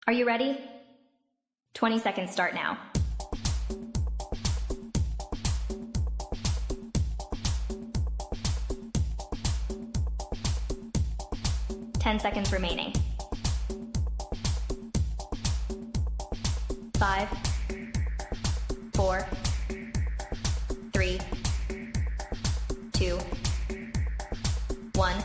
Are you ready? 20 seconds start now. Ten seconds remaining. 5, 4, 3, 2, 1.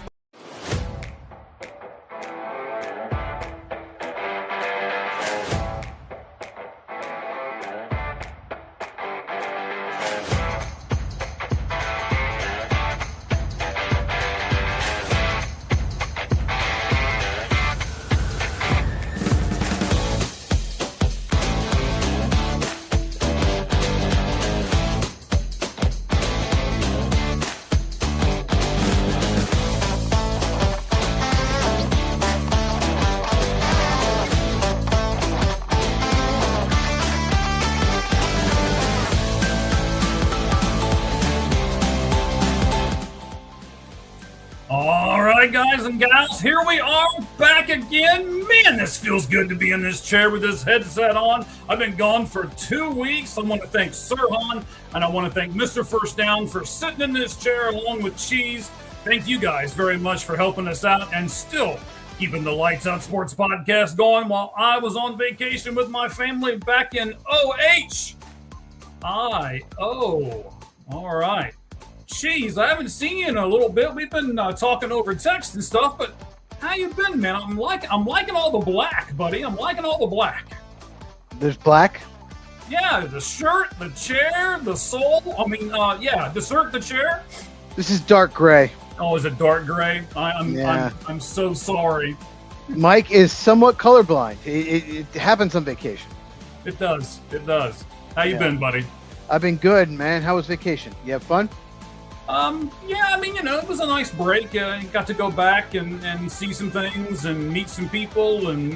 All right, guys and gals, here we are back again. Man, this feels good to be in this chair with this headset on. I've been gone for 2 weeks. I want to thank Sirhan and I want to thank Mr. First Down for sitting in this chair along with Cheese. Thank you guys very much for helping us out and still keeping the Lights Out Sports podcast going while I was on vacation with my family back in O-H-I-O. All right. Jeez, I haven't seen you in a little bit. We've been talking over text and stuff, but how you been, man? I'm liking all the black, buddy. I'm liking all the black. There's black? Yeah, the shirt, the chair, the soul. The shirt, the chair. This is dark gray. Oh, is it dark gray? I'm so sorry. Mike is somewhat colorblind. It happens on vacation. It does. How you been, buddy? I've been good, man. How was vacation? You have fun? It was a nice break. Got to go back and see some things and meet some people and,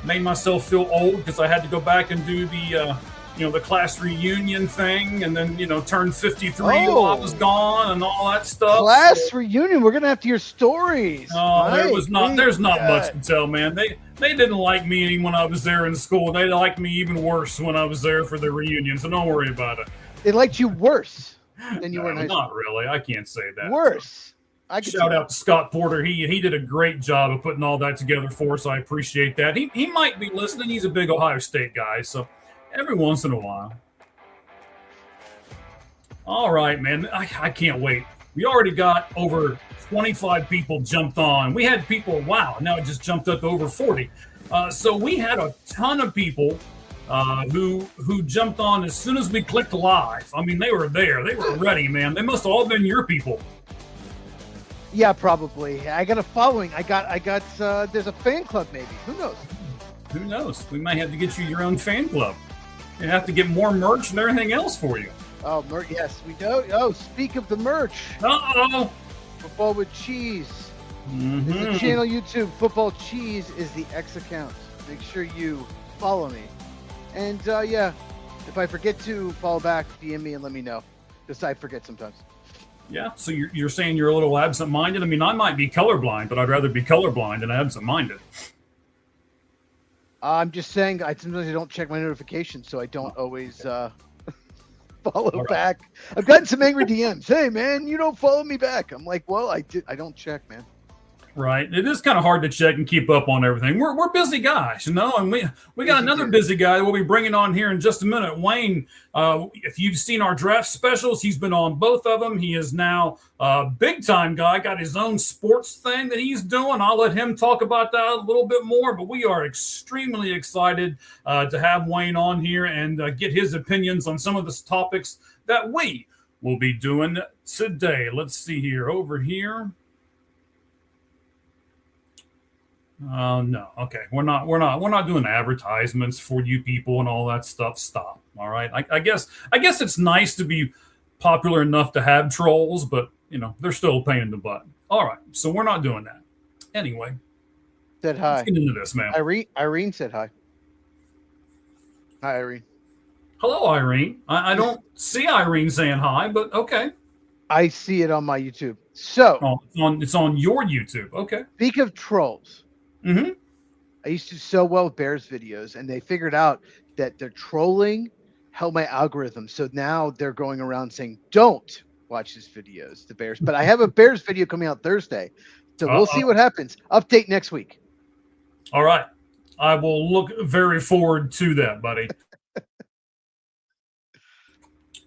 made myself feel old because I had to go back and do the class reunion thing and then, turn 53 while I was gone and all that stuff. Class reunion. We're going to have to hear stories. Oh, there's not much to tell, man. They didn't like me when I was there in school. They liked me even worse when I was there for the reunion, so don't worry about it. They liked you worse. And you were not really. I can't say that. Worse. Shout out to Scott Porter. He did a great job of putting all that together for us. I appreciate that. He might be listening. He's a big Ohio State guy, so every once in a while. All right, man. I can't wait. We already got over 25 people jumped on. We had people, now it just jumped up to over 40. So we had a ton of people who jumped on as soon as we clicked live. I mean, they were there. They were ready, man. They must have all been your people. Yeah, probably. I got a following. I got there's a fan club maybe. Who knows? Who knows? We might have to get you your own fan club. You have to get more merch and everything else for you. Oh, merch. Yes, we do. Oh, speak of the merch. Uh-oh. Football with Cheese. Mm-hmm. The channel YouTube, Football Cheese is the X account. Make sure you follow me. And if I forget to follow back, DM me and let me know. Because I forget sometimes. Yeah, so you're saying you're a little absent-minded? I mean, I might be colorblind, but I'd rather be colorblind than absent-minded. I'm just saying, sometimes I don't check my notifications, so I don't always follow back. I've gotten some angry DMs. Hey, man, you don't follow me back. I'm like, well, I don't check, man. Right. It is kind of hard to check and keep up on everything. We're busy guys, and we got another busy guy that we'll be bringing on here in just a minute. Wayne, if you've seen our draft specials, he's been on both of them. He is now a big-time guy, got his own sports thing that he's doing. I'll let him talk about that a little bit more, but we are extremely excited to have Wayne on here and get his opinions on some of the topics that we will be doing today. Let's see here. Over here. No. Okay. We're not doing advertisements for you people and all that stuff. Stop. All right. I guess it's nice to be popular enough to have trolls, but they're still a pain in the butt. All right. So we're not doing that. Anyway. Said hi. Let's get into this, man. Irene said hi. Hi, Irene. Hello, Irene. I don't see Irene saying hi, but okay. I see it on my YouTube. So it's on your YouTube. Okay. Speak of trolls. Mm-hmm. I used to do so well with Bears videos, and they figured out that their trolling helped my algorithm. So now they're going around saying, "Don't watch his videos," the Bears. But I have a Bears video coming out Thursday, so we'll see what happens. Update next week. All right. I will look very forward to that, buddy.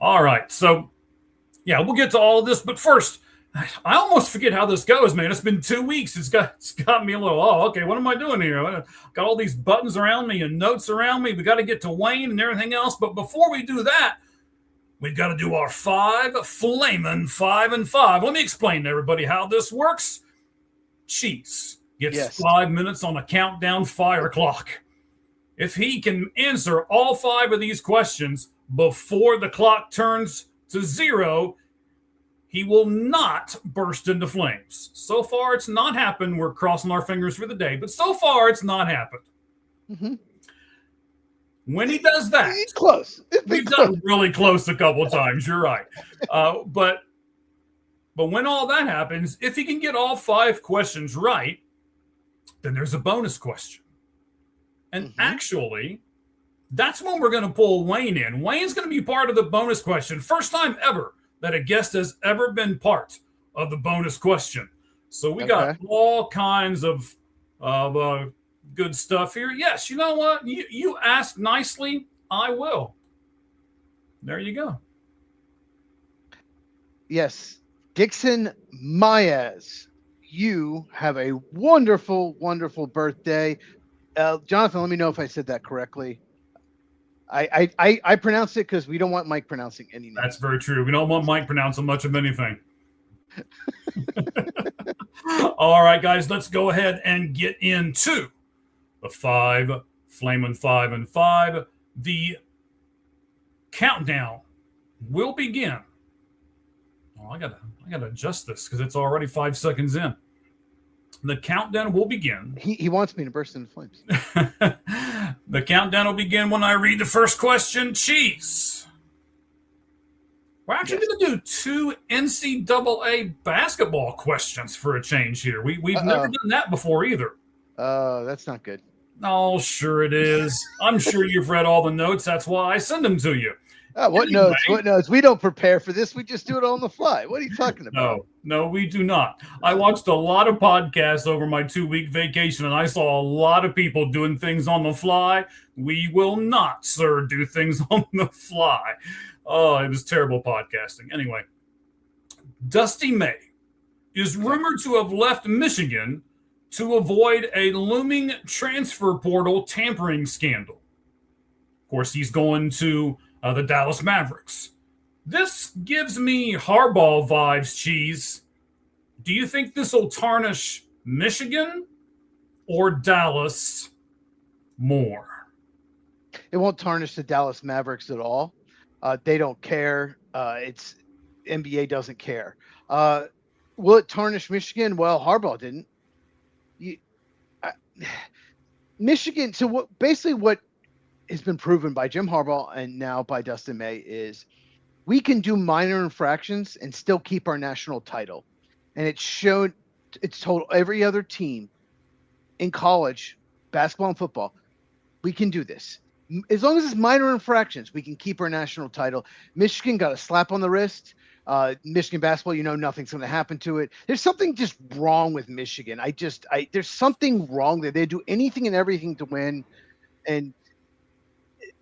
All right. So, yeah, we'll get to all of this. But first, I almost forget how this goes, man. It's been 2 weeks. It's got me a little, okay, what am I doing here? Got all these buttons around me and notes around me. We got to get to Wayne and everything else. But before we do that, we've got to do our 5 flamin' 5 and 5. Let me explain to everybody how this works. Cheese gets 5 minutes on a countdown fire clock. If he can answer all 5 of these questions before the clock turns to 0, he will not burst into flames. So far, it's not happened. We're crossing our fingers for the day, but so far, it's not happened. Mm-hmm. When he does that, he's close. We've done really close a couple of times. You're right. But when all that happens, if he can get all 5 questions right, then there's a bonus question. And actually, that's when we're going to pull Wayne in. Wayne's going to be part of the bonus question. First time ever that a guest has ever been part of the bonus question. So we got all kinds of good stuff here. Yes, you know what? You ask nicely, I will. There you go. Yes. Dixon Maez, you have a wonderful, wonderful birthday. Jonathan, let me know if I said that correctly. I pronounced it because we don't want Mike pronouncing any names. That's very true. We don't want Mike pronouncing much of anything. All right, guys, let's go ahead and get into the 5 flamin' 5 and 5. The countdown will begin. Oh, I gotta adjust this because it's already 5 seconds in. The countdown will begin. He wants me to burst into flames. The countdown will begin when I read the first question. Cheese. We're actually going to do 2 NCAA basketball questions for a change here. We've never done that before either. That's not good. Oh, sure it is. I'm sure you've read all the notes. That's why I send them to you. What notes? What notes? We don't prepare for this. We just do it on the fly. What are you talking about? No, we do not. I watched a lot of podcasts over my 2-week vacation, and I saw a lot of people doing things on the fly. We will not, sir, do things on the fly. Oh, it was terrible podcasting. Anyway, Dusty May is rumored to have left Michigan to avoid a looming transfer portal tampering scandal. Of course, he's going to the Dallas Mavericks. This gives me Harbaugh vibes, Cheese. Do you think this will tarnish Michigan or Dallas more? It won't tarnish the Dallas Mavericks at all. They don't care. It's NBA doesn't care. Will it tarnish Michigan? Well, Harbaugh didn't. Michigan. So what has been proven by Jim Harbaugh and now by Dustin May is we can do minor infractions and still keep our national title. And it's told every other team in college, basketball and football, we can do this. As long as it's minor infractions, we can keep our national title. Michigan got a slap on the wrist. Michigan basketball, nothing's going to happen to it. There's something just wrong with Michigan. There's something wrong there. They do anything and everything to win. And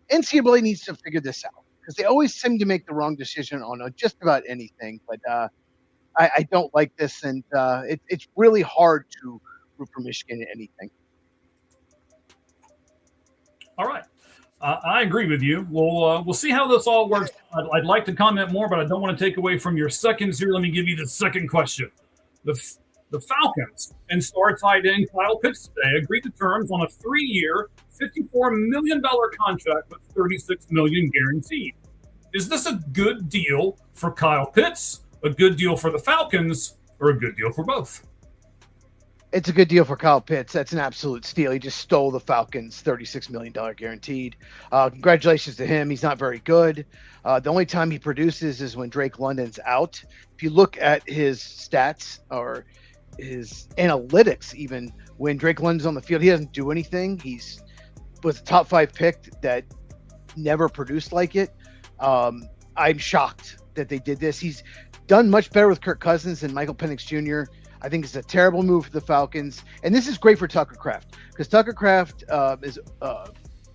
NCAA needs to figure this out because they always seem to make the wrong decision on just about anything. But I don't like this, and it's really hard to root for Michigan in anything. All right. I agree with you. We'll see how this all works. I'd like to comment more, but I don't want to take away from your seconds here. Let me give you the second question. The Falcons and star tight end Kyle Pitts today agreed to terms on a 3-year, $54 million contract with $36 million guaranteed. Is this a good deal for Kyle Pitts, a good deal for the Falcons, or a good deal for both? It's a good deal for Kyle Pitts. That's an absolute steal. He just stole the Falcons' $36 million guaranteed. Congratulations to him. He's not very good. The only time he produces is when Drake London's out. If you look at his stats, or his analytics. Even when Drake London's on the field, he doesn't do anything. He's was a top 5 pick that never produced like it. I'm shocked that they did this. He's done much better with Kirk Cousins than Michael Penix Jr. I think it's a terrible move for the Falcons, and this is great for Tucker Kraft because Tucker Kraft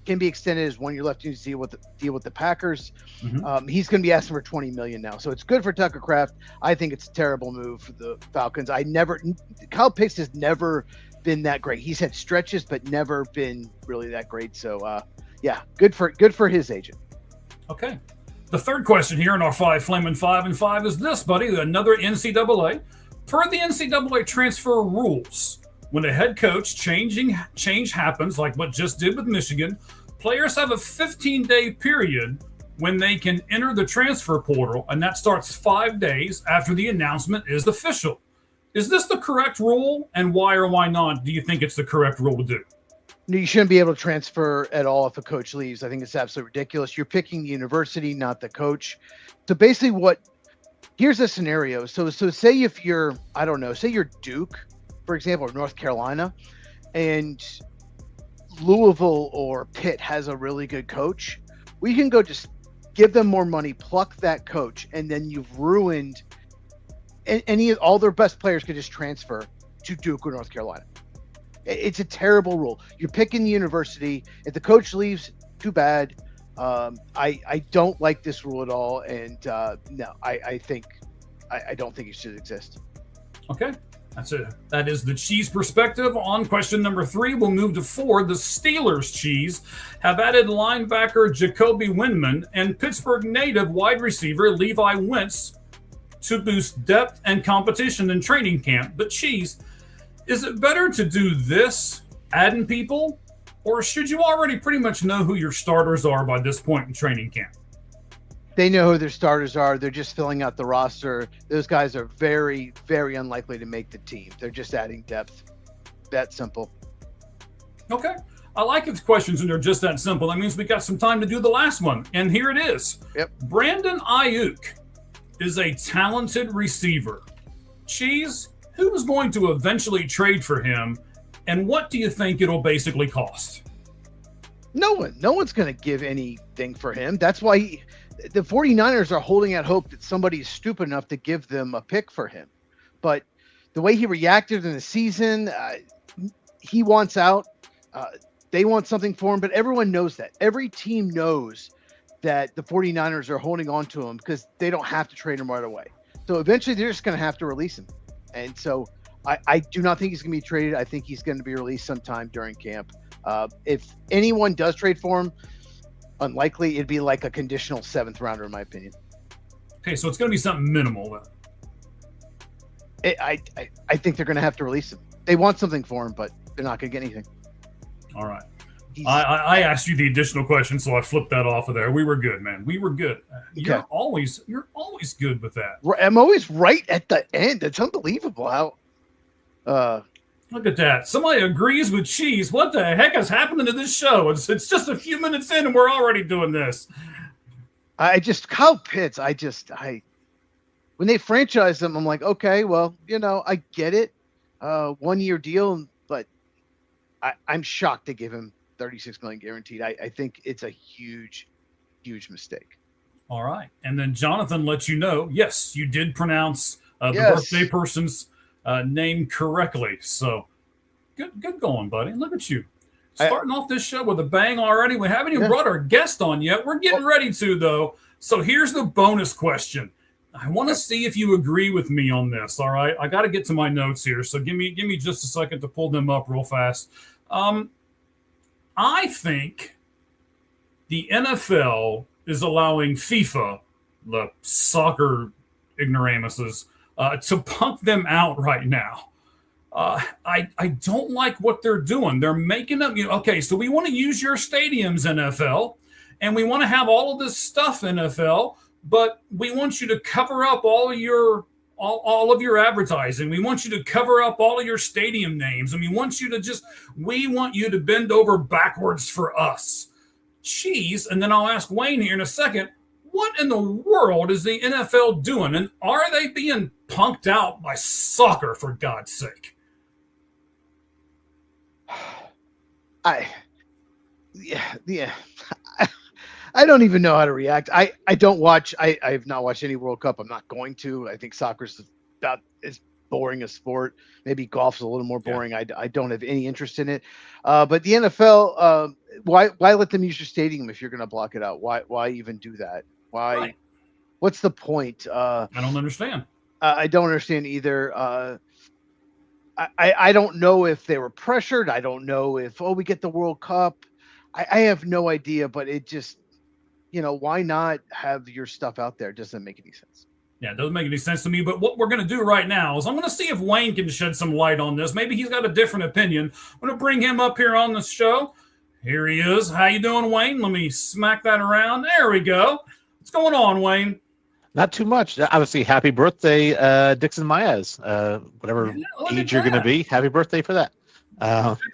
can be extended as 1 year left to deal with the Packers. Mm-hmm. He's going to be asking for $20 million now, so it's good for Tucker Kraft. I think it's a terrible move for the Falcons. Kyle Pitts has never been that great. He's had stretches, but never been really that great. So yeah, good for his agent. Okay. The third question here in our 5 Flamin' 5 and 5 is this, buddy. Another NCAA. Per the NCAA transfer rules, when a head coach change happens, like what just did with Michigan, players have a 15-day period when they can enter the transfer portal, and that starts 5 days after the announcement is official. Is this the correct rule, and why or why not do you think it's the correct rule to do? No, you shouldn't be able to transfer at all if a coach leaves. I think it's absolutely ridiculous. You're picking the university, not the coach. So basically here's a scenario. So say if you're, I don't know, say you're Duke, for example, or North Carolina, and Louisville or Pitt has a really good coach, we can go just give them more money, pluck that coach, and then you've ruined all their best players could just transfer to Duke or North Carolina. It's a terrible rule. You're picking the university. If the coach leaves, too bad. I don't like this rule at all, and no, I don't think it should exist. Okay, that's it. That is the Cheese perspective on question number 3. We'll move to 4. The Steelers, Cheese, have added linebacker Jacoby Windman and Pittsburgh native wide receiver Levi Wentz to boost depth and competition in training camp. But Cheese, is it better to do this, adding people, or should you already pretty much know who your starters are by this point in training camp? They know who their starters are. They're just filling out the roster. Those guys are very, very unlikely to make the team. They're just adding depth. That simple. Okay. I like its questions when they're just that simple. That means we got some time to do the last one. And here it is. Yep. Brandon Ayuk is a talented receiver. Cheese, who's going to eventually trade for him, and what do you think it'll basically cost? No one's going to give anything for him. That's why the 49ers are holding out hope that somebody's stupid enough to give them a pick for him. But the way he reacted in the season, he wants out. They want something for him, but everyone knows that. Every team knows that the 49ers are holding on to him because they don't have to trade him right away. So eventually they're just going to have to release him. And so I do not think he's going to be traded. I think he's going to be released sometime during camp. If anyone does trade for him, unlikely. It'd be like a conditional 7th rounder, in my opinion. Okay, so it's going to be something minimal then. I think they're going to have to release him. They want something for him, but they're not going to get anything. All right. I asked you the additional question, so I flipped that off of there. We were good, man. We were good. You're always good with that. I'm always right at the end. It's unbelievable how. Look at that. Somebody agrees with Cheese. What the heck is happening to this show? It's just a few minutes in and we're already doing this. Kyle Pitts, when they franchise him, I'm like, okay, well, I get it. 1 year deal, but I'm shocked to give him $36 million guaranteed. I think it's a huge, huge mistake. All right. And then Jonathan lets you know, yes, you did pronounce the birthday person's name correctly. So good going, buddy. Look at you. Starting off this show with a bang already. We haven't even brought our guest on yet. We're getting ready to, though. So here's the bonus question. I want to see if you agree with me on this. All right. I got to get to my notes here. So give me just a second to pull them up real fast. I think the NFL is allowing FIFA, the soccer ignoramuses, to punk them out right now. I don't like what they're doing. They're making up, okay, so we want to use your stadiums, NFL, and we want to have all of this stuff, NFL, but we want you to cover up all of your advertising. We want you to cover up all of your stadium names, and we want you to bend over backwards for us. Cheese, and then I'll ask Wayne here in a second, what in the world is the NFL doing? And are they being punked out by soccer, for God's sake. Yeah. I don't even know how to react. I don't watch. I have not watched any World Cup. I'm not going to. I think soccer's about as boring a sport. Maybe golf's a little more boring. I don't have any interest in it. But the NFL, why let them use your stadium if you're going to block it out? Why even do that? Why? Right. What's the point? I don't understand. I don't understand either. I don't know if they were pressured. I don't know if we get the World Cup. I have no idea. But it just, why not have your stuff out there? It doesn't make any sense. Yeah, it doesn't make any sense to me. But what we're going to do right now is I'm going to see if Wayne can shed some light on this. Maybe he's got a different opinion. I'm going to bring him up here on the show. Here he is. How you doing, Wayne? Let me smack that around. There we go. What's going on, Wayne? Not too much. Obviously, happy birthday, Dixon Maez. Whatever age you're going to be, happy birthday for that.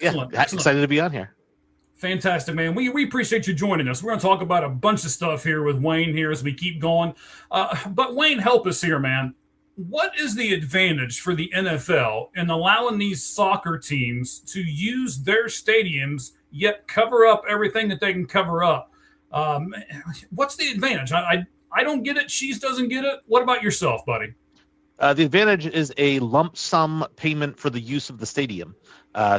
Excellent. Excited to be on here. Fantastic, man. We appreciate you joining us. We're going to talk about a bunch of stuff here with Wayne here as we keep going. But Wayne, help us here, man. What is the advantage for the NFL in allowing these soccer teams to use their stadiums yet cover up everything that they can cover up? What's the advantage? I don't get it. She's doesn't get it. What about yourself, buddy? The advantage is a lump sum payment for the use of the stadium.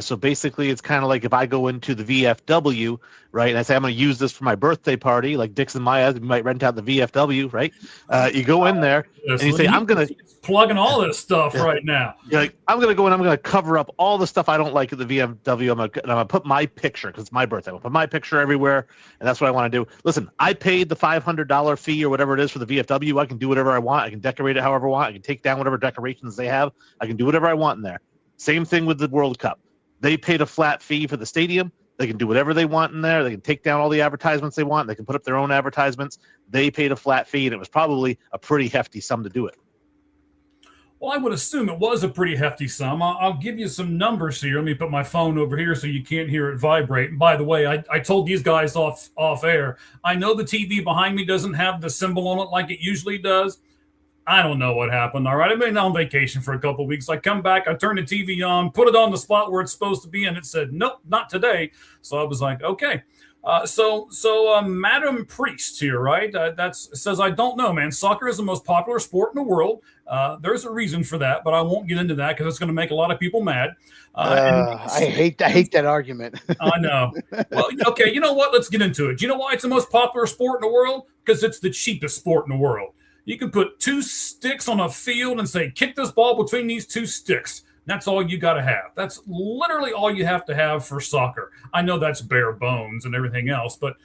So basically, it's kind of like if I go into the VFW, right, and I say I'm going to use this for my birthday party, like Dixon Maya, you might rent out the VFW, right? You go in there and you say, I'm going to plugging all this stuff right now. You're like, I'm going to go in, I'm going to cover up all the stuff I don't like at the VFW. I'm going to put my picture, because it's my birthday. I'm going to put my picture everywhere, and that's what I want to do. Listen, I paid the $500 fee or whatever it is for the VFW. I can do whatever I want. I can decorate it however I want. I can take down whatever decorations they have. I can do whatever I want in there. Same thing with the World Cup. They paid a flat fee for the stadium. They can do whatever they want in there. They can take down all the advertisements they want. They can put up their own advertisements. They paid a flat fee, and it was probably a pretty hefty sum to do it. Well, I would assume it was a pretty hefty sum. I'll give you some numbers here. Let me put my phone over here so you can't hear it vibrate. And by the way, I told these guys off air, I know the TV behind me doesn't have the symbol on it like it usually does. I don't know what happened. All right. I've been on vacation for a couple of weeks. I come back, I turn the TV on, put it on the spot where it's supposed to be, and it said, nope, not today. So I was like, okay. So Madam Priest here, right? Says, I don't know, man. Soccer is the most popular sport in the world. There's a reason for that, but I won't get into that because it's going to make a lot of people mad. I hate that argument. I know. Well, okay. You know what? Let's get into it. Do you know why it's the most popular sport in the world? Because it's the cheapest sport in the world. You can put two sticks on a field and say, kick this ball between these two sticks. That's all you got to have. That's literally all you have to have for soccer. I know that's bare bones and everything else, but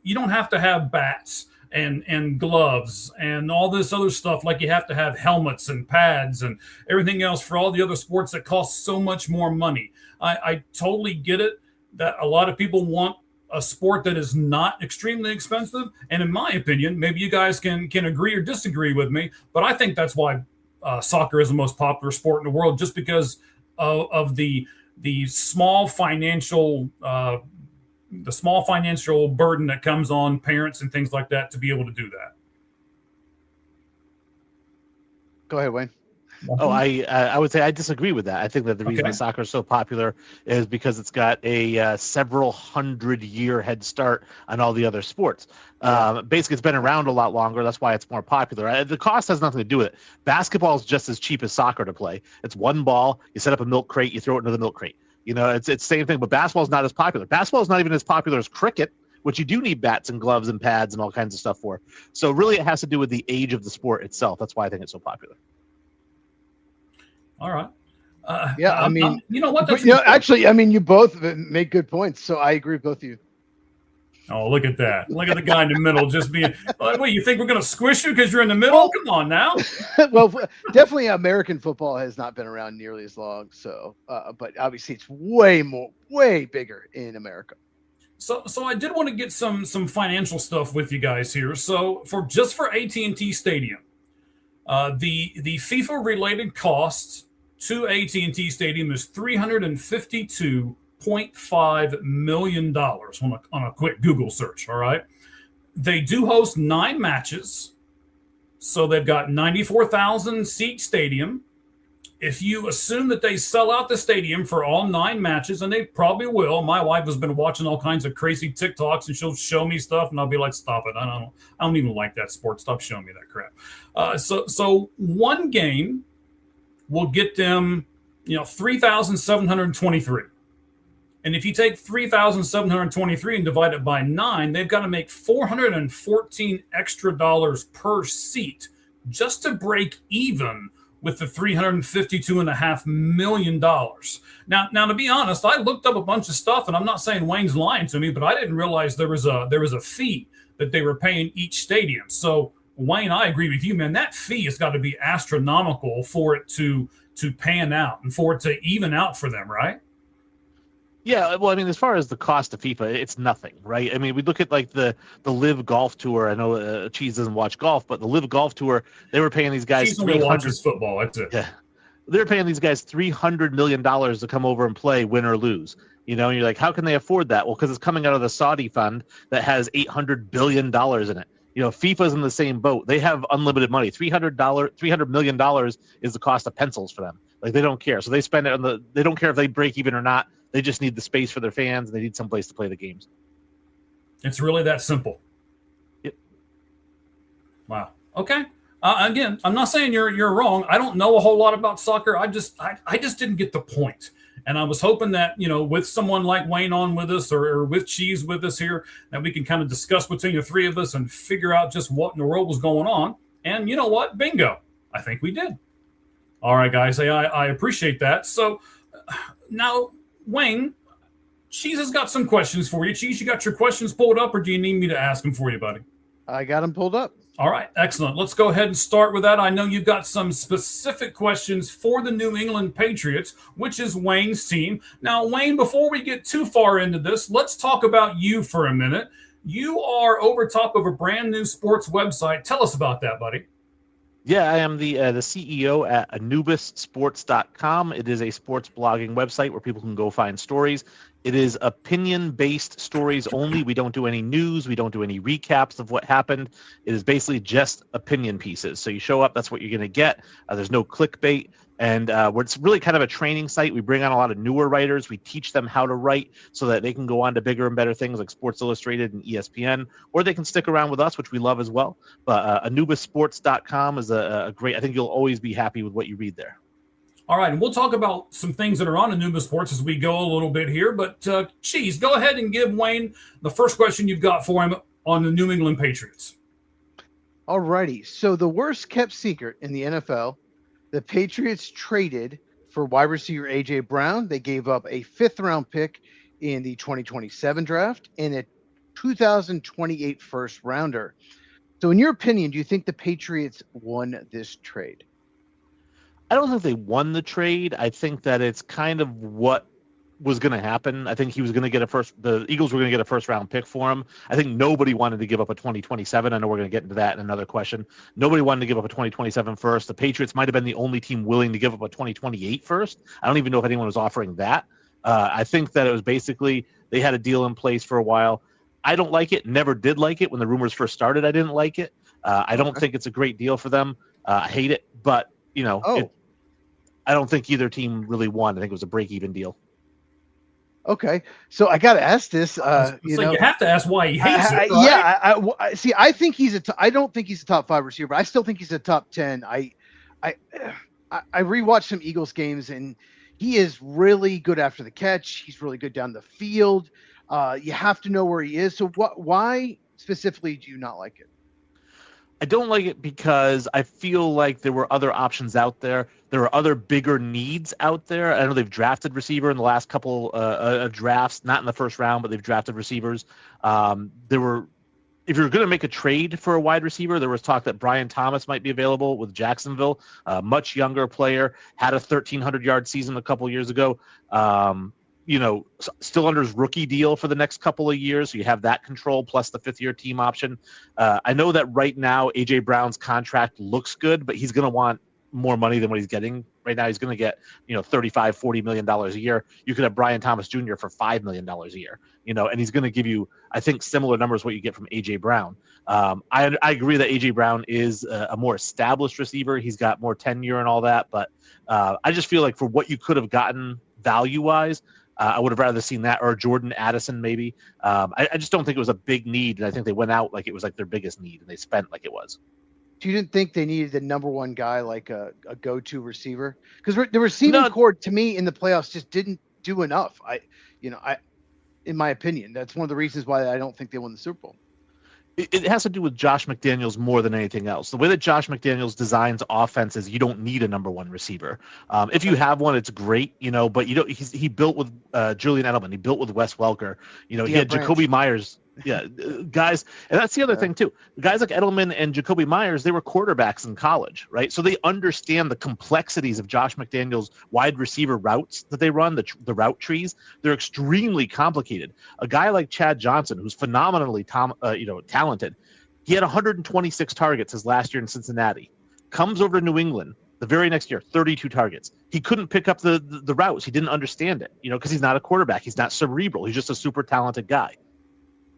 you don't have to have bats and gloves and all this other stuff like you have to have helmets and pads and everything else for all the other sports that cost so much more money. I totally get it that a lot of people want a sport that is not extremely expensive. And in my opinion, maybe you guys can agree or disagree with me, but I think that's why soccer is the most popular sport in the world, just because of the small financial burden that comes on parents and things like that to be able to do that. Go ahead, Wayne. Oh, I would say I disagree with that. I think that the reason soccer is so popular is because it's got a several 100-year head start on all the other sports. Basically, it's been around a lot longer. That's why it's more popular. The cost has nothing to do with it. Basketball is just as cheap as soccer to play. It's one ball. You set up a milk crate. You throw it into the milk crate. You know, it's the same thing. But basketball is not as popular. Basketball is not even as popular as cricket, which you do need bats and gloves and pads and all kinds of stuff for. So really, it has to do with the age of the sport itself. That's why I think it's so popular. All right. I mean, you know what? Actually, I mean, you both make good points. So I agree with both of you. Oh, look at that. Look at the guy in the middle just being, wait, you think we're going to squish you because you're in the middle? Come on now. Well, definitely American football has not been around nearly as long. So, but obviously it's way bigger in America. So I did want to get some financial stuff with you guys here. So for AT&T Stadium, the FIFA related costs to AT&T Stadium is $352.5 million on a quick Google search. All right. They do host 9 matches, So they've got 94,000 seat stadium. If you assume that they sell out the stadium for all 9 matches, and they probably will. My wife has been watching all kinds of crazy TikToks, and she'll show me stuff, and I'll be like, "Stop it! I don't even like that sport. Stop showing me that crap." So one game will get them, 3,723. And if you take 3,723 and divide it by 9, they've got to make $414 extra dollars per seat just to break even with the $352.5 million. Now, to be honest, I looked up a bunch of stuff, and I'm not saying Wayne's lying to me, but I didn't realize there was a fee that they were paying each stadium. So, Wayne, I agree with you, man. That fee has got to be astronomical for it to pan out and for it to even out for them, right? Yeah, well, I mean, as far as the cost of FIFA, it's nothing, right? I mean, we look at like the Live Golf Tour. I know Cheese doesn't watch golf, but the Live Golf Tour, they were paying these guys. Cheese only watches football. That's it. Yeah, they're paying these guys $300 million to come over and play, win or lose. And you're like, how can they afford that? Well, because it's coming out of the Saudi fund that has $800 billion in it. FIFA's in the same boat. They have unlimited money. $300 million is the cost of pencils for them. Like, they don't care. So they spend it on they don't care if they break even or not. They just need the space for their fans, and they need some place to play the games. It's really that simple. Yep. Wow. Okay. Again, I'm not saying you're wrong. I don't know a whole lot about soccer. I just didn't get the point. And I was hoping that, with someone like Wayne on with us or with Cheese with us here, that we can kind of discuss between the three of us and figure out just what in the world was going on. And you know what? Bingo. I think we did. All right, guys. I appreciate that. So now, Wayne, Cheese has got some questions for you. Cheese, you got your questions pulled up, or do you need me to ask them for you, buddy? I got them pulled up. All right, excellent. Let's go ahead and start with that. I know you've got some specific questions for the New England Patriots, which is Wayne's team. Now, Wayne, before we get too far into this, let's talk about you for a minute. You are over top of a brand new sports website. Tell us about that, buddy. Yeah, I am the CEO at AnubisSports.com. It is a sports blogging website where people can go find stories. It is opinion-based stories only. We don't do any news. We don't do any recaps of what happened. It is basically just opinion pieces. So you show up, that's what you're going to get. There's no clickbait. And it's really kind of a training site. We bring on a lot of newer writers. We teach them how to write so that they can go on to bigger and better things like Sports Illustrated and ESPN, or they can stick around with us, which we love as well. But AnubisSports.com is a great, I think you'll always be happy with what you read there. All right, and we'll talk about some things that are on Anubis Sports as we go a little bit here. But, Cheese, go ahead and give Wayne the first question you've got for him on the New England Patriots. All righty. So the worst kept secret in the NFL, the Patriots traded for wide receiver A.J. Brown. They gave up a 5th-round pick in the 2027 draft and a 2028 first-rounder. So in your opinion, do you think the Patriots won this trade? I don't think they won the trade. I think that it's kind of what was going to happen. I think he was going to get the Eagles were going to get a first-round pick for him. I think nobody wanted to give up a 2027. I know we're going to get into that in another question. Nobody wanted to give up a 2027 first. The Patriots might have been the only team willing to give up a 2028 first. I don't even know if anyone was offering that. I think that it was basically they had a deal in place for a while. I don't like it. Never did like it. When the rumors first started, I didn't like it. I don't think it's a great deal for them. I hate it. But, I don't think either team really won. I think it was a break-even deal. Okay, so I got to ask this. You have to ask why he hates it. Right? Yeah, see, I think I don't think he's a top 5 receiver. I still think he's a top 10. I rewatched some Eagles games, and he is really good after the catch. He's really good down the field. You have to know where he is. So why specifically do you not like it? I don't like it because I feel like there were other options out there. There are other bigger needs out there. I know they've drafted receiver in the last couple drafts, not in the first round, but they've drafted receivers. If you're going to make a trade for a wide receiver, there was talk that Brian Thomas might be available with Jacksonville, a much younger player, had a 1,300-yard season a couple years ago. Still under his rookie deal for the next couple of years. So you have that control plus the 5th-year team option. I know that right now A.J. Brown's contract looks good, but he's going to want more money than what he's getting Right now, he's going to get, $35-40 million a year. You could have Brian Thomas Jr. for $5 million a year, and he's going to give you, I think, similar numbers what you get from A.J. Brown. I agree that A.J. Brown is a more established receiver. He's got more tenure and all that, but I just feel like for what you could have gotten value-wise, I would have rather seen that, or Jordan Addison maybe. I just don't think it was a big need, and I think they went out like it was like their biggest need, and they spent like it was. So you didn't think they needed the number one guy, like a go-to receiver? Because the receiving core, to me, in the playoffs just didn't do enough. In my opinion, that's one of the reasons why I don't think they won the Super Bowl. It has to do with Josh McDaniels more than anything else. The way that Josh McDaniels designs offenses, you don't need a number one receiver. If you have one, it's great, but you don't. He built with Julian Edelman. He built with Wes Welker. He had Jacoby Myers. Yeah, guys, and that's the other thing too. Guys like Edelman and Jacoby Myers, they were quarterbacks in college, right? So they understand the complexities of Josh McDaniels' wide receiver routes that they run, the route trees. They're extremely complicated. A guy like Chad Johnson, who's phenomenally talented, he had 126 targets his last year in Cincinnati. Comes over to New England the very next year, 32 targets. He couldn't pick up the routes. He didn't understand it, because he's not a quarterback. He's not cerebral. He's just a super talented guy.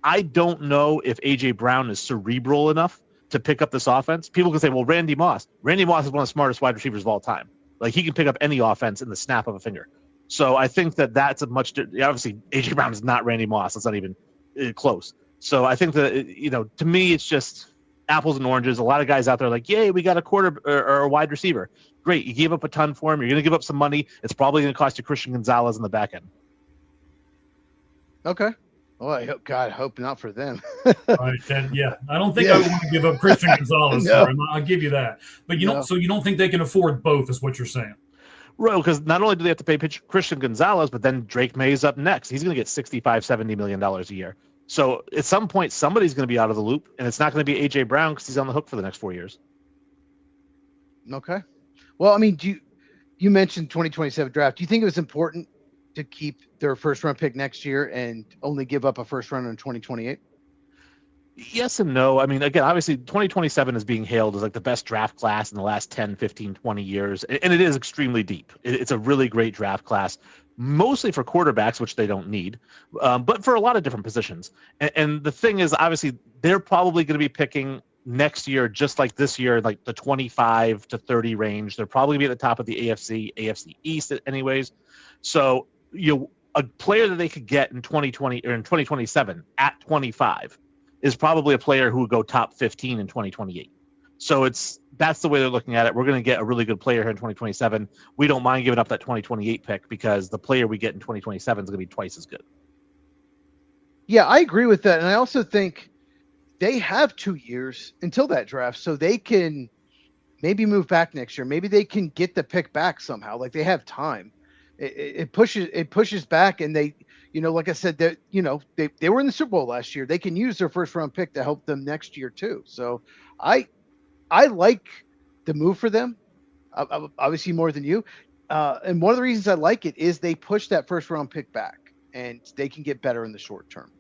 I don't know if A.J. Brown is cerebral enough to pick up this offense. People can say, well, Randy Moss is one of the smartest wide receivers of all time. Like, he can pick up any offense in the snap of a finger. So I think that's a much – obviously, A.J. Brown is not Randy Moss. It's not even close. So I think that, to me, it's just apples and oranges. A lot of guys out there are like, yay, we got a quarter or a wide receiver. Great. You gave up a ton for him. You're going to give up some money. It's probably going to cost you Christian Gonzalez in the back end. Okay. Well, I hope not for them. Right, I don't think I would want to give up Christian Gonzalez for him. I'll give you that. But so you don't think they can afford both, is what you're saying? Right, because not only do they have to pay Christian Gonzalez, but then Drake May's up next. He's going to get $65-70 million a year. So at some point, somebody's going to be out of the loop, and it's not going to be A.J. Brown because he's on the hook for the next 4 years. Okay. Well, I mean, you mentioned 2027 draft. Do you think it was important to keep their first round pick next year and only give up a first round in 2028? Yes and no. I mean, again, obviously 2027 is being hailed as like the best draft class in the last 10, 15, 20 years. And it is extremely deep. It's a really great draft class, mostly for quarterbacks, which they don't need, but for a lot of different positions. And the thing is, obviously, they're probably going to be picking next year, just like this year, like the 25 to 30 range. They're probably going to be at the top of the AFC East anyways. So, a player that they could get in 2020 or in 2027 at 25 is probably a player who would go top 15 in 2028. So that's the way they're looking at it. We're going to get a really good player here in 2027. We don't mind giving up that 2028 pick because the player we get in 2027 is going to be twice as good. Yeah, I agree with that. And I also think they have 2 years until that draft, so they can maybe move back next year. Maybe they can get the pick back somehow. Like, they have time. It pushes back, and they, like I said, that they were in the Super Bowl last year. They can use their first round pick to help them next year too. So I like the move for them, obviously more than you. And one of the reasons I like it is they push that first round pick back, and they can get better in the short term.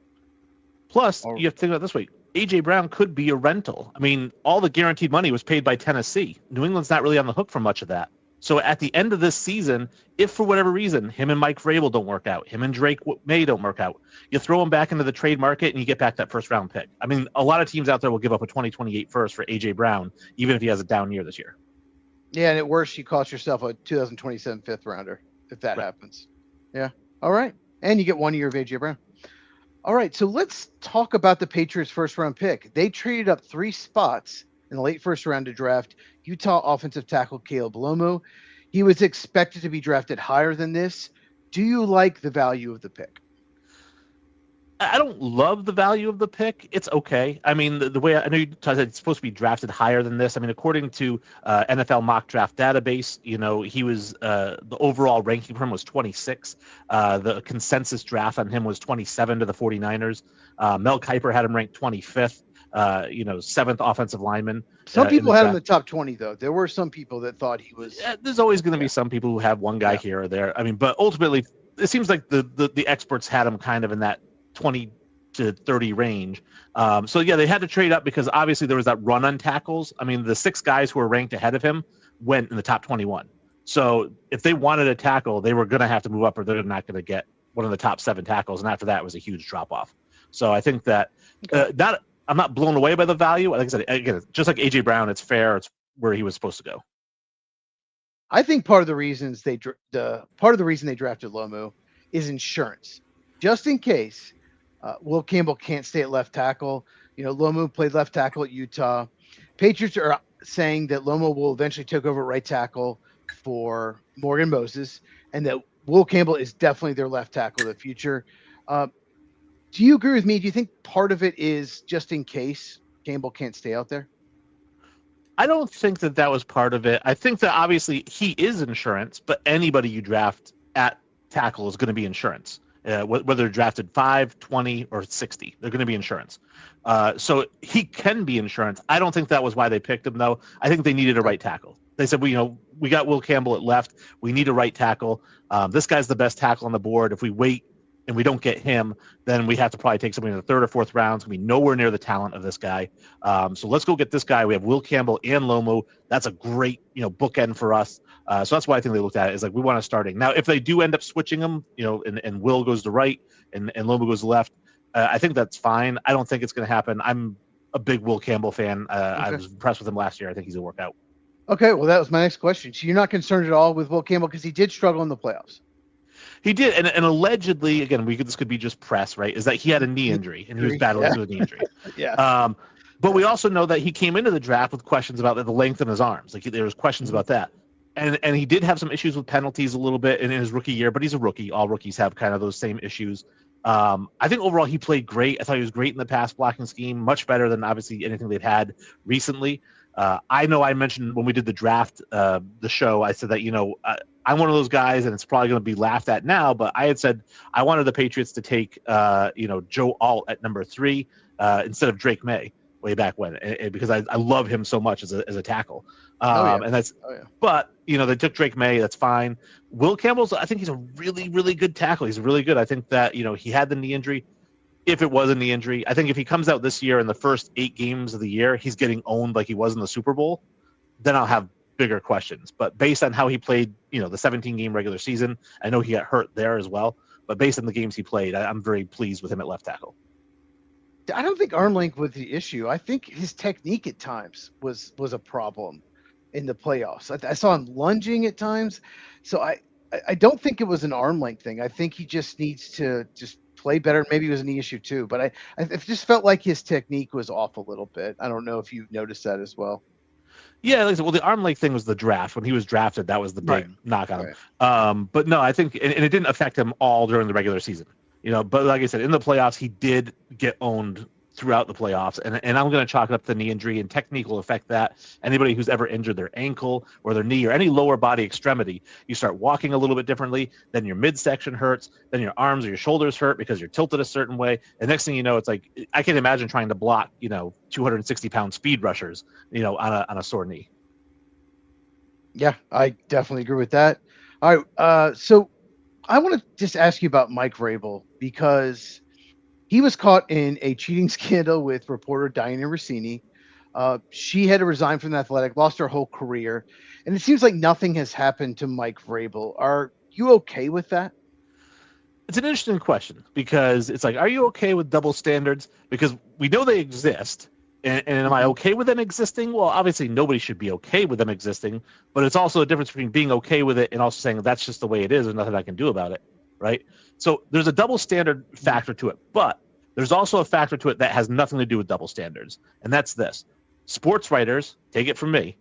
Plus, you have to think about it this way. A.J. Brown could be a rental. I mean, all the guaranteed money was paid by Tennessee. New England's not really on the hook for much of that. So at the end of this season, if for whatever reason him and Mike Vrabel don't work out, him and Drake May don't work out, you throw him back into the trade market and you get back that first round pick. I mean, a lot of teams out there will give up a 2028 first for A.J. Brown, even if he has a down year this year. Yeah, and at worst, you cost yourself a 2027 fifth rounder if that happens. Yeah. All right. And you get 1 year of A.J. Brown. All right. So let's talk about the Patriots' first round pick. They traded up 3 spots in the late first round to draft Utah offensive tackle Caleb Lomo. He was expected to be drafted higher than this. Do you like the value of the pick? I don't love the value of the pick. It's okay. I mean, the way I know you said it's supposed to be drafted higher than this. I mean, according to NFL mock draft database, he was the overall ranking for him was 26. The consensus draft on him was 27 to the 49ers. Mel Kiper had him ranked 25th. 7th offensive lineman. Some people had him in the top 20, though. There were some people that thought he was. There's always going to be some people who have one guy here or there. I mean, but ultimately, it seems like the experts had him kind of in that 20 to 30 range. So yeah, they had to trade up because obviously there was that run on tackles. I mean, the 6 guys who were ranked ahead of him went in the top 21. So if they wanted a tackle, they were going to have to move up, or they're not going to get one of the top 7 tackles. And after that, it was a huge drop off. So I think that I'm not blown away by the value. Like I said, again, just like AJ Brown, it's fair. It's where he was supposed to go. I think part of the reason they drafted Lomu is insurance, just in case Will Campbell can't stay at left tackle. Lomu played left tackle at Utah. Patriots are saying that Lomu will eventually take over right tackle for Morgan Moses, and that Will Campbell is definitely their left tackle of the future. Do you agree with me? Do you think part of it is just in case Campbell can't stay out there? I don't think that was part of it. I think that obviously he is insurance, but anybody you draft at tackle is going to be insurance. Whether they're drafted 5, 20, or 60, they're going to be insurance. So he can be insurance. I don't think that was why they picked him, though. I think they needed a right tackle. They said, we got Will Campbell at left. We need a right tackle. This guy's the best tackle on the board. If we wait and we don't get him, then we have to probably take somebody in the 3rd or 4th rounds. We nowhere near the talent of this guy. So let's go get this guy. We have Will Campbell and Lomu. That's a great, bookend for us. So that's why I think they looked at it as like, we want a starting. Now, if they do end up switching them, and Will goes to right and Lomu goes to left, I think that's fine. I don't think it's going to happen. I'm a big Will Campbell fan. I was impressed with him last year. I think he's going to work out. Okay, well, that was my next question. So you're not concerned at all with Will Campbell because he did struggle in the playoffs. He did, and allegedly, again, this could be just press, right? Is that he had a knee injury and he was battling with a knee injury. Yeah. But we also know that he came into the draft with questions about the length in his arms. Like there was questions about that, and he did have some issues with penalties a little bit in his rookie year. But he's a rookie. All rookies have kind of those same issues. I think overall he played great. I thought he was great in the pass blocking scheme, much better than obviously anything they've had recently. I know I mentioned when we did the draft, the show, I said that, I'm one of those guys, and it's probably going to be laughed at now, but I had said I wanted the Patriots to take, Joe Alt at number 3 instead of Drake May way back when, because I love him so much as a tackle. And that's, but they took Drake May. That's fine. Will Campbell's, I think he's a really, really good tackle. He's really good. I think that, he had the knee injury. If it was a knee injury, I think if he comes out this year in the first 8 games of the year, he's getting owned like he was in the Super Bowl, then I'll have bigger questions. But based on how he played, the 17-game regular season, I know he got hurt there as well. But based on the games he played, I'm very pleased with him at left tackle. I don't think arm length was the issue. I think his technique at times was a problem in the playoffs. I saw him lunging at times. So I don't think it was an arm length thing. I think he just needs to just play better. Maybe it was an issue too, but I just felt like his technique was off a little bit. I don't know if you noticed that as well. Yeah, like I said, well, the arm length thing was the draft. When he was drafted, that was the big knock on him. But no, I think, and it didn't affect him all during the regular season. But like I said, in the playoffs, he did get owned throughout the playoffs. And I'm going to chalk it up to the knee injury, and technique will affect that. Anybody who's ever injured their ankle or their knee or any lower body extremity, you start walking a little bit differently, then your midsection hurts, then your arms or your shoulders hurt because you're tilted a certain way. And next thing you know, it's like, I can imagine trying to block, 260-pound speed rushers, on a sore knee. Yeah, I definitely agree with that. All right. So I want to just ask you about Mike Vrabel, because he was caught in a cheating scandal with reporter Diana Rossini. She had to resign from the Athletic, lost her whole career. And it seems like nothing has happened to Mike Vrabel. Are you okay with that? It's an interesting question, because it's like, are you okay with double standards? Because we know they exist. And am I okay with them existing? Well, obviously nobody should be okay with them existing, but it's also a difference between being okay with it and also saying that's just the way it is. There's nothing I can do about it, right? So there's a double standard factor to it, but there's also a factor to it that has nothing to do with double standards, and that's this. Sports writers, take it from me,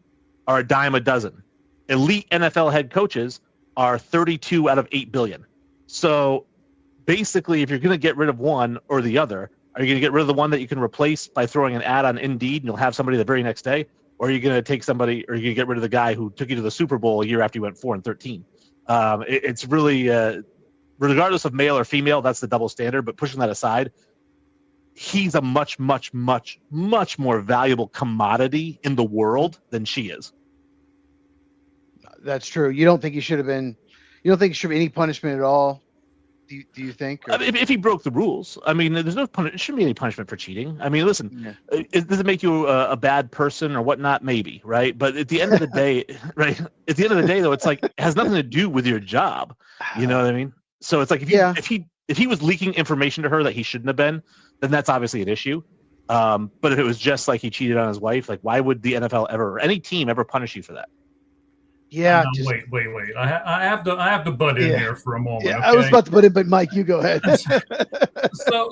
are a dime a dozen. Elite NFL head coaches are 32 out of 8 billion. So basically, if you're going to get rid of one or the other, are you going to get rid of the one that you can replace by throwing an ad on Indeed and you'll have somebody the very next day? Or are you going to take somebody, or are you going to get rid of the guy who took you to the Super Bowl a year after you went 4-13? It's really, regardless of male or female, that's the double standard. But pushing that aside, he's a much, much, much, much more valuable commodity in the world than she is. That's true. You don't think he should have been, you don't think he should be any punishment at all? Do you think? I mean, if he broke the rules, I mean, there's no it shouldn't be any punishment for cheating. I mean, listen, does it make you a bad person or whatnot? Maybe, right? But at the end of the day, right? At the end of the day, though, it's like it has nothing to do with your job. You know what I mean? So it's like if he was leaking information to her that he shouldn't have been, then that's obviously an issue. But if it was just like he cheated on his wife, like why would the NFL ever or any team ever punish you for that? Yeah. Wait. I have to butt in here for a moment. Yeah, okay? I was about to put it, but Mike, you go ahead.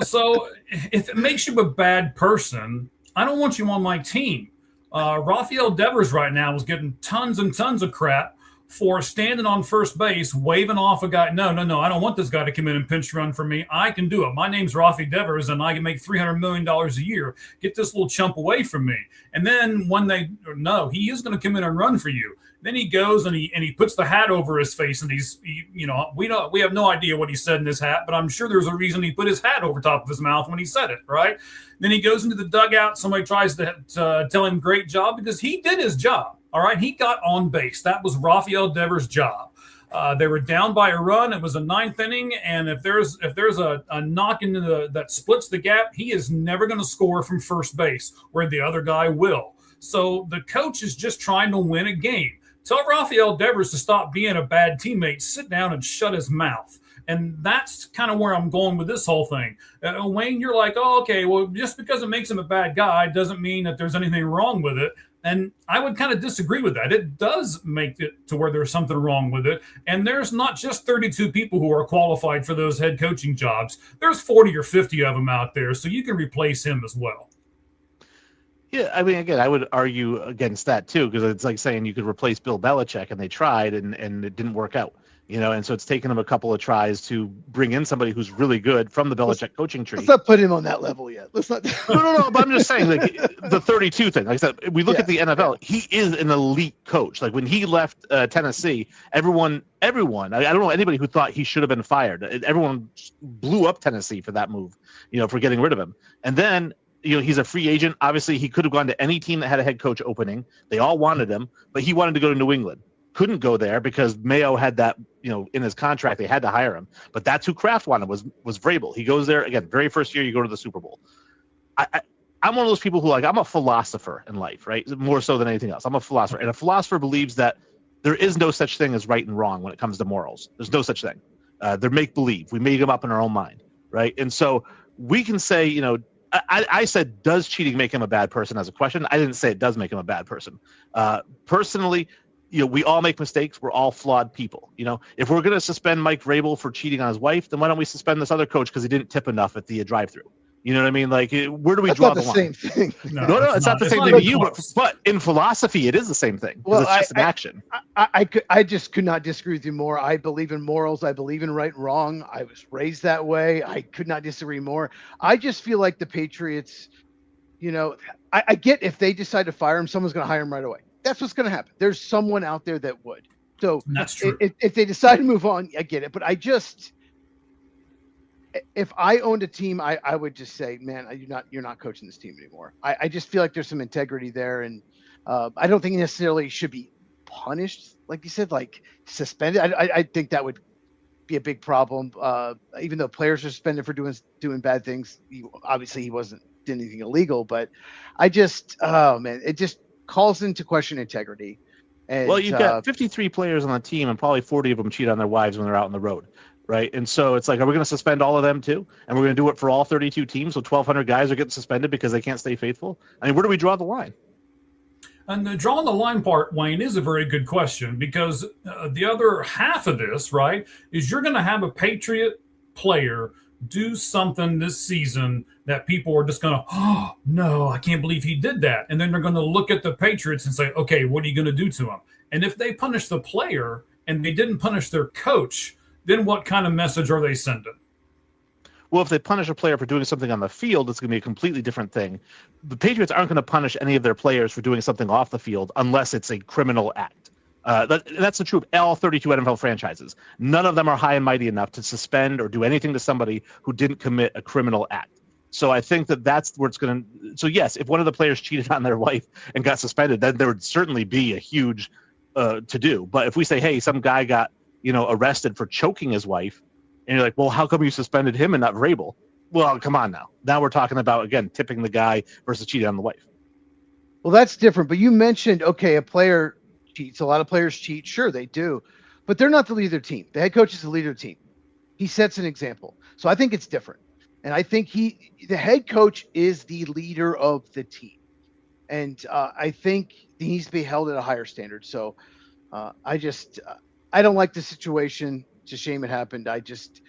so if it makes you a bad person, I don't want you on my team. Rafael Devers right now is getting tons and tons of crap for standing on first base, waving off a guy. No, I don't want this guy to come in and pinch run for me. I can do it. My name's Rafi Devers, and I can make $300 million a year. Get this little chump away from me. And then when he is going to come in and run for you. Then he goes and he puts the hat over his face, and we have no idea what he said in his hat, but I'm sure there's a reason he put his hat over top of his mouth when he said it, right? Then he goes into the dugout. Somebody tries to tell him great job because he did his job. All right, he got on base. That was Rafael Devers' job. They were down by a run. It was a ninth inning, and if there's a knock into that splits the gap, he is never going to score from first base where the other guy will. So the coach is just trying to win a game. Tell Rafael Devers to stop being a bad teammate, sit down and shut his mouth. And that's kind of where I'm going with this whole thing. Wayne, you're like, oh, okay, well, just because it makes him a bad guy doesn't mean that there's anything wrong with it. And I would kind of disagree with that. It does make it to where there's something wrong with it. And there's not just 32 people who are qualified for those head coaching jobs. There's 40 or 50 of them out there. So you can replace him as well. Yeah, I mean, again, I would argue against that too, because it's like saying you could replace Bill Belichick, and they tried, and it didn't work out. And so it's taken them a couple of tries to bring in somebody who's really good from the Belichick coaching tree. Let's not put him on that level yet. Let's not. No. But I'm just saying, like the 32 thing. Like I said, we look at the NFL. He is an elite coach. Like when he left Tennessee, everyone. I don't know anybody who thought he should have been fired. Everyone blew up Tennessee for that move. For getting rid of him. And then he's a free agent. Obviously, he could have gone to any team that had a head coach opening. They all wanted him, but he wanted to go to New England. Couldn't go there because Mayo had that, in his contract. They had to hire him. But that's who Kraft wanted was Vrabel. He goes there again. Very first year, you go to the Super Bowl. I'm one of those people who I'm a philosopher in life, right? More so than anything else. I'm a philosopher, and a philosopher believes that there is no such thing as right and wrong when it comes to morals. There's no such thing. They're make believe. We make them up in our own mind, right? And so we can say, I said, does cheating make him a bad person as a question? I didn't say it does make him a bad person. Personally, we all make mistakes. We're all flawed people. If we're going to suspend Mike Vrabel for cheating on his wife, then why don't we suspend this other coach because he didn't tip enough at the drive-through? You know what I mean? Like, where do we draw the line? Same thing. No, it's not the same thing to you. But in philosophy, it is the same thing. Well, it's just an action. I just could not disagree with you more. I believe in morals. I believe in right and wrong. I was raised that way. I could not disagree more. I just feel like the Patriots, I get if they decide to fire him, someone's going to hire him right away. That's what's going to happen. There's someone out there that would. So that's true. If they decide to move on, I get it. But if I owned a team, I would just say, man, you're not coaching this team anymore. I just feel like there's some integrity there, and I don't think he necessarily should be punished, like you said, like suspended. I think that would be a big problem. Even though players are suspended for doing bad things, obviously he wasn't did anything illegal. But it just calls into question integrity. And, well, you've got 53 players on the team, and probably 40 of them cheat on their wives when they're out on the road, right? And so it's like, are we going to suspend all of them too? And we're going to do it for all 32 teams, so 1,200 guys are getting suspended because they can't stay faithful? I mean, where do we draw the line? And the drawing the line part, Wayne, is a very good question, because the other half of this, right, is you're going to have a Patriot player do something this season that people are just going to, oh, no, I can't believe he did that. And then they're going to look at the Patriots and say, okay, what are you going to do to him? And if they punish the player and they didn't punish their coach, then what kind of message are they sending? Well, if they punish a player for doing something on the field, it's going to be a completely different thing. The Patriots aren't going to punish any of their players for doing something off the field unless it's a criminal act. That's the truth of all 32 NFL franchises. None of them are high and mighty enough to suspend or do anything to somebody who didn't commit a criminal act. So I think that's where it's going to. So yes, if one of the players cheated on their wife and got suspended, then there would certainly be a huge to do. But if we say, hey, some guy got arrested for choking his wife, And you're like, well, how come you suspended him and not Vrabel? Well, come on now. Now we're talking about, again, tipping the guy versus cheating on the wife. Well, that's different. But you mentioned, okay, a player cheats. A lot of players cheat. Sure, they do. But they're not the leader of the team. The head coach is the leader of the team. He sets an example. So I think it's different. And I think the head coach is the leader of the team. And I think he needs to be held at a higher standard. So I don't like the situation. It's a shame it happened. I just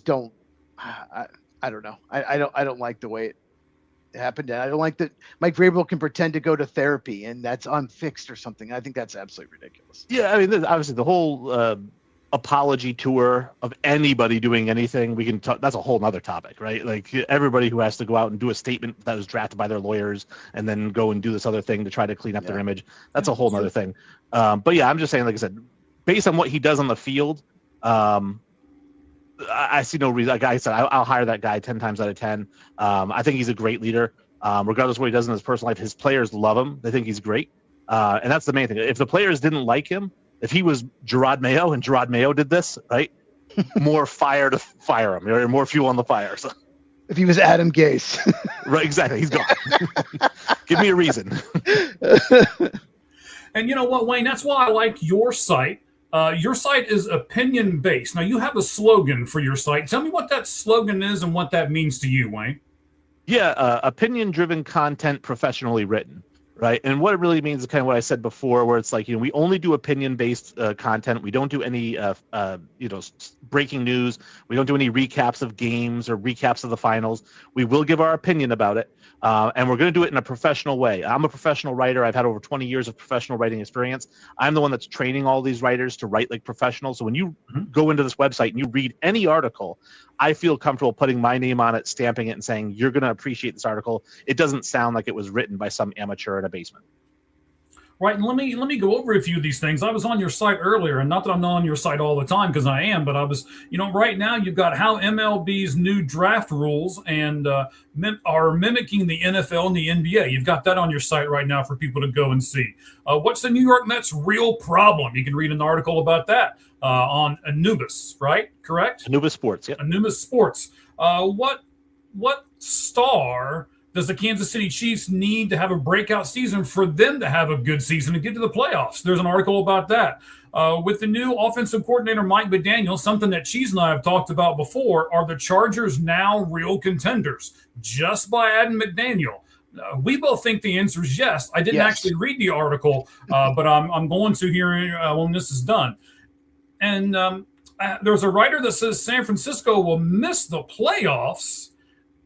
don't. I don't know. I don't like the way it happened. And I don't like that Mike Vrabel can pretend to go to therapy and that's unfixed or something. I think that's absolutely ridiculous. Yeah, I mean, obviously the whole apology tour of anybody doing anything, we can talk. That's a whole nother topic, right? Like everybody who has to go out and do a statement that was drafted by their lawyers and then go and do this other thing to try to clean up their image. That's a whole nother thing. But yeah, I'm just saying, like I said, based on what he does on the field, I see no reason. Like I said, I'll hire that guy 10 times out of 10. I think he's a great leader. Regardless of what he does in his personal life, his players love him. They think he's great. And that's the main thing. If the players didn't like him, if he was Gerard Mayo and Gerard Mayo did this, right, more fire to fire him, or more fuel on the fire. So. If he was Adam Gase. Right, exactly. He's gone. Give me a reason. And you know what, Wayne? That's why I like your site. Your site is opinion-based. Now, you have a slogan for your site. Tell me what that slogan is and what that means to you, Wayne. Yeah, opinion-driven content professionally written, right? And what it really means is kind of what I said before, where it's like, we only do opinion-based content. We don't do any, breaking news. We don't do any recaps of games or recaps of the finals. We will give our opinion about it. And we're going to do it in a professional way. I'm a professional writer. I've had over 20 years of professional writing experience. I'm the one that's training all these writers to write like professionals. So when you go into this website and you read any article, I feel comfortable putting my name on it, stamping it, and saying, you're going to appreciate this article. It doesn't sound like it was written by some amateur in a basement. Right, and let me go over a few of these things. I was on your site earlier, and not that I'm not on your site all the time, because I am, but I was, right now you've got how MLB's new draft rules and are mimicking the NFL and the NBA. You've got that on your site right now for people to go and see. What's the New York Mets' real problem? You can read an article about that on Anubis, right? Correct? Anubis Sports, yeah. Anubis Sports. What star does the Kansas City Chiefs need to have a breakout season for them to have a good season and get to the playoffs? There's an article about that. With the new offensive coordinator, Mike McDaniel, something that Cheese and I have talked about before, are the Chargers now real contenders just by adding McDaniel? We both think the answer is yes. I didn't actually read the article, but I'm going to here when this is done. And there's a writer that says San Francisco will miss the playoffs.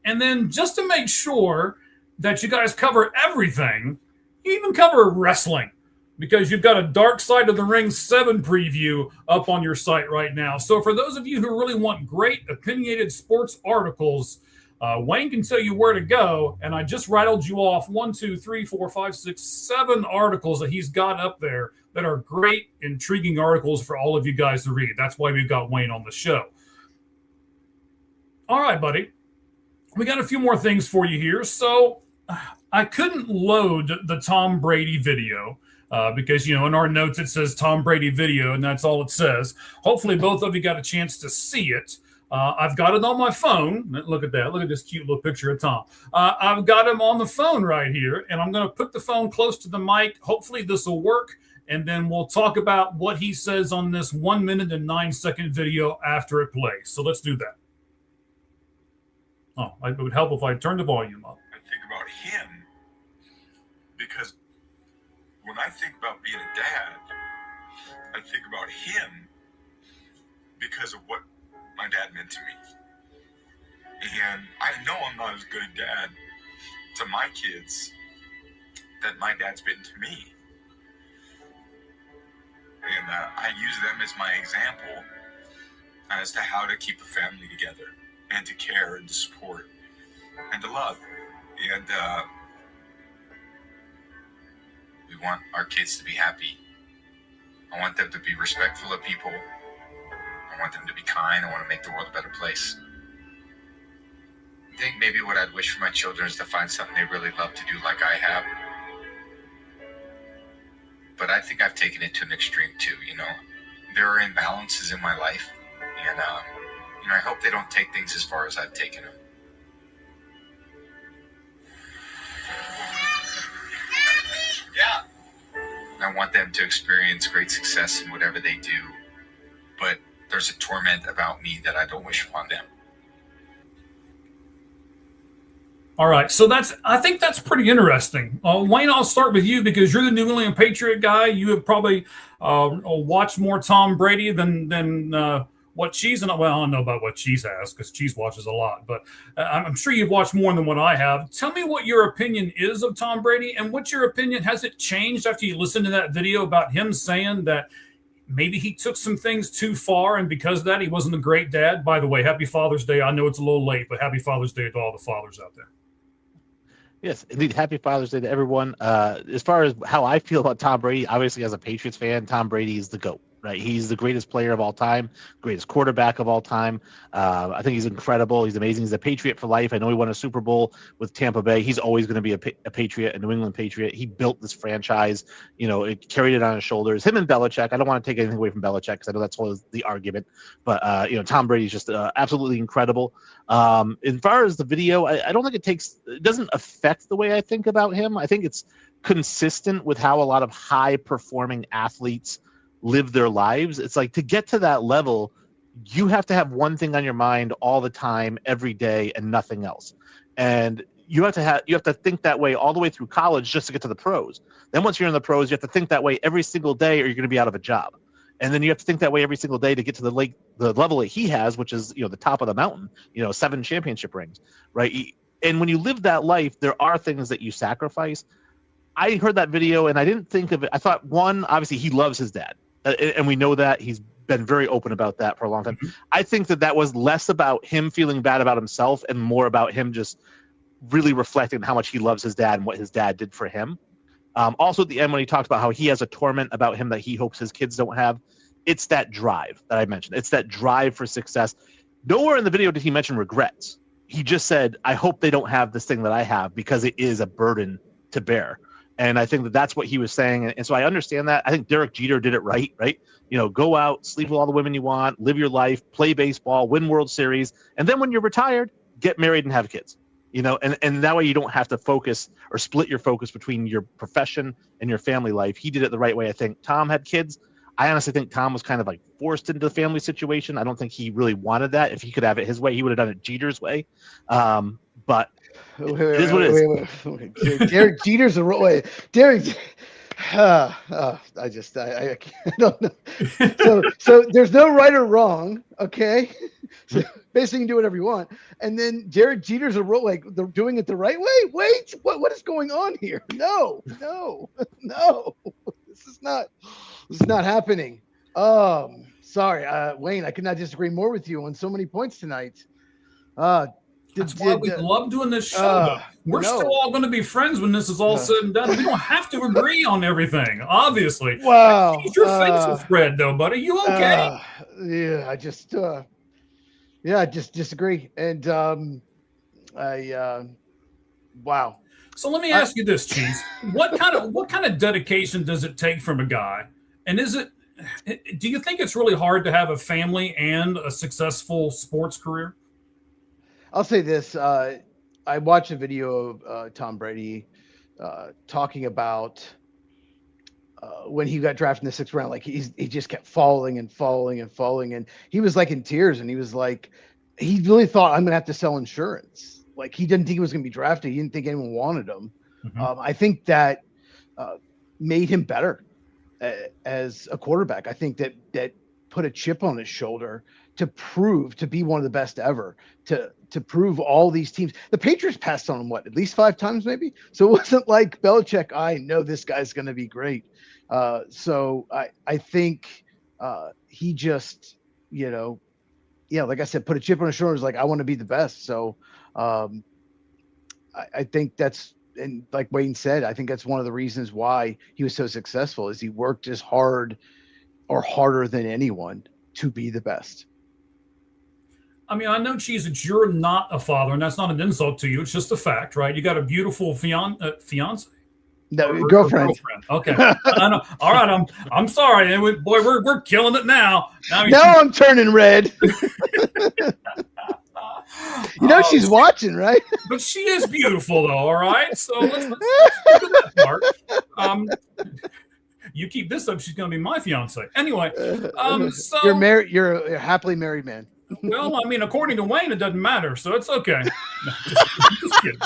And then just to make sure that you guys cover everything, you even cover wrestling, because you've got a Dark Side of the Ring 7 preview up on your site right now. So for those of you who really want great opinionated sports articles, Wayne can tell you where to go. And I just rattled you off 1, 2, 3, 4, 5, 6, 7 articles that he's got up there that are great, intriguing articles for all of you guys to read. That's why we've got Wayne on the show. All right, buddy. We got a few more things for you here. So I couldn't load the Tom Brady video because, in our notes it says Tom Brady video, and that's all it says. Hopefully both of you got a chance to see it. I've got it on my phone. Look at that. Look at this cute little picture of Tom. I've got him on the phone right here, and I'm going to put the phone close to the mic. Hopefully this will work, and then we'll talk about what he says on this 1 minute and 9-second video after it plays. So let's do that. Oh, it would help if I turned the volume up. I think about him because when I think about being a dad, I think about him because of what my dad meant to me. And I know I'm not as good a dad to my kids that my dad's been to me. And I use them as my example as to how to keep a family together, and to care and to support and to love. And we want our kids to be happy. I want them to be respectful of people. I want them to be kind. I want to make the world a better place. I think maybe what I'd wish for my children is to find something they really love to do like I have. But I think I've taken it to an extreme too, there are imbalances in my life, and I hope they don't take things as far as I've taken them. Yeah. I want them to experience great success in whatever they do, but there's a torment about me that I don't wish upon them. All right, so I think that's pretty interesting. Wayne, I'll start with you because you're the New England Patriot guy. You have probably watched more Tom Brady than what Cheese and well, I don't know about what Cheese has because Cheese watches a lot, but I'm sure you've watched more than what I have. Tell me what your opinion is of Tom Brady, and what's your opinion? Has it changed after you listened to that video about him saying that maybe he took some things too far, and because of that, he wasn't a great dad? By the way, happy Father's Day. I know it's a little late, but happy Father's Day to all the fathers out there. Yes, indeed. Happy Father's Day to everyone. As far as how I feel about Tom Brady, obviously as a Patriots fan, Tom Brady is the GOAT, right? He's the greatest player of all time, greatest quarterback of all time. I think he's incredible. He's amazing. He's a Patriot for life. I know he won a Super Bowl with Tampa Bay. He's always going to be a Patriot, a New England Patriot. He built this franchise. It carried it on his shoulders. Him and Belichick. I don't want to take anything away from Belichick because I know that's always the argument. But, Tom Brady's just absolutely incredible. As far as the video, I don't think it doesn't affect the way I think about him. I think it's consistent with how a lot of high performing athletes live their lives. It's like to get to that level, you have to have one thing on your mind all the time, every day, and nothing else. And you have to think that way all the way through college just to get to the pros. Then once you're in the pros, you have to think that way every single day or you're going to be out of a job. And then you have to think that way every single day to get to the level that he has, which is, the top of the mountain, 7 championship rings, right? And when you live that life, there are things that you sacrifice. I heard that video and I didn't think of it. I thought, one, obviously he loves his dad. And we know that he's been very open about that for a long time. Mm-hmm. I think that was less about him feeling bad about himself and more about him just really reflecting how much he loves his dad and what his dad did for him. Also at the end, when he talked about how he has a torment about him that he hopes his kids don't have, it's that drive that I mentioned. It's that drive for success. Nowhere in the video did he mention regrets. He just said, I hope they don't have this thing that I have because it is a burden to bear. And I think that's what he was saying. And so I understand that. I think Derek Jeter did it right? Go out, sleep with all the women you want, live your life, play baseball, win World Series. And then when you're retired, get married and have kids. And that way you don't have to focus or split your focus between your profession and your family life. He did it the right way. I think Tom had kids. I honestly think Tom was kind of like forced into the family situation. I don't think he really wanted that. If he could have it his way, he would have done it Jeter's way. But it is what it is. Derek Jeter's a role. Wait, Derek. I don't know. So there's no right or wrong. Okay. So basically you can do whatever you want. And then Derek Jeter's a role, like they're doing it the right way. Wait, what is going on here? No. This is not happening. Sorry, Wayne, I could not disagree more with you on so many points tonight. That's why we love doing this show. We're still all going to be friends when this is all said and done. We don't have to agree on everything, obviously. Wow. Your face is red, though, buddy. You okay? I just disagree. And wow. So let me ask you this, Cheese. What kind of dedication does it take from a guy? And do you think it's really hard to have a family and a successful sports career? I'll say this. I watched a video of Tom Brady talking about when he got drafted in the 6th round. Like he just kept falling. And he was like in tears. And he was like, he really thought, I'm going to have to sell insurance. Like he didn't think he was going to be drafted. He didn't think anyone wanted him. Mm-hmm. I think that made him better as a quarterback. I think that put a chip on his shoulder to prove to be one of the best ever, to prove all these teams. The Patriots passed on him, at least 5 times maybe? So it wasn't like Belichick, I know this guy's going to be great. So I think he just, like I said, put a chip on his shoulders, like, I want to be the best. So I think that's, and like Wayne said, I think that's one of the reasons why he was so successful is he worked as hard or harder than anyone to be the best. I mean, I know, Cheese, that you're not a father, and that's not an insult to you. It's just a fact, right? You got a beautiful fiance. No, Her girlfriend. Okay. I know. All right. I'm sorry. And boy, we're killing it now. Now I'm turning red. She's watching, right? But she is beautiful, though. All right. So let's get to that part. You keep this up, she's going to be my fiance. Anyway, so you're married. You're a happily married man. Well, I mean, according to Wayne, it doesn't matter, so it's okay. No, just kidding.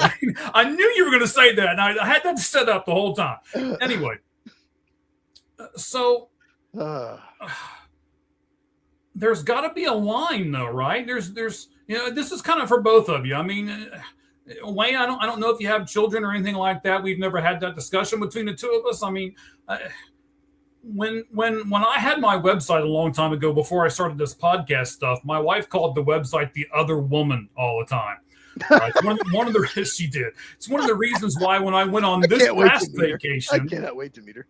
I knew you were going to say that, and I had that set up the whole time. Anyway, so there's got to be a line, though, right? There's, this is kind of for both of you. I mean, Wayne, I don't know if you have children or anything like that. We've never had that discussion between the two of us. I mean, when I had my website a long time ago, before I started this podcast stuff, my wife called the website "The Other Woman" all the time. One of the she did. It's one of the reasons why when I went on this past vacation, I cannot wait to meet her.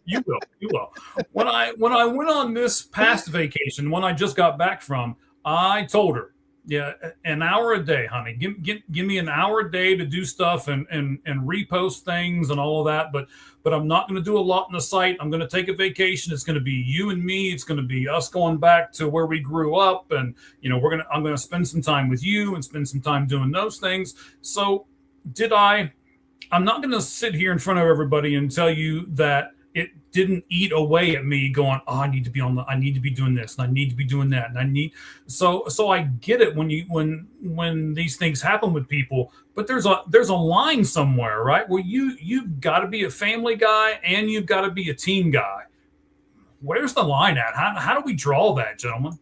You will. When I went on this past vacation, when I just got back from, I told her, yeah, an hour a day, honey. Give me an hour a day to do stuff and repost things and all of that. But I'm not going to do a lot on the site. I'm going to take a vacation. It's going to be you and me. It's going to be us going back to where we grew up, and I'm going to spend some time with you and spend some time doing those things. So I'm not going to sit here in front of everybody and tell you that it didn't eat away at me going, oh, I need to be doing this, and I need to be doing that, and so I get it when these things happen with people, but there's a line somewhere, right? Where you've got to be a family guy and you've got to be a team guy. Where's the line at? How do we draw that, gentlemen?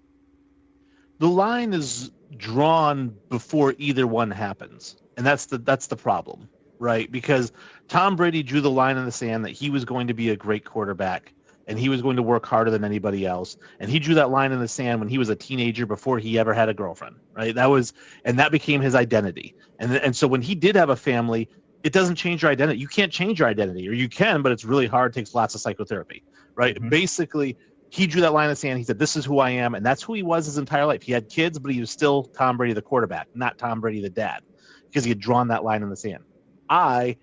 The line is drawn before either one happens, and that's the problem. Right, because Tom Brady drew the line in the sand that he was going to be a great quarterback and he was going to work harder than anybody else. And he drew that line in the sand when he was a teenager before he ever had a girlfriend. Right, that became his identity. And so when he did have a family, it doesn't change your identity. You can't change your identity, or you can, but it's really hard. It takes lots of psychotherapy. Right, Basically, he drew that line in the sand. He said, "This is who I am," and that's who he was his entire life. He had kids, but he was still Tom Brady, the quarterback, not Tom Brady, the dad, because he had drawn that line in the sand. I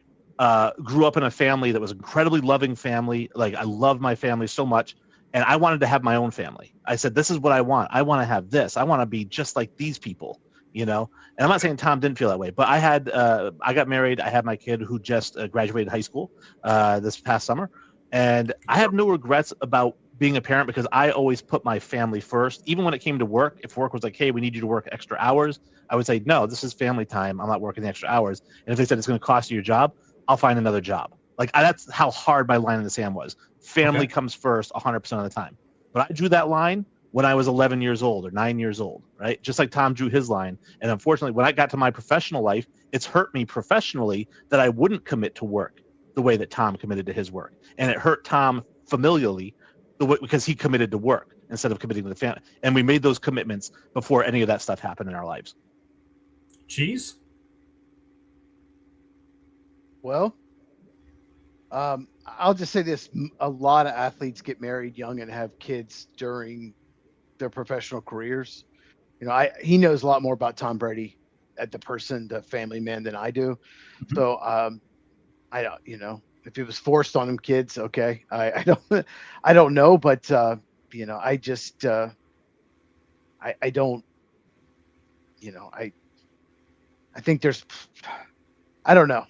grew up in a family that was an incredibly loving family. Like, I loved my family so much, and I wanted to have my own family. I said, this is what I want. I want to have this. I want to be just like these people, And I'm not saying Tom didn't feel that way, but I got married. I had my kid who just graduated high school this past summer, and I have no regrets about being a parent because I always put my family first. Even when it came to work, if work was like, hey, we need you to work extra hours, I would say, no, this is family time. I'm not working the extra hours. And if they said it's going to cost you your job, I'll find another job. That's how hard my line in the sand was. Family comes first 100% of the time. But I drew that line when I was 11 years old or 9 years old, right? Just like Tom drew his line. And unfortunately, when I got to my professional life, it's hurt me professionally that I wouldn't commit to work the way that Tom committed to his work. And it hurt Tom familially because he committed to work instead of committing to the family. And we made those commitments before any of that stuff happened in our lives. Cheese? Well, I'll just say this. A lot of athletes get married young and have kids during their professional careers. He knows a lot more about Tom Brady the family man than I do. Mm-hmm. So I don't, if it was forced on him kids, okay. I don't know, but I just I don't, I think there's, I don't know.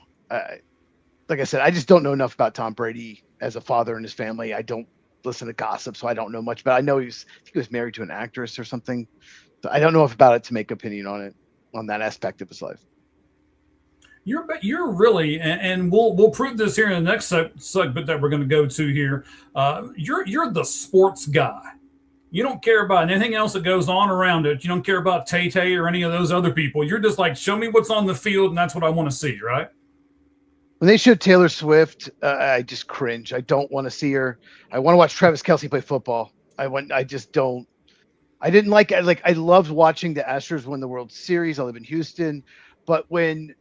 Like I said, I just don't know enough about Tom Brady as a father and his family. I don't listen to gossip, so I don't know much. But I know I think he was married to an actress or something. So I don't know enough about it to make opinion on that aspect of his life. You're really, and we'll prove this here in the next segment that we're going to go to here. You're the sports guy. You don't care about anything else that goes on around it. You don't care about Tay-Tay or any of those other people. You're just like, show me what's on the field, and that's what I want to see, right? When they showed Taylor Swift, I just cringe. I don't want to see her. I want to watch Travis Kelce play football. I just don't. I didn't like it. I loved watching the Astros win the World Series. I live in Houston. But when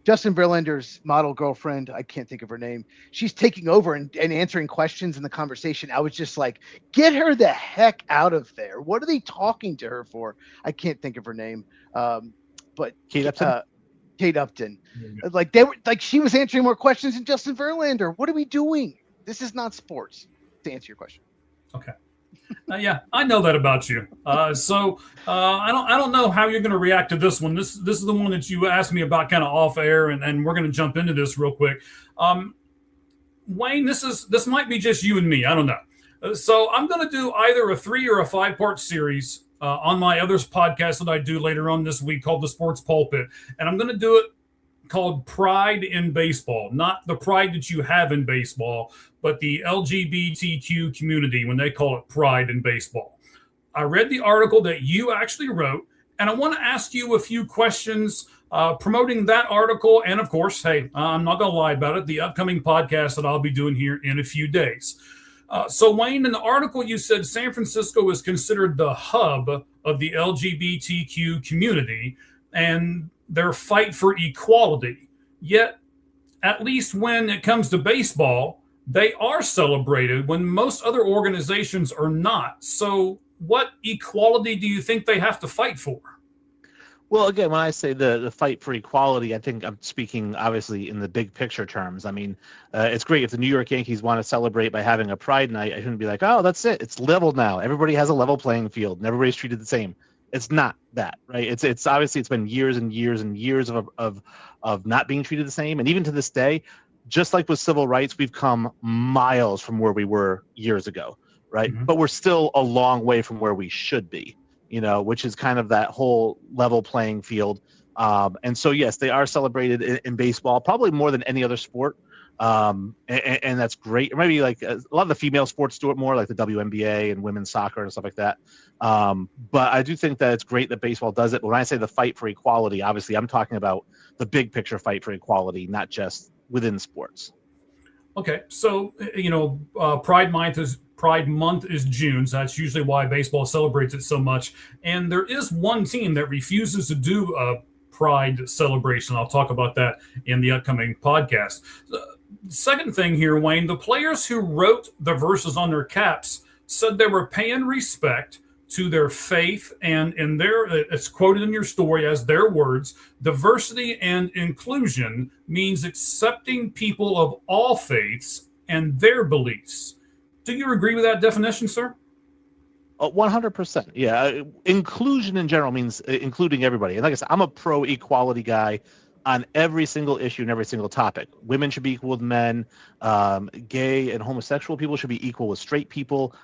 Justin Verlander's model girlfriend, I can't think of her name, she's taking over and answering questions in the conversation, I was just like, get her the heck out of there. What are they talking to her for? I can't think of her name. But Kate Upton? Kate Upton. Yeah. Like they were like she was answering more questions than Justin Verlander. What are we doing? This is not sports. To answer your question. Okay. Yeah, I know that about you. So I don't know how you're going to react to this one. This is the one that you asked me about kind of off air, and we're going to jump into this real quick. Wayne, this might be just you and me. I don't know. So I'm going to do either a 3 or a 5-part series on my other podcast that I do later on this week called The Sports Pulpit, and I'm going to do it called Pride in Baseball, not the pride that you have in baseball, but the LGBTQ community when they call it Pride in Baseball. I read the article that you actually wrote, and I want to ask you a few questions promoting that article. And of course, hey, I'm not going to lie about it, the upcoming podcast that I'll be doing here in a few days. So Wayne, in the article you said San Francisco is considered the hub of the LGBTQ community and their fight for equality. Yet, at least when it comes to baseball, they are celebrated when most other organizations are not. So what equality do you think they have to fight for? Well, again, when I say the fight for equality, I think I'm speaking obviously in the big picture terms. I mean, it's great if the New York Yankees want to celebrate by having a Pride Night. I shouldn't be like, oh, that's it. It's level now. Everybody has a level playing field and everybody's treated the same. It's not that, right? It's obviously it's been years and years and years of not being treated the same. And even to this day, just like with civil rights, we've come miles from where we were years ago, right? Mm-hmm. But we're still a long way from where we should be, which is kind of that whole level playing field. And so, yes, they are celebrated in baseball, probably more than any other sport. And that's great. Or maybe like a lot of the female sports do it more, like the WNBA and women's soccer and stuff like that. But I do think that it's great that baseball does it. But when I say the fight for equality, obviously I'm talking about the big picture fight for equality, not just within sports. Okay, so Pride Month is June, so that's usually why baseball celebrates it so much. And there is one team that refuses to do a Pride celebration. I'll talk about that in the upcoming podcast. Second thing here, Wayne, the players who wrote the verses on their caps said they were paying respect to their faith, and in their, it's quoted in your story as their words, diversity and inclusion means accepting people of all faiths and their beliefs. Do you agree with that definition, sir? 100%. Yeah. Inclusion in general means including everybody. And like I said, I'm a pro-equality guy on every single issue and every single topic. Women should be equal with men. Gay and homosexual people should be equal with straight people.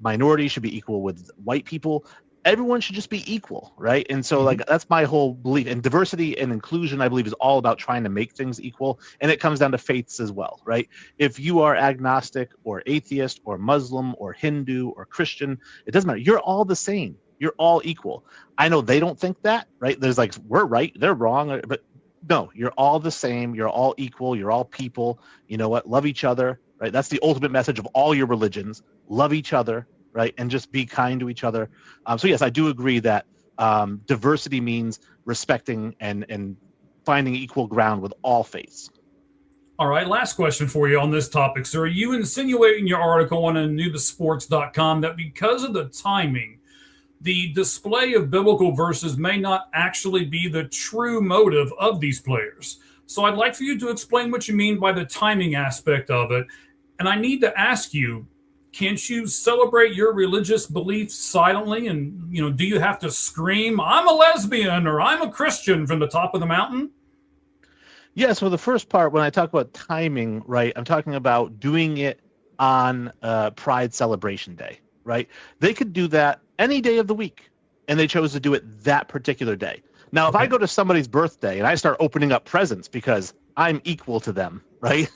Minorities should be equal with white people. Everyone should just be equal, right? And so, like, that's my whole belief. And diversity and inclusion, I believe, is all about trying to make things equal. And it comes down to faiths as well, right? If you are agnostic or atheist or Muslim or Hindu or Christian, it doesn't matter. You're all the same. You're all equal. I know they don't think that, right? There's like, we're right, they're wrong. But no, you're all the same. You're all equal. You're all people. You know what? Love each other, right? That's the ultimate message of all your religions. Love each other, right? And just be kind to each other. So yes, I do agree that diversity means respecting and finding equal ground with all faiths. All right, last question for you on this topic, sir. Are you insinuating in your article on newthesports.com that because of the timing, the display of biblical verses may not actually be the true motive of these players? So I'd like for you to explain what you mean by the timing aspect of it. And I need to ask you, can't you celebrate your religious beliefs silently? And, do you have to scream, I'm a lesbian or I'm a Christian from the top of the mountain? Yeah, so the first part, when I talk about timing, right, I'm talking about doing it on Pride Celebration Day, right? They could do that any day of the week, and they chose to do it that particular day. Now, if I go to somebody's birthday and I start opening up presents because I'm equal to them, right?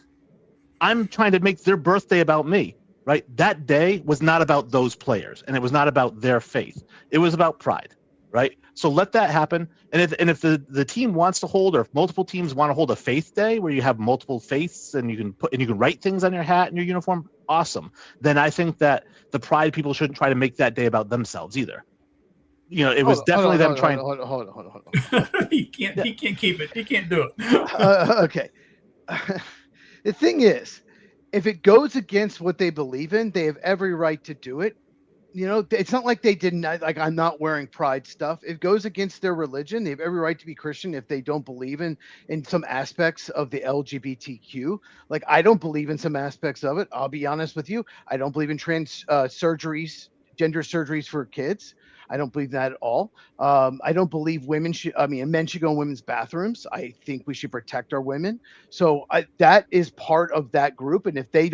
I'm trying to make their birthday about me, right? That day was not about those players, and it was not about their faith. It was about pride, right? So let that happen. And if the team wants to hold, or if multiple teams want to hold a faith day where you have multiple faiths and you can write things on your hat and your uniform, awesome. Then I think that the pride people shouldn't try to make that day about themselves either. It was definitely them trying. Hold on. He can't keep it. He can't do it. Okay. The thing is, if it goes against what they believe in, they have every right to do it. it's not like they didn't, like, I'm not wearing pride stuff. It goes against their religion. They have every right to be Christian if they don't believe in some aspects of the LGBTQ. Like, I don't believe in some aspects of it. I'll be honest with you. I don't believe in trans surgeries, gender surgeries for kids. I don't believe that at all. I don't believe men should go in women's bathrooms. I think we should protect our women. So that is part of that group. And if they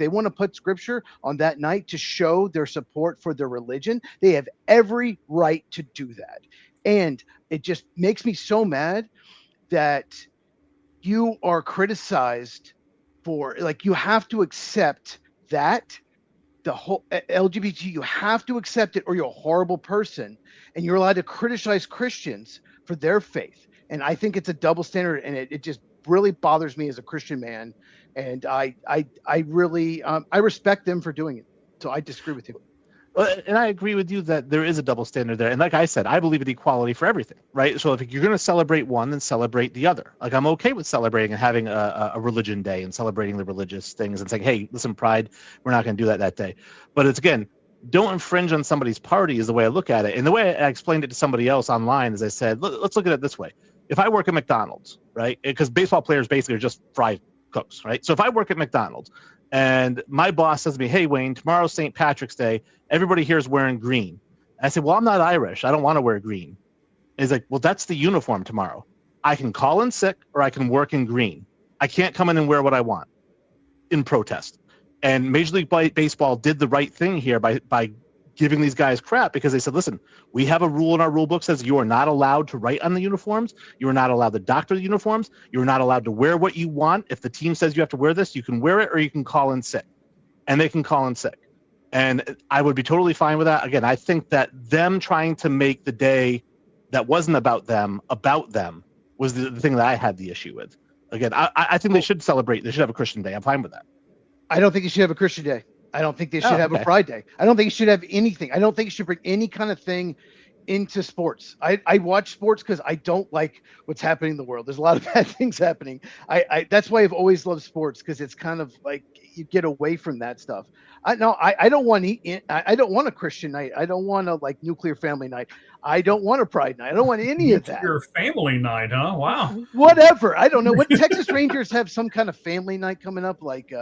want to put scripture on that night to show their support for their religion, they have every right to do that. And it just makes me so mad that you are criticized for, like, you have to accept that. The whole LGBT, you have to accept it or you're a horrible person, and you're allowed to criticize Christians for their faith. And I think it's a double standard, and it just really bothers me as a Christian man. And I really I respect them for doing it. So I disagree with you. And I agree with you that there is a double standard there. And like I said, I believe in equality for everything, right? So if you're going to celebrate one, then celebrate the other. Like, I'm okay with celebrating and having a religion day and celebrating the religious things and saying, hey, listen, Pride, we're not going to do that day. But it's, again, don't infringe on somebody's party is the way I look at it. And the way I explained it to somebody else online is I said, let's look at it this way. If I work at McDonald's, right? Because baseball players basically are just fry cooks, right? So if I work at McDonald's, and my boss says to me, hey, Wayne, tomorrow's St. Patrick's Day. Everybody here is wearing green. I said, well, I'm not Irish. I don't want to wear green. And he's like, well, that's the uniform tomorrow. I can call in sick or I can work in green. I can't come in and wear what I want in protest. And Major League Baseball did the right thing here by giving these guys crap, because they said, listen, we have a rule in our rule book says you are not allowed to write on the uniforms. You are not allowed to doctor the uniforms. You are not allowed to wear what you want. If the team says you have to wear this, you can wear it or you can call in sick. And they can call in sick. And I would be totally fine with that. Again, I think that them trying to make the day that wasn't about them was the thing that I had the issue with. Again, I think they should celebrate. They should have a Christian day. I'm fine with that. I don't think you should have a Christian day. I don't think they should have a Pride Day. I don't think you should have anything. I don't think you should bring any kind of thing into sports. I watch sports because I don't like what's happening in the world. There's a lot of bad things happening. That's why I've always loved sports, because it's kind of like you get away from that stuff. I don't want a Christian night. I don't want a like nuclear family night. I don't want a Pride night. I don't want any of that. Your family night, huh? Wow. Whatever. I don't know. What Texas Rangers have some kind of family night coming up, like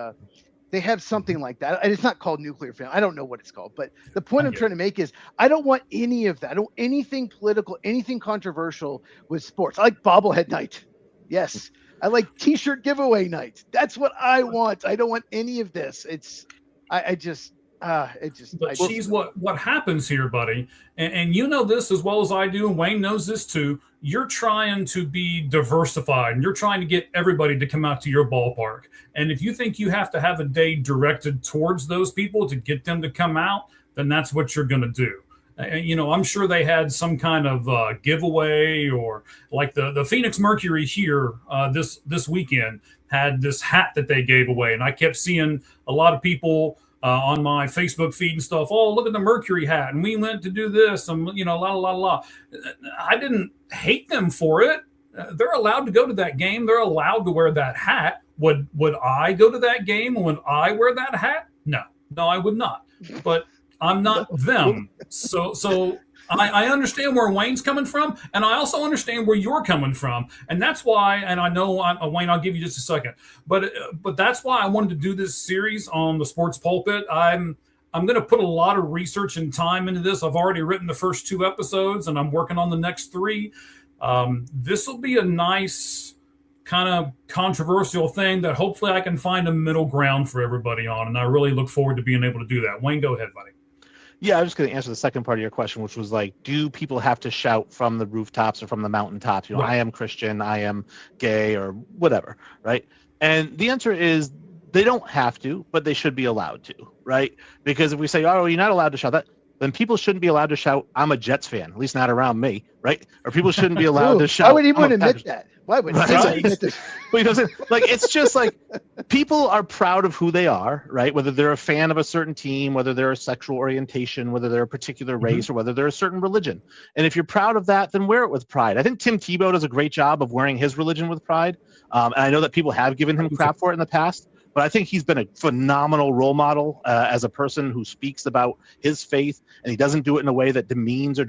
they have something like that. And it's not called nuclear family. I don't know what it's called. But the point I'm trying to make is I don't want any of that. I don't want anything political, anything controversial with sports. I like bobblehead night. Yes. I like T-shirt giveaway night. That's what I want. I don't want any of this. But she's what happens here, buddy. And you know this as well as I do, and Wayne knows this too. You're trying to be diversified, and you're trying to get everybody to come out to your ballpark. And if you think you have to have a day directed towards those people to get them to come out, then that's what you're going to do. I'm sure they had some kind of giveaway, or like the Phoenix Mercury here this weekend had this hat that they gave away. And I kept seeing a lot of people on my Facebook feed and stuff. Oh, look at the Mercury hat. And we went to do this and, la. I didn't hate them for it. They're allowed to go to that game. They're allowed to wear that hat. Would I go to that game? Would I wear that hat? No, I would not. But I'm not them. So I understand where Wayne's coming from, and I also understand where you're coming from, and that's why. And I know Wayne, I'll give you just a second, but that's why I wanted to do this series on the Sports Pulpit. I'm going to put a lot of research and time into this. I've already written the first 2 episodes, and I'm working on the next 3. This will be a nice kind of controversial thing that hopefully I can find a middle ground for everybody on, and I really look forward to being able to do that. Wayne, go ahead, buddy. Yeah, I was just going to answer the second part of your question, which was like, do people have to shout from the rooftops or from the mountaintops? Right. I am Christian, I am gay, or whatever, right? And the answer is they don't have to, but they should be allowed to, right? Because if we say, oh, you're not allowed to shout that, then people shouldn't be allowed to shout, I'm a Jets fan, at least not around me, right? Or people shouldn't be allowed to shout. Why would anyone admit that? Why would right? admit that? But like, it's just like people are proud of who they are, right? Whether they're a fan of a certain team, whether they're a sexual orientation, whether they're a particular race, or whether they're a certain religion. And if you're proud of that, then wear it with pride. I think Tim Tebow does a great job of wearing his religion with pride. And I know that people have given him crap for it in the past. but I think he's been a phenomenal role model as a person who speaks about his faith, and he doesn't do it in a way that demeans or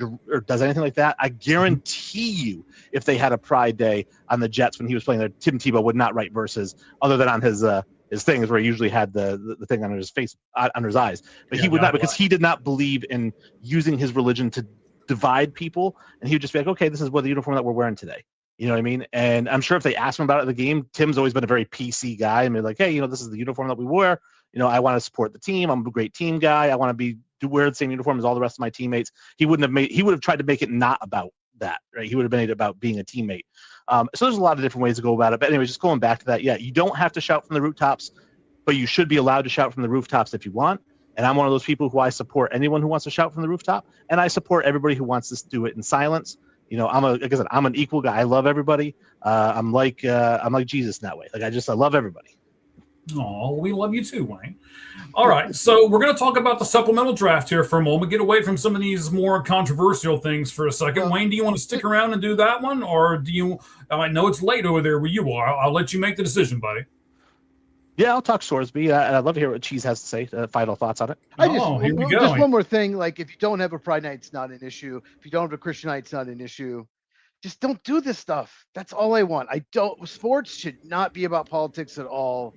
does anything like that. I guarantee you, if they had a Pride Day on the Jets when he was playing there, Tim Tebow would not write verses other than on his things where he usually had the thing under his face, under his eyes. But he would not, because he did not believe in using his religion to divide people, and he would just be like, okay, this is what the uniform that we're wearing today. You know what I mean? And I'm sure if they asked him about it at the game, Tim's always been a very PC guy. I mean, like, hey, this is the uniform that we wear. I want to support the team. I'm a great team guy. I want to wear the same uniform as all the rest of my teammates. He would have tried to make it not about that, right? He would have made it about being a teammate. So there's a lot of different ways to go about it. But anyway, just going back to that, yeah, you don't have to shout from the rooftops, but you should be allowed to shout from the rooftops if you want. And I'm one of those people who I support anyone who wants to shout from the rooftop, and I support everybody who wants to do it in silence. Like I said, I'm an equal guy. I love everybody. I'm like Jesus in that way. Like I love everybody. Oh, we love you too, Wayne. All right, so we're going to talk about the supplemental draft here for a moment. Get away from some of these more controversial things for a second. Wayne, do you want to stick around and do that one, or do you? I know it's late over there where you are. I'll let you make the decision, buddy. Yeah, I'll talk Sorsby. I'd love to hear what Cheese has to say. Final thoughts on it. Here we go. Just one more thing. Like, if you don't have a Pride night, it's not an issue. If you don't have a Christian night, it's not an issue. Just don't do this stuff. That's all I want. Sports should not be about politics at all.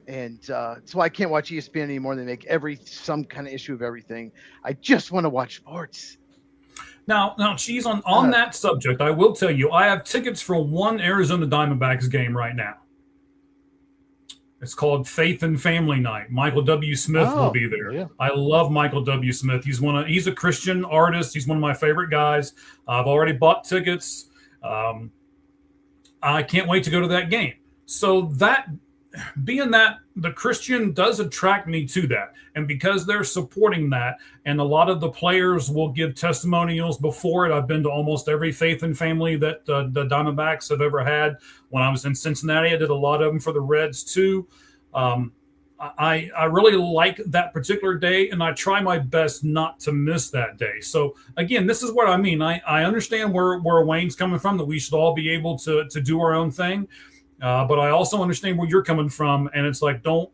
And that's why I can't watch ESPN anymore. They make some kind of issue of everything. I just want to watch sports. Now, Cheese, on that subject, I will tell you, I have tickets for one Arizona Diamondbacks game right now. It's called Faith and Family Night. Michael W. Smith will be there. Yeah. I love Michael W. Smith. He's a Christian artist. He's one of my favorite guys. I've already bought tickets. I can't wait to go to that game. So being that the Christian does attract me to that, and because they're supporting that, and a lot of the players will give testimonials before it. I've been to almost every Faith and Family that the Diamondbacks have ever had. When I was in Cincinnati, I did a lot of them for the Reds too. I really like that particular day, and I try my best not to miss that day. So again, this is what I mean. I understand where Wayne's coming from, that we should all be able to do our own thing. But I also understand where you're coming from, and it's like, don't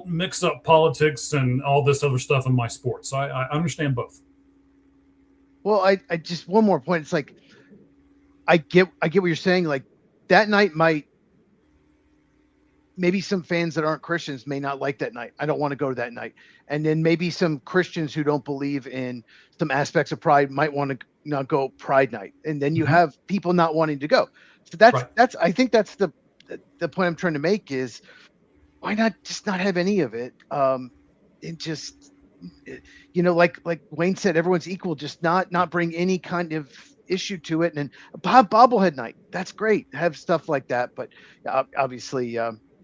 mix up politics and all this other stuff in my sports. So I understand both. Well, I just, one more point. It's like, I get what you're saying. Like, that night maybe some fans that aren't Christians may not like that night. I don't want to go to that night. And then maybe some Christians who don't believe in some aspects of Pride might want to not go Pride night. And then you have people not wanting to go. So that's I think that's the point I'm trying to make is, why not just not have any of it? And just, like Wayne said, everyone's equal. Just not bring any kind of issue to it. And bobblehead night, that's great. Have stuff like that. But obviously,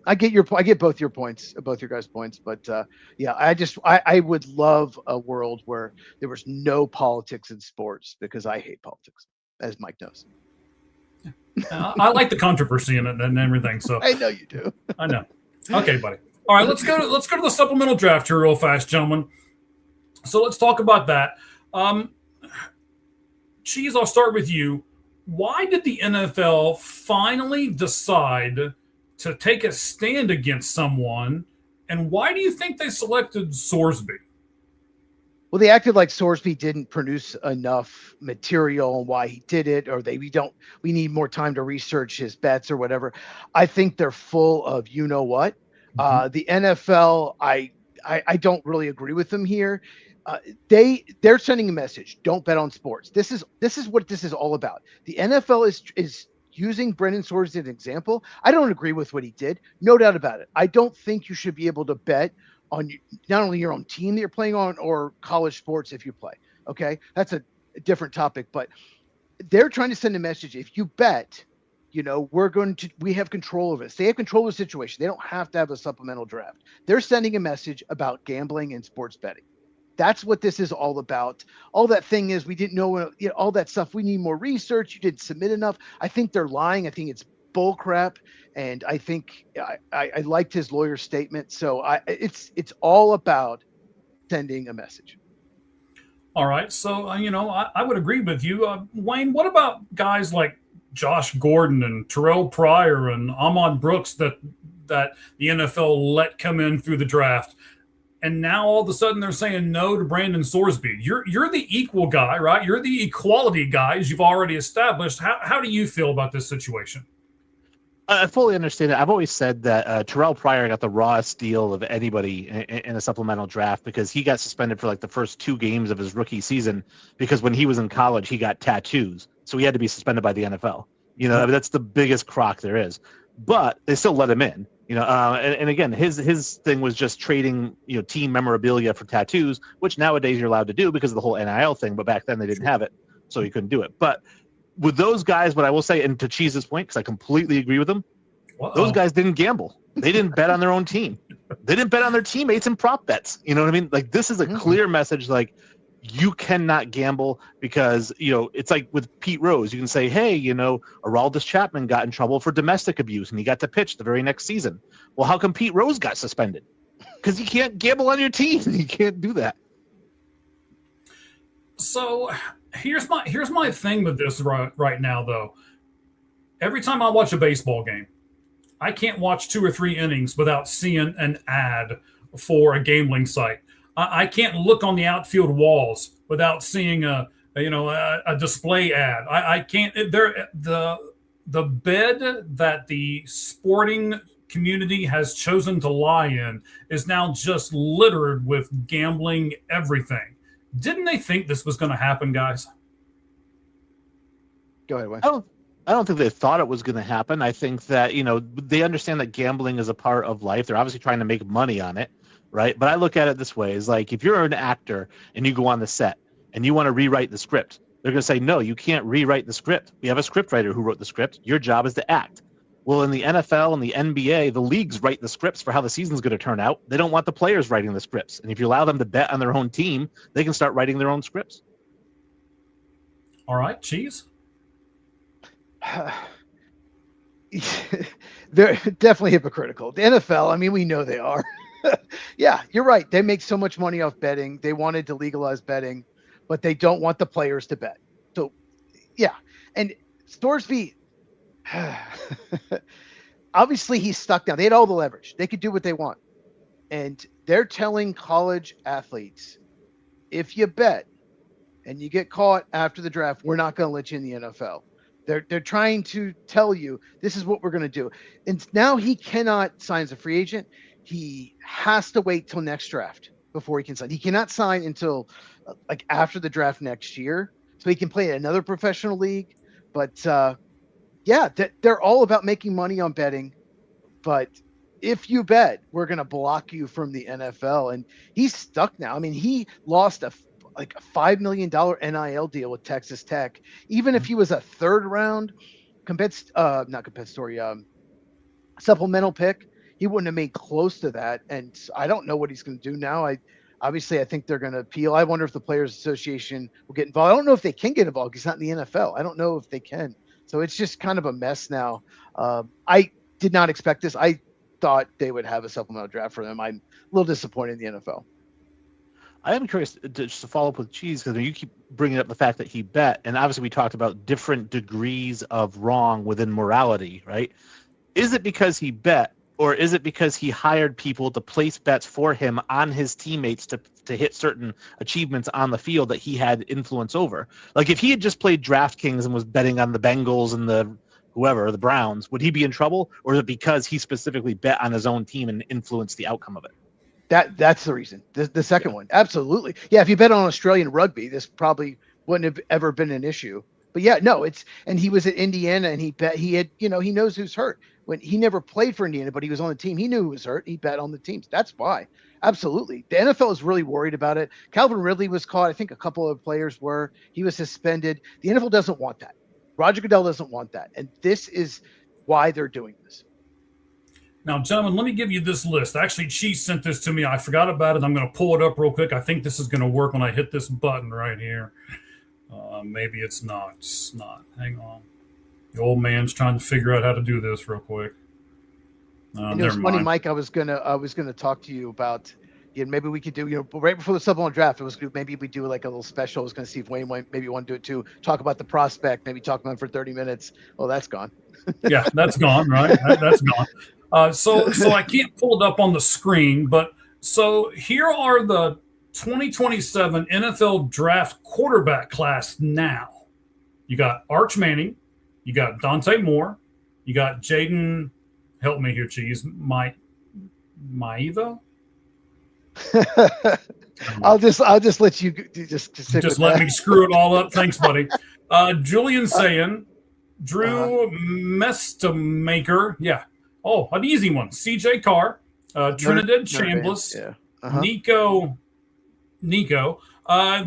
I get both your points, both your guys' points. But I would love a world where there was no politics in sports, because I hate politics, as Mike knows. I like the controversy in it and everything. So I know you do. I know. Okay, buddy. All right, let's go to the supplemental draft here real fast, gentlemen. So let's talk about that. Cheese, I'll start with you. Why did the NFL finally decide to take a stand against someone, and why do you think they selected Sorsby? Well, they acted like Sorsby didn't produce enough material on why he did it, or we need more time to research his bets or whatever. I think they're full of what. The NFL, I don't really agree with them here. They're sending a message: don't bet on sports. This is what this is all about. The NFL is using Brendan Sorsby as an example. I don't agree with what he did, no doubt about it. I don't think you should be able to bet on not only your own team that you're playing on, or college sports if you play. Okay, that's a different topic, but they're trying to send a message. If you bet, we have control of it. They have control of the situation. They don't have to have a supplemental draft. They're sending a message about gambling and sports betting. That's what this is all about. All that thing is, we didn't know, all that stuff. We need more research. You didn't submit enough. I think they're lying. I think it's bull crap. And I think I liked his lawyer's statement. So it's all about sending a message. All right. So, I would agree with you. Wayne, what about guys like Josh Gordon and Terrell Pryor and Ahmad Brooks that that the NFL let come in through the draft. And now all of a sudden they're saying no to Brandon Sorsby. You're the equal guy, right? You're the equality guy, as you've already established. How do you feel about this situation? I fully understand it. I've always said that Terrell Pryor got the rawest deal of anybody in a supplemental draft because he got suspended for like the first 2 games of his rookie season because when he was in college, he got tattoos. So he had to be suspended by the NFL. You know, I mean, that's the biggest crock there is. But they still let him in. You know, and again, his thing was just trading, you know, team memorabilia for tattoos, which nowadays you're allowed to do because of the whole NIL thing. But back then they didn't have it, so you couldn't do it. But with those guys, what I will say, and to Cheese's point, because I completely agree with him, those guys didn't gamble. They didn't bet on their own team. They didn't bet on their teammates in prop bets. You know what I mean? Like, this is a clear message. Like, you cannot gamble because, you know, it's like with Pete Rose. You can say, hey, you know, Aroldis Chapman got in trouble for domestic abuse and he got to pitch the very next season. Well, how come Pete Rose got suspended? Because you can't gamble on your team. You can't do that. So here's my thing with this right now, though. Every time I watch a baseball game, I can't watch 2 or 3 innings without seeing an ad for a gambling site. I can't look on the outfield walls without seeing a display ad. I can't. The bed that the sporting community has chosen to lie in is now just littered with gambling everything. Didn't they think this was going to happen, guys? Go ahead, Wayne. I don't think they thought it was going to happen. I think that, you know, they understand that gambling is a part of life. They're obviously trying to make money on it. Right. But I look at it this way is like if you're an actor and you go on the set and you want to rewrite the script, they're going to say, no, you can't rewrite the script. We have a script writer who wrote the script. Your job is to act. Well, in the NFL and the NBA, the leagues write the scripts for how the season's going to turn out. They don't want the players writing the scripts. And if you allow them to bet on their own team, they can start writing their own scripts. All right. Cheese. They're definitely hypocritical. The NFL, I mean, we know they are. Yeah, you're right. They make so much money off betting. They wanted to legalize betting, but they don't want the players to bet. So, yeah. And Thorsby, obviously he's stuck now. They had all the leverage. They could do what they want. And they're telling college athletes, if you bet and you get caught after the draft, we're not going to let you in the NFL. They're trying to tell you this is what we're going to do. And now he cannot sign as a free agent. He has to wait till next draft before he can sign. He cannot sign until like after the draft next year, so he can play in another professional league. But yeah, they're all about making money on betting. But if you bet, we're going to block you from the NFL. And he's stuck now. I mean, he lost a $5 million NIL deal with Texas Tech. Even if he was a third round supplemental pick, he wouldn't have made close to that. And I don't know what he's going to do now. I think they're going to appeal. I wonder if the Players Association will get involved. I don't know if they can get involved because he's not in the NFL. I don't know if they can. So it's just kind of a mess now. I did not expect this. I thought they would have a supplemental draft for them. I'm a little disappointed in the NFL. I am curious just to follow up with Cheese because you keep bringing up the fact that he bet, and obviously we talked about different degrees of wrong within morality, right? Is it because he bet, or is it because he hired people to place bets for him on his teammates to hit certain achievements on the field that he had influence over? Like if he had just played DraftKings and was betting on the Bengals and the Browns, would he be in trouble, or is it because he specifically bet on his own team and influenced the outcome of it? That's the reason. The second one, absolutely. Yeah, if you bet on Australian rugby, this probably wouldn't have ever been an issue. But yeah, no, and he was at Indiana and he bet he knows who's hurt. When he never played for Indiana, but he was on the team, he knew who was hurt. He bet on the teams. That's why. Absolutely. The NFL is really worried about it. Calvin Ridley was caught. I think a couple of players were. He was suspended. The NFL doesn't want that. Roger Goodell doesn't want that. And this is why they're doing this. Now, gentlemen, let me give you this list. Actually, Cheese sent this to me. I forgot about it. I'm going to pull it up real quick. I think this is going to work when I hit this button right here. Maybe it's not. It's not. Hang on. The old man's trying to figure out how to do this real quick. And it was funny, Mike. I was gonna talk to you about. Maybe we could do. Right before the supplemental draft, maybe we do like a little special. I was going to see if Wayne maybe want to do it too. Talk about the prospect. Maybe talk about him for 30 minutes. Well, that's gone. Yeah, that's gone. Right, that's gone. So I can't pull it up on the screen, but so here are the 2027 NFL draft quarterback class now. You got Arch Manning, you got Dante Moore, you got Jaden, help me here, Cheese, Maiva? I'll just let you just let me screw it all up. Thanks, buddy. Julian Sayin, Drew Mestamaker, yeah. Oh, an easy one. CJ Carr, Trinidad Chambliss, Nico,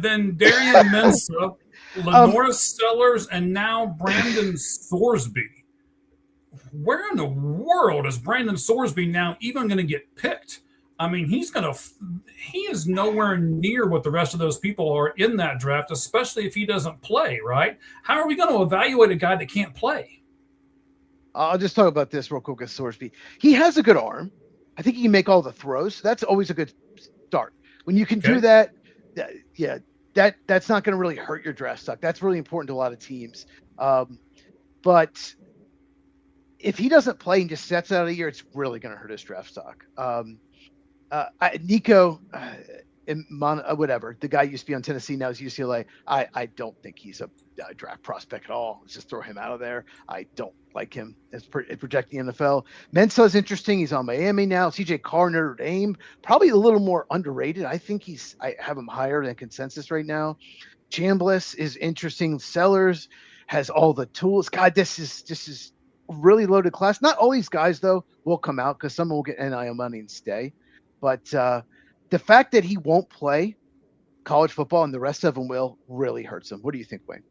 then Darian Mensah, Lenora Sellers, and now Brandon Sorsby. Where in the world is Brandon Sorsby now even going to get picked? I mean, he is nowhere near what the rest of those people are in that draft, especially if he doesn't play, right? How are we going to evaluate a guy that can't play? I'll just talk about this real quick with Sorsby. He has a good arm. I think he can make all the throws. That's always a good start. When you can do that, that's not going to really hurt your draft stock. That's really important to a lot of teams. But if he doesn't play and just sets out a year, it's really going to hurt his draft stock. Nico, whatever, the guy used to be on Tennessee, now is UCLA. I don't think he's a draft prospect at all. Let's just throw him out of there. I don't like him as projecting NFL. Mensah is interesting. He's on Miami now. CJ Carr, Notre Dame, probably a little more underrated. I think I have him higher than consensus right now. Chambliss is interesting. Sellers has all the tools. God, this is really loaded class. Not all these guys though will come out because some will get NIL money and stay. But the fact that he won't play college football and the rest of them will really hurts him. What do you think, Wayne?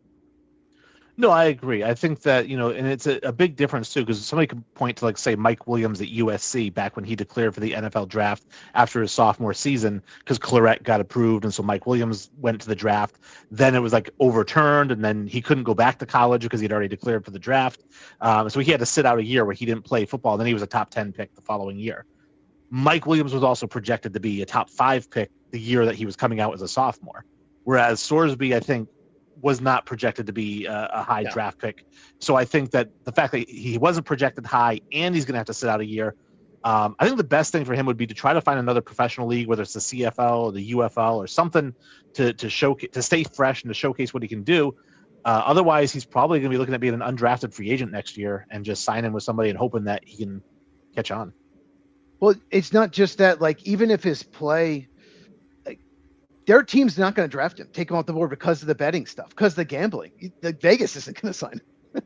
No, I agree. I think that, and it's a big difference too, because somebody could point to, like, say, Mike Williams at USC back when he declared for the NFL draft after his sophomore season, because Claret got approved, and so Mike Williams went to the draft. Then it was like overturned, and then he couldn't go back to college because he'd already declared for the draft. So he had to sit out a year where he didn't play football. Then he was a top 10 pick the following year. Mike Williams was also projected to be a top 5 pick the year that he was coming out as a sophomore, whereas Sorsby, I think, was not projected to be a high draft pick. So I think that the fact that he wasn't projected high and he's going to have to sit out a year, I think the best thing for him would be to try to find another professional league, whether it's the CFL or the UFL or something to showcase, to stay fresh and to showcase what he can do. Otherwise, he's probably going to be looking at being an undrafted free agent next year and just signing with somebody and hoping that he can catch on. Well, it's not just that. Like, even if his play, their team's not going to draft him, take him off the board because of the betting stuff, because of the gambling. Vegas isn't going to sign him.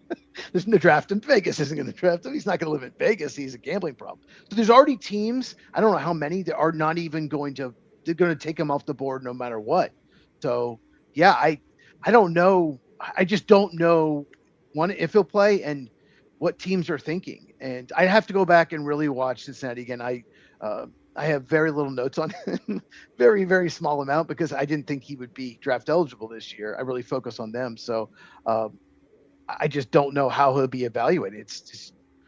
There's no draft him. Vegas isn't going to draft him. He's not going to live in Vegas. He's a gambling problem. So there's already teams, I don't know how many, that are not even going to take him off the board no matter what. So, yeah, I don't know. I just don't know, one, if he'll play and what teams are thinking. And I have to go back and really watch Cincinnati again. I have very little notes on him, very, very small amount, because I didn't think he would be draft eligible this year. I really focus on them. So I just don't know how he'll be evaluated.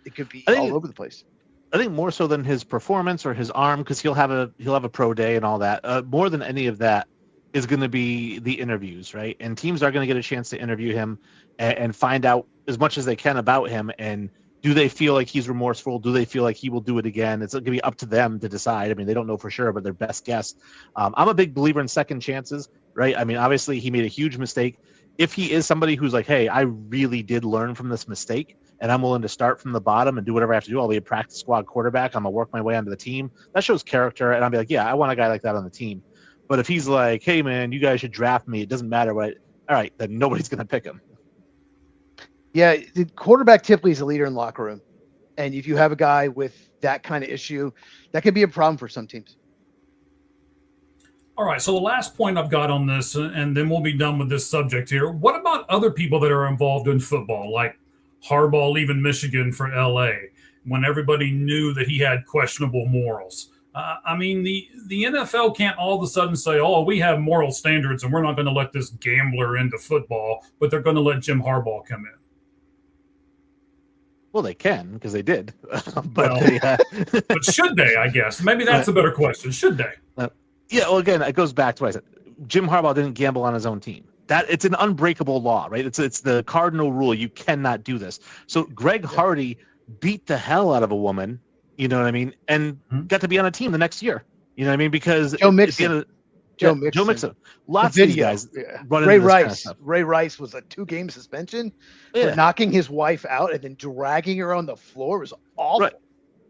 It could be all over the place. I think more so than his performance or his arm, because he'll have a pro day and all that. More than any of that is going to be the interviews, right? And teams are going to get a chance to interview him and find out as much as they can about him. And do they feel like he's remorseful? Do they feel like he will do it again? It's going to be up to them to decide. I mean, they don't know for sure, but their best guess. I'm a big believer in second chances, right? I mean, obviously he made a huge mistake. If he is somebody who's like, hey, I really did learn from this mistake and I'm willing to start from the bottom and do whatever I have to do, I'll be a practice squad quarterback, I'm going to work my way onto the team. That shows character. And I'll be like, yeah, I want a guy like that on the team. But if he's like, hey, man, you guys should draft me, it doesn't matter what, all right, then nobody's going to pick him. Yeah, the quarterback typically is a leader in the locker room. And if you have a guy with that kind of issue, that could be a problem for some teams. All right, so the last point I've got on this, and then we'll be done with this subject here. What about other people that are involved in football, like Harbaugh leaving Michigan for L.A., when everybody knew that he had questionable morals? I mean, the NFL can't all of a sudden say, oh, we have moral standards and we're not going to let this gambler into football, but they're going to let Jim Harbaugh come in. Well, they can, because they did. But should they, I guess? Maybe that's a better question. Should they? Yeah, well, again, it goes back to what I said. Jim Harbaugh didn't gamble on his own team. It's an unbreakable law, right? It's the cardinal rule. You cannot do this. So Greg Hardy beat the hell out of a woman, You know what I mean? And Mhm. got to be on a team the next year. You know what I mean? Because Joe at the Mixon. end of- Joe yeah, Mixon. Joe Mixon. The Lots of these video. guys Yeah. run Ray into this kind of Rice. stuff. Ray Rice was a 2-game suspension for Yeah. knocking his wife out and then dragging her on the floor. It was awful. Right.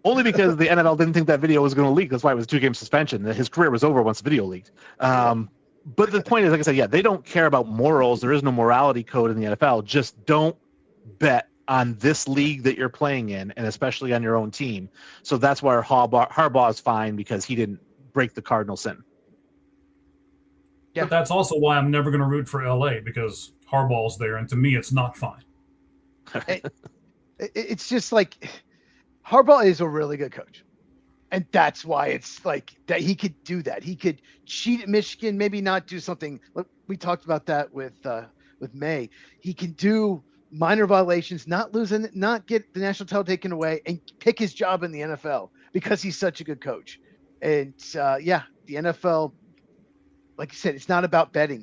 Only because the NFL didn't think that video was going to leak. That's why it was 2-game suspension. His career was over once the video leaked. But the point is, like I said, yeah, they don't care about morals. There is no morality code in the NFL. Just don't bet on this league that you're playing in, and especially on your own team. So that's why Harbaugh is fine, because he didn't break the cardinal sin. Yeah. But that's also why I'm never going to root for LA, because Harbaugh's there, and to me, it's not fine. It's just like Harbaugh is a really good coach. And that's why it's like that he could do that. He could cheat at Michigan, maybe not do something. Look, we talked about that with May. He can do minor violations, not losing, not get the national title taken away, and pick his job in the NFL because he's such a good coach. And the NFL, like you said, it's not about betting.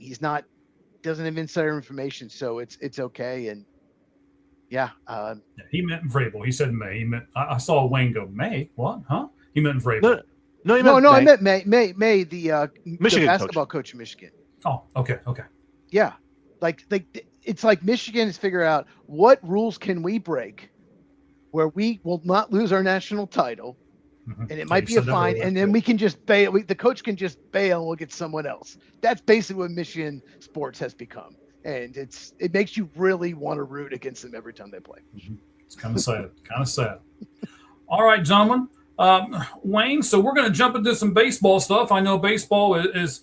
Doesn't have insider information, so it's okay. And He meant Vrabel. He said May. He meant. I saw Wayne go, May. What? Huh? He meant Vrabel. No, I meant May, the Michigan basketball coach in Michigan. Oh, okay. Yeah, like it's like Michigan is figure out what rules can we break where we will not lose our national title, and it might be a fine, and then we can just bail. The coach can just bail, and we'll get someone else. That's basically what Michigan sports has become, and it makes you really want to root against them every time they play. It's kind of sad. All right, gentlemen. Wayne, so we're going to jump into some baseball stuff. I know baseball is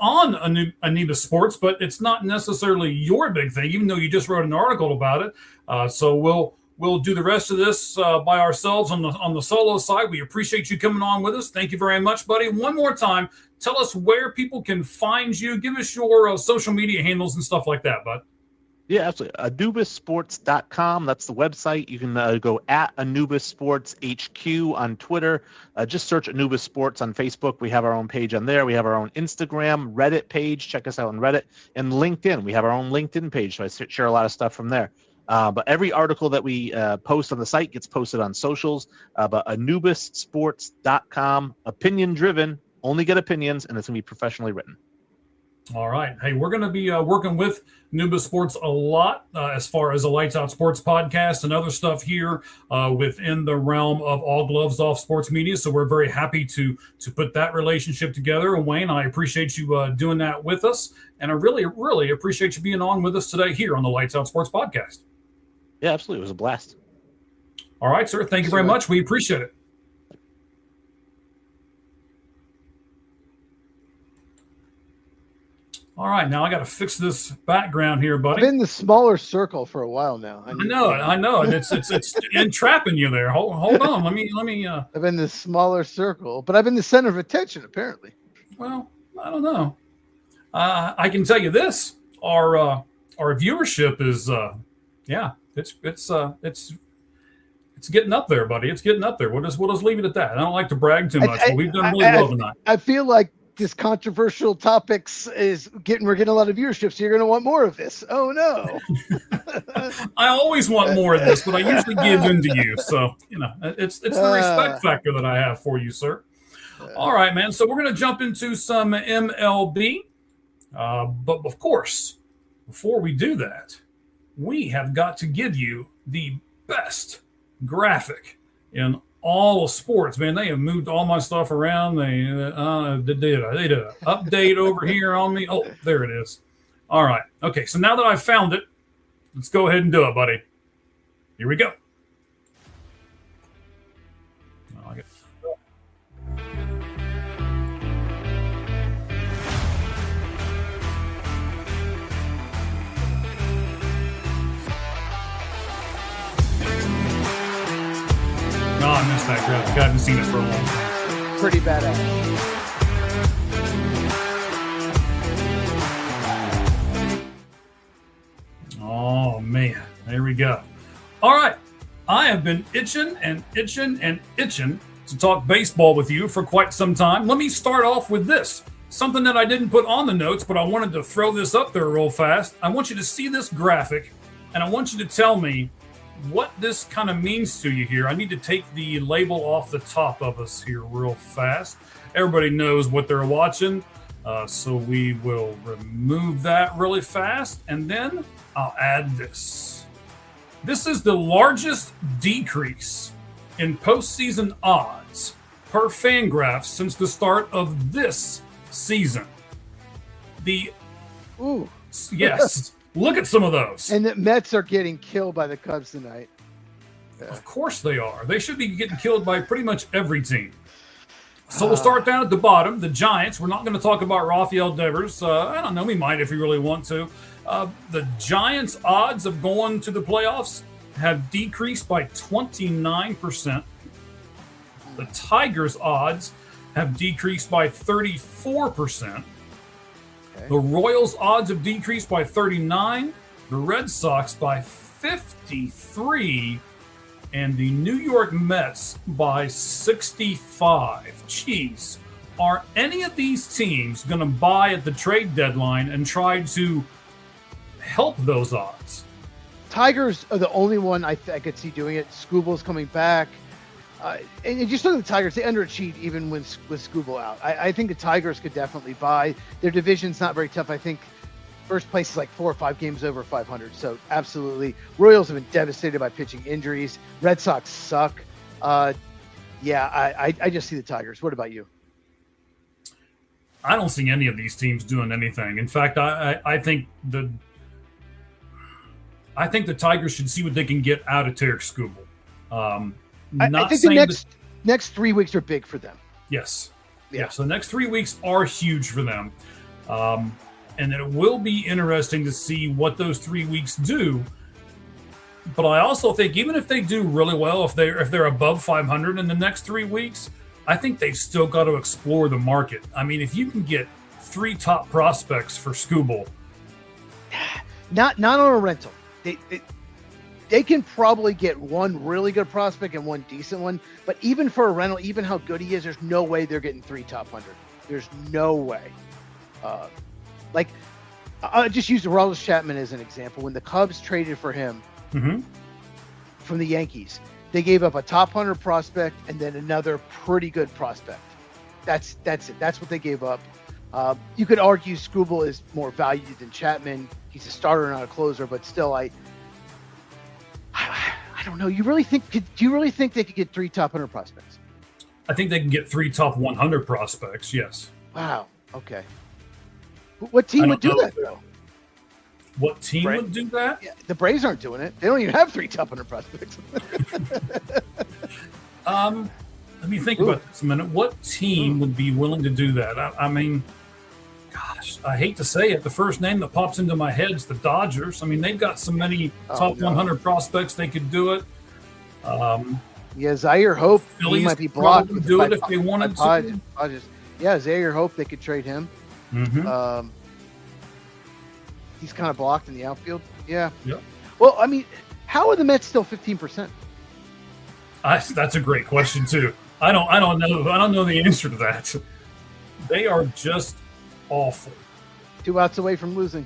on Anubis Sports, but it's not necessarily your big thing, even though you just wrote an article about it. So we'll do the rest of this by ourselves on the solo side. We appreciate you coming on with us. Thank you very much, buddy. One more time, tell us where people can find you. Give us your social media handles and stuff like that, bud. Yeah, absolutely. AnubisSports.com. That's the website. You can go at Anubis Sports HQ on Twitter. Just search Anubis Sports on Facebook. We have our own page on there. We have our own Instagram, Reddit page. Check us out on Reddit. And LinkedIn. We have our own LinkedIn page, so I share a lot of stuff from there. But every article that we post on the site gets posted on socials. But AnubisSports.com. Opinion-driven. Only get opinions, and it's going to be professionally written. All right. Hey, we're going to be working with Anubis Sports a lot as far as the Lights Out Sports podcast and other stuff here within the realm of All Gloves Off Sports Media. So we're very happy to put that relationship together. And Wayne, I appreciate you doing that with us. And I really, really appreciate you being on with us today here on the Lights Out Sports podcast. Yeah, absolutely. It was a blast. All right, sir. Thank you very much. We appreciate it. All right, now I got to fix this background here, buddy. I'm in the smaller circle for a while now. I know, and it's entrapping you there. Hold on, let me. I'm in the smaller circle, but I'm in the center of attention apparently. Well, I don't know. I can tell you this: our viewership is, it's getting up there, buddy. It's getting up there. We'll just leave it at that. I don't like to brag too much, but we've done really well tonight. I feel like this controversial topics we're getting a lot of viewership, so you're going to want more of this. Oh no. I always want more of this, but I usually give in to you. So, it's the respect factor that I have for you, sir. All right, man. So we're going to jump into some MLB. But of course, before we do that, we have got to give you the best graphic in all of sports, man. They have moved all my stuff around. They did an update over here on me. Oh, there it is. All right. Okay, so now that I've found it, let's go ahead and do it, buddy. Here we go. No, I missed that graphic. I haven't seen it for a long time. Pretty badass. Oh, man. There we go. All right. I have been itching to talk baseball with you for quite some time. Let me start off with this. Something that I didn't put on the notes, but I wanted to throw this up there real fast. I want you to see this graphic, and I want you to tell me what this kind of means to you here. I need to take the label off the top of us here real fast. Everybody knows what they're watching, so we will remove that really fast, and then I'll add this. This is the largest decrease in postseason odds per Fangraphs since the start of this season. Ooh. Yes. Look at some of those. And the Mets are getting killed by the Cubs tonight. Yeah. Of course they are. They should be getting killed by pretty much every team. So we'll start down at the bottom. The Giants. We're not going to talk about Rafael Devers. I don't know. We might if we really want to. The Giants' odds of going to the playoffs have decreased by 29%. The Tigers' odds have decreased by 34%. The Royals' odds have decreased by 39, the Red Sox by 53, and the New York Mets by 65. Jeez, are any of these teams going to buy at the trade deadline and try to help those odds? Tigers are the only one I could see doing it. Scooble's coming back. And just look at the Tigers. They underachieved even with Scooble out. I think the Tigers could definitely buy. Their division's not very tough. I think first place is like 4 or 5 games over 500. So absolutely. Royals have been devastated by pitching injuries. Red Sox suck. I just see the Tigers. What about you? I don't see any of these teams doing anything. In fact, I think the Tigers should see what they can get out of Tarek Skubal. I think the next 3 weeks are big for them. Yes. Yeah. Yes. The next 3 weeks are huge for them. And it will be interesting to see what those 3 weeks do. But I also think even if they do really well, if they're above 500 in the next 3 weeks, I think they've still got to explore the market. I mean, if you can get 3 top prospects for Skubal. Not on a rental. They can probably get one really good prospect and one decent one, but even for a rental, even how good he is, there's no way they're getting 3 top 100. There's no way. I'll just use Aroldis Chapman as an example. When the Cubs traded for him from the Yankees, they gave up a top 100 prospect and then another pretty good prospect. That's it. That's what they gave up. You could argue Skubal is more valued than Chapman. He's a starter, not a closer, but still, I don't know. Do you really think they could get 3 top 100 prospects? I think they can get 3 top 100 prospects. Yes. Wow. Okay. What team would do that though? What team would do that? Yeah, the Braves aren't doing it. They don't even have 3 top 100 prospects. Let me think about this a minute. What team would be willing to do that? I mean, gosh, I hate to say it. The first name that pops into my head is the Dodgers. I mean, they've got so many top 100 prospects. They could do it. Zaire Hope, he might be blocked. Would do it if they wanted to. Zaire Hope, they could trade him. He's kind of blocked in the outfield. Yeah. Yep. Well, I mean, how are the Mets still 15%? That's a great question too. I don't know. I don't know the answer to that. They are just awful. 2 outs away from losing.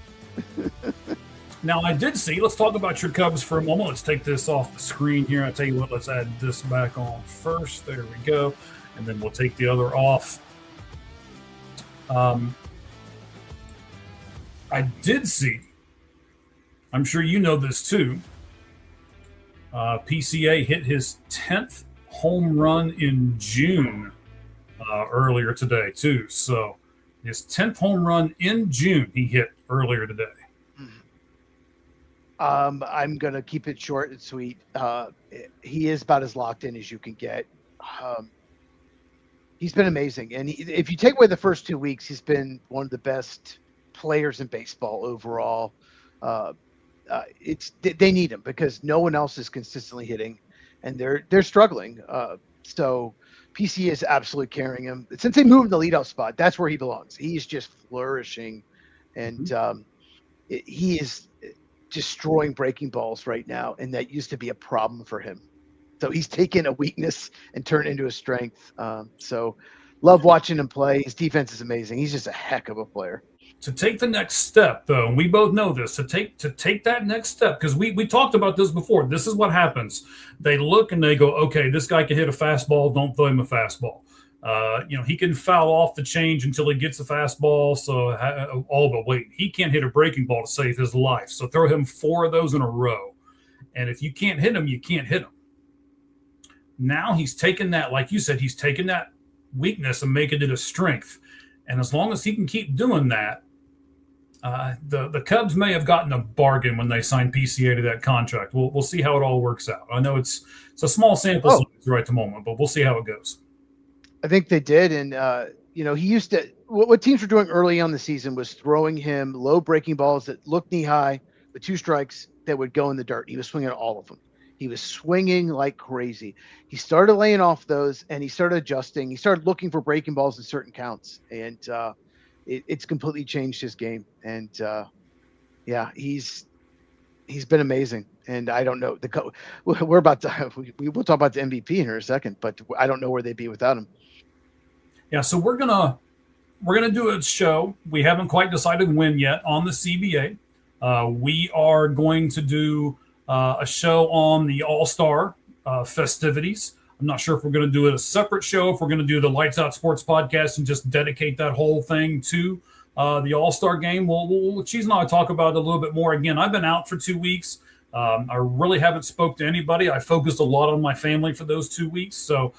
Now, I did see, let's talk about your Cubs for a moment. Let's take this off the screen here. I tell you what, let's add this back on first. There we go. And then we'll take the other off. I did see, I'm sure you know this too, PCA hit his 10th home run in June earlier today too. So his 10th home run in June he hit earlier today. I'm going to keep it short and sweet. He is about as locked in as you can get. He's been amazing. And if you take away the first 2 weeks, he's been one of the best players in baseball overall. They need him because no one else is consistently hitting, and they're struggling. So PC is absolutely carrying him. Since they moved him to the leadoff spot, that's where he belongs. He's just flourishing, and he is destroying breaking balls right now, and that used to be a problem for him. So he's taken a weakness and turned it into a strength. So love watching him play. His defense is amazing. He's just a heck of a player. To take the next step, though, and we both know this, to take that next step, because we talked about this before. This is what happens. They look and they go, okay, this guy can hit a fastball. Don't throw him a fastball. He can foul off the change until he gets a fastball. So but wait, he can't hit a breaking ball to save his life. So throw him 4 of those in a row. And if you can't hit him, you can't hit him. Now he's taken that, like you said, he's taken that weakness and making it a strength. And as long as he can keep doing that, the Cubs may have gotten a bargain when they signed PCA to that contract. We'll see how it all works out. I know it's a small sample size right at the moment, but we'll see how it goes. I think they did, and he used to. What teams were doing early on the season was throwing him low breaking balls that looked knee high with 2 strikes that would go in the dirt. He was swinging all of them. He was swinging like crazy. He started laying off those, and he started adjusting. He started looking for breaking balls in certain counts, and it's completely changed his game. And he's been amazing. And I don't know, we're about to we'll talk about the MVP in a second, but I don't know where they'd be without him. Yeah, so we're gonna do a show. We haven't quite decided when yet on the CBA. We are going to do a show on the All-Star festivities. I'm not sure if we're going to do it a separate show, if we're going to do the Lights Out Sports podcast and just dedicate that whole thing to the All-Star game. Cheese and I will talk about it a little bit more. Again, I've been out for 2 weeks. I really haven't spoke to anybody. I focused a lot on my family for those 2 weeks. So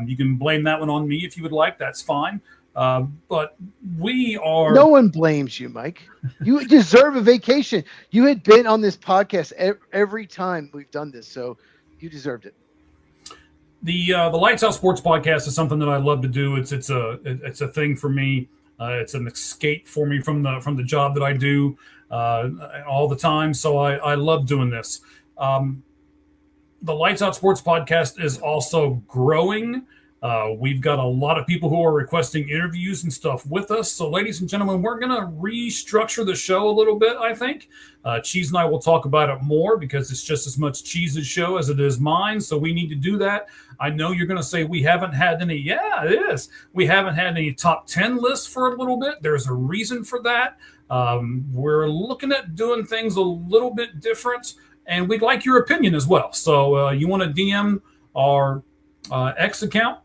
you can blame that one on me if you would like. That's fine. But we are. No one blames you, Mike. You deserve a vacation. You had been on this podcast every time we've done this, so you deserved it. The Lights Out Sports podcast is something that I love to do. It's a thing for me. It's an escape for me from the job that I do all the time. So I love doing this. The Lights Out Sports podcast is also growing. We've got a lot of people who are requesting interviews and stuff with us. So, ladies and gentlemen, we're going to restructure the show a little bit, I think. Cheese and I will talk about it more because it's just as much Cheese's show as it is mine. So we need to do that. I know you're going to say we haven't had any. Yeah, it is. We haven't had any top 10 lists for a little bit. There's a reason for that. We're looking at doing things a little bit different, and we'd like your opinion as well. So you want to DM our X account?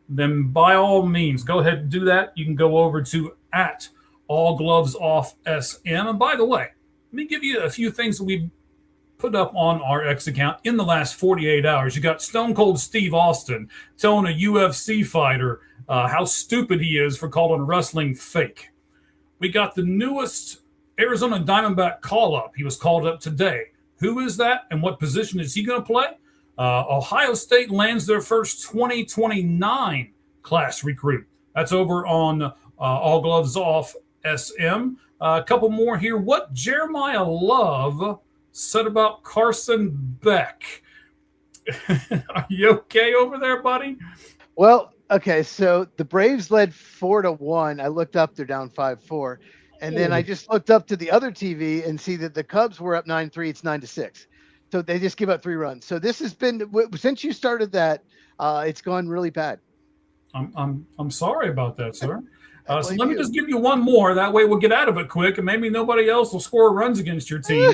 Then by all means, go ahead and do that. You can go over to @AllGlovesOffSM. And by the way, let me give you a few things that we put up on our X account in the last 48 hours. You got Stone Cold Steve Austin telling a UFC fighter how stupid he is for calling wrestling fake. We got the newest Arizona Diamondback call-up. He was called up today. Who is that, and what position is he going to play? Ohio State lands their first 2029 class recruit. That's over on All Gloves Off SM. A couple more here. What Jeremiah Love said about Carson Beck. Are you okay over there, buddy? Well, okay. So the Braves led 4-1. I looked up; they're down 5-4, and then I just looked up to the other TV and see that the Cubs were up 9-3. It's 9-6. So they just give up 3 runs. So this has been, since you started that, it's gone really bad. I'm sorry about that, sir. So let me just give you one more. That way we'll get out of it quick, and maybe nobody else will score runs against your team.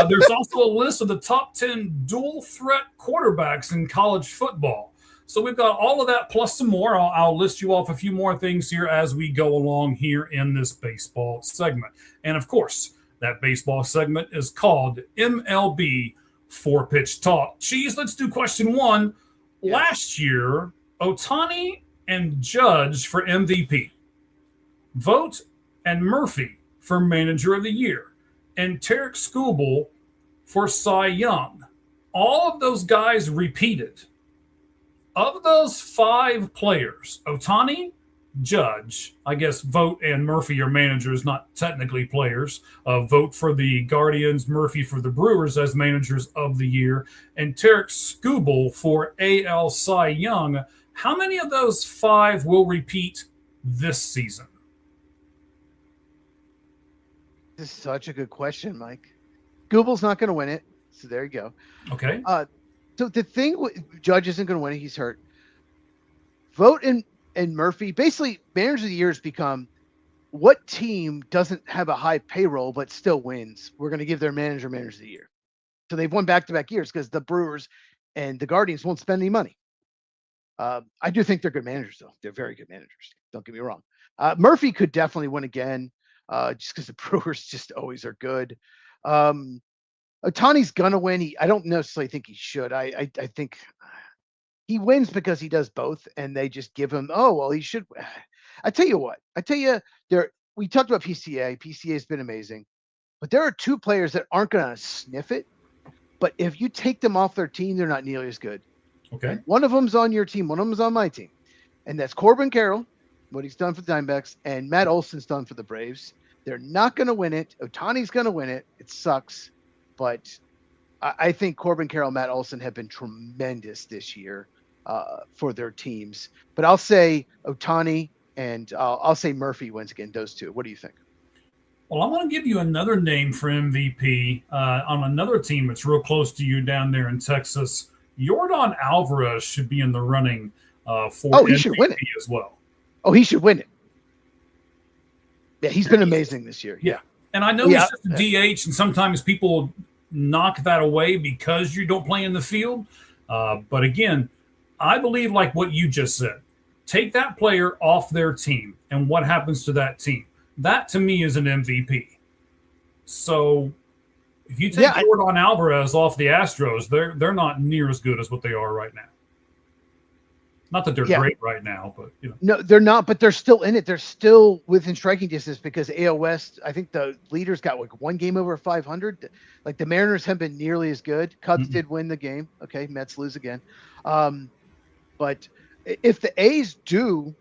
There's also a list of the top 10 dual threat quarterbacks in college football. So we've got all of that plus some more. I'll list you off a few more things here as we go along here in this baseball segment. And of course, that baseball segment is called MLB 4-Pitch Talk. Cheese, let's do question 1. Yes. Last year, Ohtani and Judge for MVP. Vogt and Murphy for Manager of the Year. And Tarek Skubal for Cy Young. All of those guys repeated. Of those 5 players, Ohtani, Judge, I guess Vogt and Murphy are managers, not technically players. Vogt for the Guardians, Murphy for the Brewers as managers of the year, and Tarek Skubal for AL Cy Young. How many of those 5 will repeat this season? This is such a good question, Mike. Skubal's not going to win it, so there you go. Okay. So the thing, Judge isn't going to win it. He's hurt. Vogt and Murphy, basically, managers of the year has become what team doesn't have a high payroll but still wins? We're going to give their manager of the year. So they've won back-to-back years because the Brewers and the Guardians won't spend any money. I do think they're good managers, though. They're very good managers. Don't get me wrong. Murphy could definitely win again, just because the Brewers just always are good. Ohtani's gonna win. I don't necessarily think he should. I think he wins because he does both, and they just give him. Oh well, he should. I tell you what. We talked about PCA. PCA has been amazing, but there are two players that aren't gonna sniff it. But if you take them off their team, they're not nearly as good. Okay. One of them's on your team. One of them's on my team, and that's Corbin Carroll, what he's done for the Diamondbacks, and Matt Olson's done for the Braves. They're not going to win it. Ohtani's going to win it. It sucks, but I think Corbin Carroll, Matt Olson have been tremendous this year for their teams. But I'll say Ohtani and I'll say Murphy wins again. Those two. What do you think? Well, I'm going to give you another name for MVP on another team that's real close to you down there in Texas. Yordan Alvarez should be in the running for he MVP should win it as well. Oh, he should win it. Yeah, he's been amazing this year. Yeah. And I know he's just a DH, and sometimes people knock that away because you don't play in the field. But again, I believe like what you just said. Take that player off their team, and what happens to that team? That, to me, is an MVP. So if you take Yordan Alvarez off the Astros, they're not near as good as what they are right now. Not that they're great right now, but No, they're not, but they're still in it. They're still within striking distance because AL West, I think the leaders got like one game over 500. Like the Mariners haven't been nearly as good. Cubs did win the game. Okay, Mets lose again. But if the A's do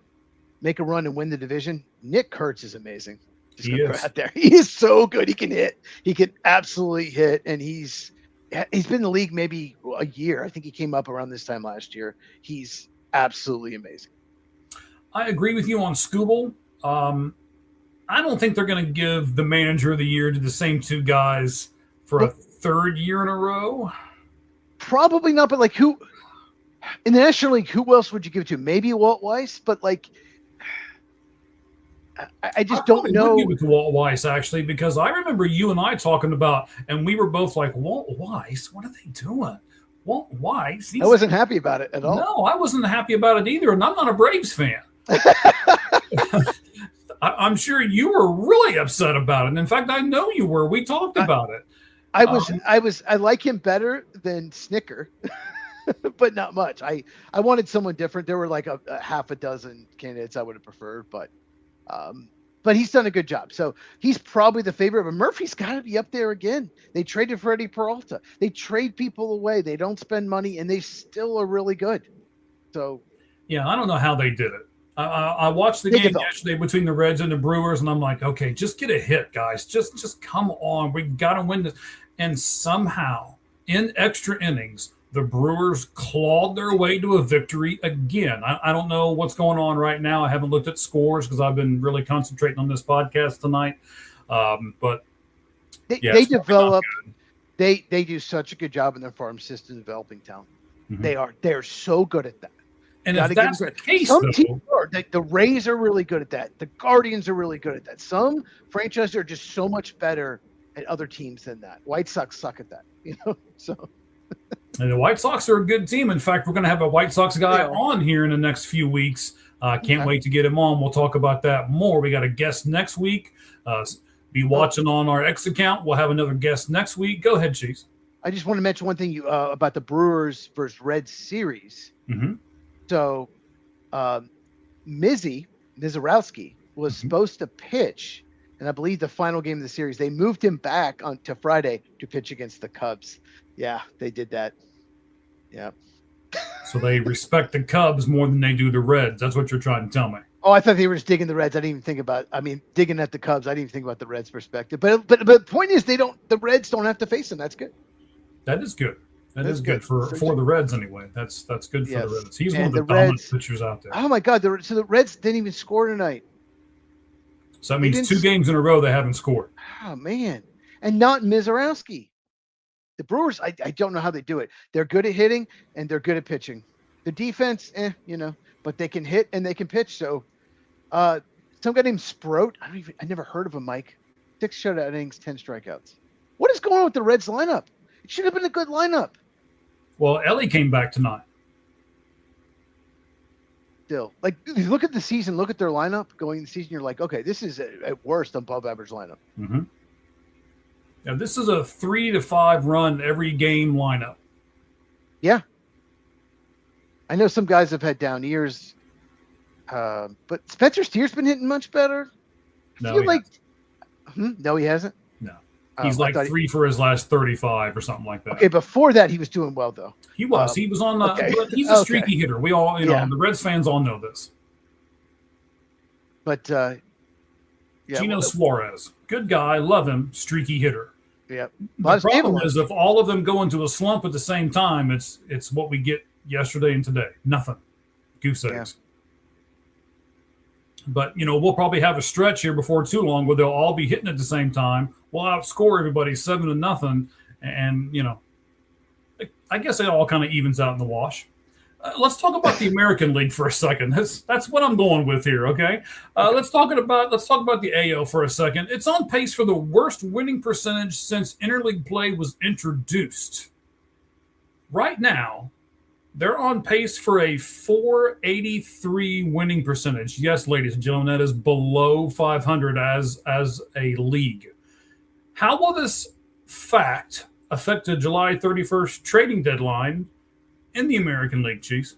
make a run and win the division, Nick Kurtz is amazing. Just he is. Out there. He is so good. He can hit. He can absolutely hit, and he's been in the league maybe a year. I think he came up around this time last year. He's absolutely amazing. I agree with you on Skubal. I don't think they're going to give the manager of the year to the same two guys for a third year in a row. Probably not, but like who in the National League, who else would you give it to? Maybe Walt Weiss, but like I just don't know. Would give it to Walt Weiss, actually, because I remember you and I talking about, and we were both like, Walt Weiss, what are they doing? Walt Weiss. I wasn't happy about it at all. No, I wasn't happy about it either, and I'm not a Braves fan. I'm sure you were really upset about it. And in fact, I know you were. We talked about it. I like him better than Snicker, but not much. I wanted someone different. There were like a half a dozen candidates I would have preferred, but he's done a good job. So he's probably the favorite. But Murphy's got to be up there again. They traded for Eddie Peralta. They trade people away. They don't spend money, and they still are really good. So, yeah, I don't know how they did it. I watched the game yesterday between the Reds and the Brewers, and I'm like, okay, just get a hit, guys. Just come on. We got to win this. And somehow, in extra innings, the Brewers clawed their way to a victory again. I don't know what's going on right now. I haven't looked at scores because I've been really concentrating on this podcast tonight. But they develop. They do such a good job in their farm system developing talent. Mm-hmm. They're so good at that. And if that's the case, some teams are. The Rays are really good at that. The Guardians are really good at that. Some franchises are just so much better at other teams than that. White Sox suck at that, So. And the White Sox are a good team. In fact, we're going to have a White Sox guy on here in the next few weeks. Can't wait to get him on. We'll talk about that more. We got a guest next week. Be watching on our X account. We'll have another guest next week. Go ahead, Cheese. I just want to mention one thing about the Brewers versus Reds series. Mm-hmm. So, Mizorowski was supposed to pitch, and I believe the final game of the series, they moved him back to Friday to pitch against the Cubs. Yeah, they did that. Yeah. So they respect the Cubs more than they do the Reds. That's what you're trying to tell me. Oh, I thought they were just digging the Reds. I didn't even think about. Digging at the Cubs. I didn't even think about the Reds' perspective. But the point is, the Reds don't have to face them. That's good. That is good. That is good for the Reds anyway. That's good for the Reds. He's one of the dominant pitchers out there. Oh my God! So the Reds didn't even score tonight. So that means 2 games in a row they haven't scored. Oh man! And not Mizorowski. The Brewers, I don't know how they do it. They're good at hitting and they're good at pitching. The defense, but they can hit and they can pitch. So some guy named Sprout. I never heard of him, Mike. 6 shutout innings, 10 strikeouts. What is going on with the Reds lineup? It should have been a good lineup. Well, Ellie came back tonight. Still, like, if you look at the season, look at their lineup going the season, you're like, okay, this is at worst above average lineup. Mm-hmm. Now, this is a 3 to 5 run every game lineup. Yeah. I know some guys have had down years, but Spencer Steer's been hitting much better. No, No, he hasn't. No, he's like 3 for his last 35 or something like that. Okay, before that, he was doing well though. He was. He was on the. Okay. He's a streaky hitter. We all, Yeah. the Reds fans all know this. But Gino Suarez, good guy, love him, streaky hitter. Yeah. The problem is if all of them go into a slump at the same time, it's what we get yesterday and today. Nothing. Goose eggs. Yeah. But, we'll probably have a stretch here before too long where they'll all be hitting at the same time. We'll outscore everybody 7-0. And, I guess it all kind of evens out in the wash. Let's talk about the American League for a second. That's what I'm going with here, okay? Let's talk about the AL for a second. It's on pace for the worst winning percentage since interleague play was introduced. Right now, they're on pace for a .483 winning percentage. Yes, ladies and gentlemen, that is below 500 as a league. How will this fact affect the July 31st trading deadline in the American League, Chiefs?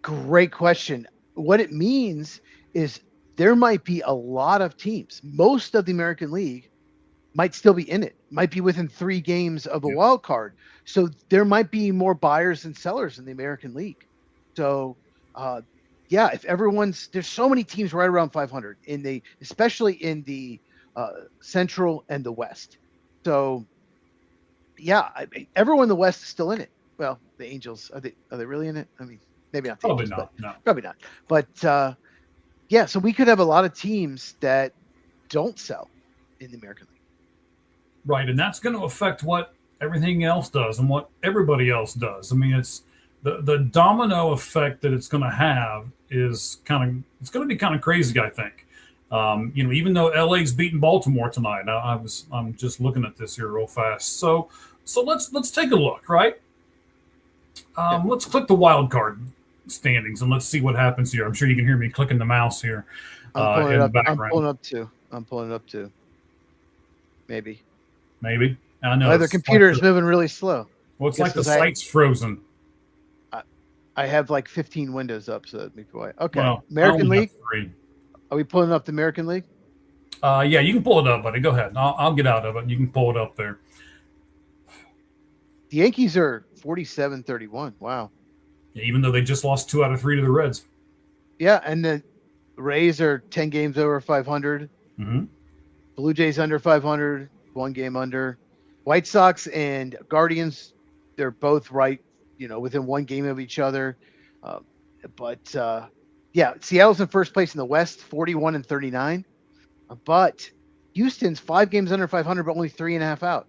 Great question. What it means is there might be a lot of teams. Most of the American League might still be in it, might be within 3 games of a wild card. So there might be more buyers than sellers in the American League. So, if there's so many teams right around 500 especially in the Central and the West. So, everyone in the West is still in it. Well, the Angels, are they really in it? I mean, maybe not. Probably not. No. Probably not. But so we could have a lot of teams that don't sell in the American League. Right, and that's going to affect what everything else does and what everybody else does. I mean, it's the domino effect that it's going to have is going to be kind of crazy, I think. Even though LA's beating Baltimore tonight, I'm just looking at this here real fast. So let's take a look, right? Let's click the wild card standings and let's see what happens here. I'm sure you can hear me clicking the mouse here in the background. I'm pulling it up too. Maybe. I know the computer's moving really slow. Well, it's like the site's frozen. I have like 15 windows up, so that'd be quiet. Okay, well, American League. Are we pulling up the American League? Yeah, you can pull it up, buddy. Go ahead. I'll get out of it. You can pull it up there. The Yankees are 47-31. Wow. Yeah, even though they just lost 2 out of 3 to the Reds. Yeah, and the Rays are 10 games over 500. Mm-hmm. Blue Jays under 500, 1 game under. White Sox and Guardians, they're both right, within 1 game of each other. Seattle's in first place in the West, 41-39. But Houston's 5 games under 500, but only 3.5 out.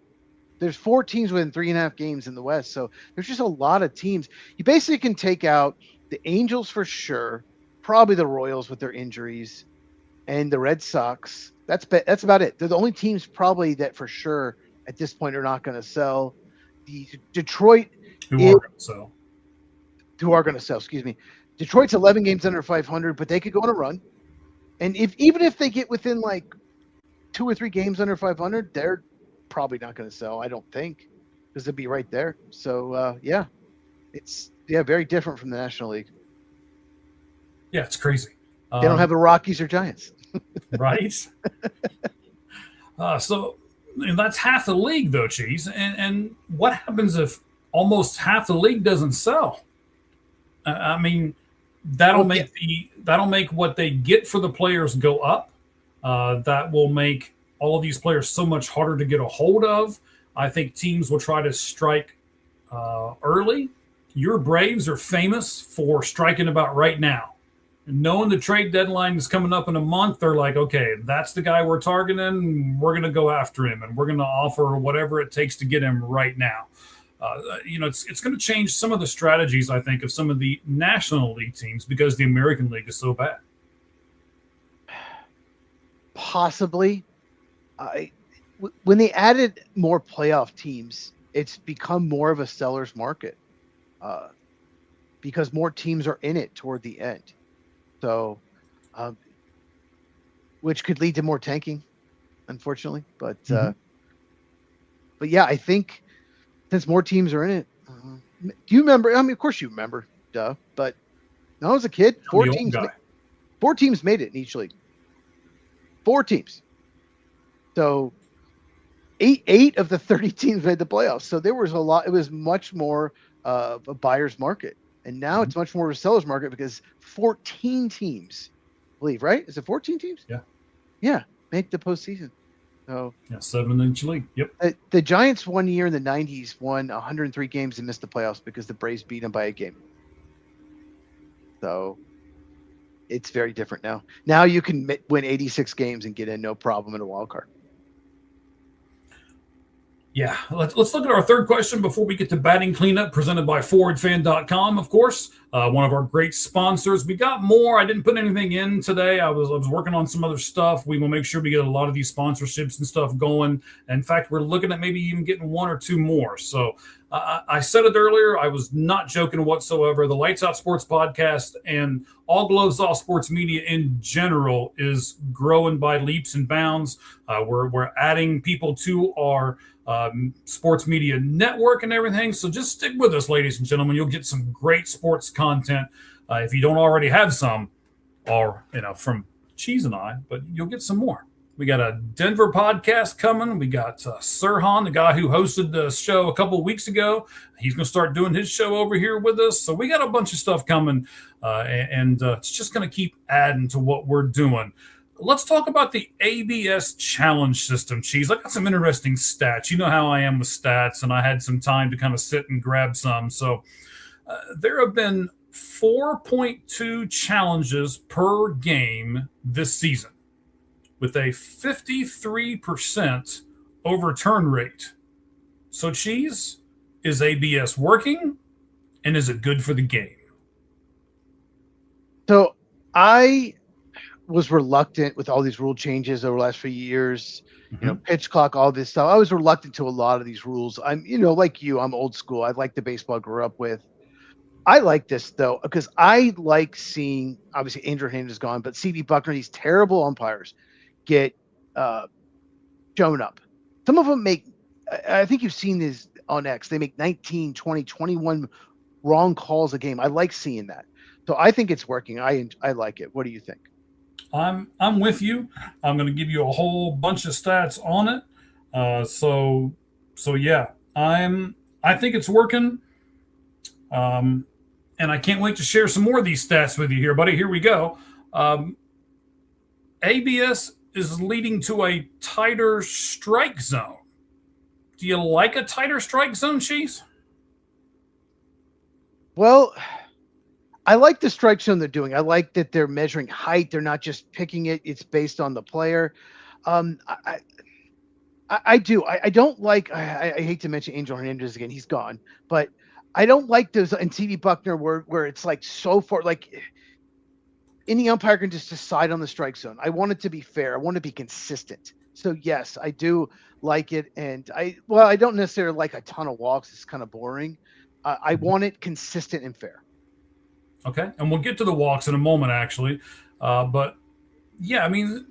There's 4 teams within 3.5 games in the West. So there's just a lot of teams. You basically can take out the Angels for sure, probably the Royals with their injuries, and the Red Sox. That's about it. They're the only teams probably that for sure at this point are not going to sell. The Detroit who are going to sell, excuse me. Detroit's 11 games under 500, but they could go on a run. And even if they get within like 2 or 3 games under 500, they're probably not going to sell, I don't think, because they'll be right there. So, it's very different from the National League. Yeah, it's crazy. They don't have the Rockies or Giants. Right? So that's half the league, though, Cheese. And what happens if almost half the league doesn't sell? I mean, that'll make what they get for the players go up. That will make all of these players so much harder to get a hold of. I think teams will try to strike early. Your Braves are famous for striking about right now. And knowing the trade deadline is coming up in a month, they're like, okay, that's the guy we're targeting. We're going to go after him, and we're going to offer whatever it takes to get him right now. It's going to change some of the strategies, I think, of some of the National League teams because the American League is so bad. Possibly. When they added more playoff teams, it's become more of a seller's market because more teams are in it toward the end. So, which could lead to more tanking, unfortunately. But yeah, I think since more teams are in it, do you remember? I mean, of course you remember, duh. But when I was a kid, I'm the old guy. 4 teams made it in each league. 4 teams. So eight of the 30 teams made the playoffs. So there was a lot. It was much more of a buyer's market, and now it's much more of a seller's market because 14 teams, I believe, right? Is it 14 teams? Yeah, make the postseason. So yeah, 7 in each league. Yep. The Giants one year in the 90s won 103 games and missed the playoffs because the Braves beat them by a game. So it's very different now. Now you can win 86 games and get in no problem in a wild card. Yeah, let's look at our third question before we get to batting cleanup, presented by ForwardFan.com, of course, one of our great sponsors. We got more. I didn't put anything in today. I was working on some other stuff. We will make sure we get a lot of these sponsorships and stuff going. In fact, we're looking at maybe even getting 1 or 2 more. So I said it earlier. I was not joking whatsoever. The Lights Out Sports podcast and All Gloves Off Sports Media in general is growing by leaps and bounds. We're adding people to our sports media network and everything. So just stick with us, ladies and gentlemen. You'll get some great sports content if you don't already have some, or from Cheese and I, but you'll get some more. We got a Denver podcast coming. We got Sirhan, the guy who hosted the show a couple of weeks ago. He's going to start doing his show over here with us. So we got a bunch of stuff coming, and it's just going to keep adding to what we're doing. Let's talk about the ABS challenge system, Cheese. I got some interesting stats. You know how I am with stats, and I had some time to kind of sit and grab some. So there have been 4.2 challenges per game this season, with a 53% overturn rate. So, Cheese, is ABS working, and is it good for the game? So I was reluctant with all these rule changes over the last few years, pitch clock, all this stuff. I was reluctant to a lot of these rules. I'm, like you, I'm old school. I like the baseball I grew up with. I like this though, because I like seeing, obviously Andrew Hernandez is gone, but CB Buckner, these terrible umpires get shown up. Some of them I think you've seen this on X, they make 19, 20, 21 wrong calls a game. I like seeing that. So I think it's working. I like it. What do you think? I'm with you. I'm going to give you a whole bunch of stats on it. So yeah, I think it's working. And I can't wait to share some more of these stats with you here, buddy. Here we go. ABS is leading to a tighter strike zone. Do you like a tighter strike zone, Cheese? Well, I like the strike zone they're doing. I like that they're measuring height. They're not just picking it. It's based on the player. I do. I don't like, I hate to mention Angel Hernandez again. He's gone. But I don't like those in TV Buckner where it's like so far, like any umpire can just decide on the strike zone. I want it to be fair. I want to be consistent. So yes, I do like it. And I don't necessarily like a ton of walks. It's kind of boring. I want it consistent and fair. Okay. And we'll get to the walks in a moment, actually. But yeah, I mean,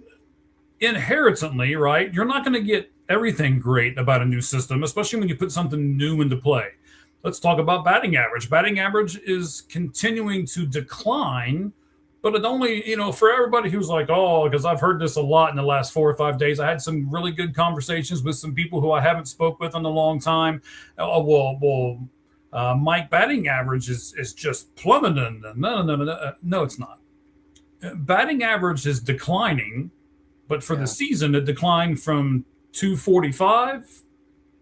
inherently, right, you're not going to get everything great about a new system, especially when you put something new into play. Let's talk about batting average. Batting average is continuing to decline, but it only, for everybody who's like, oh, because I've heard this a lot in the last 4 or 5 days. I had some really good conversations with some people who I haven't spoke with in a long time. Mike, batting average is just plummeting. No, it's not. Batting average is declining, but for the season, it declined from 245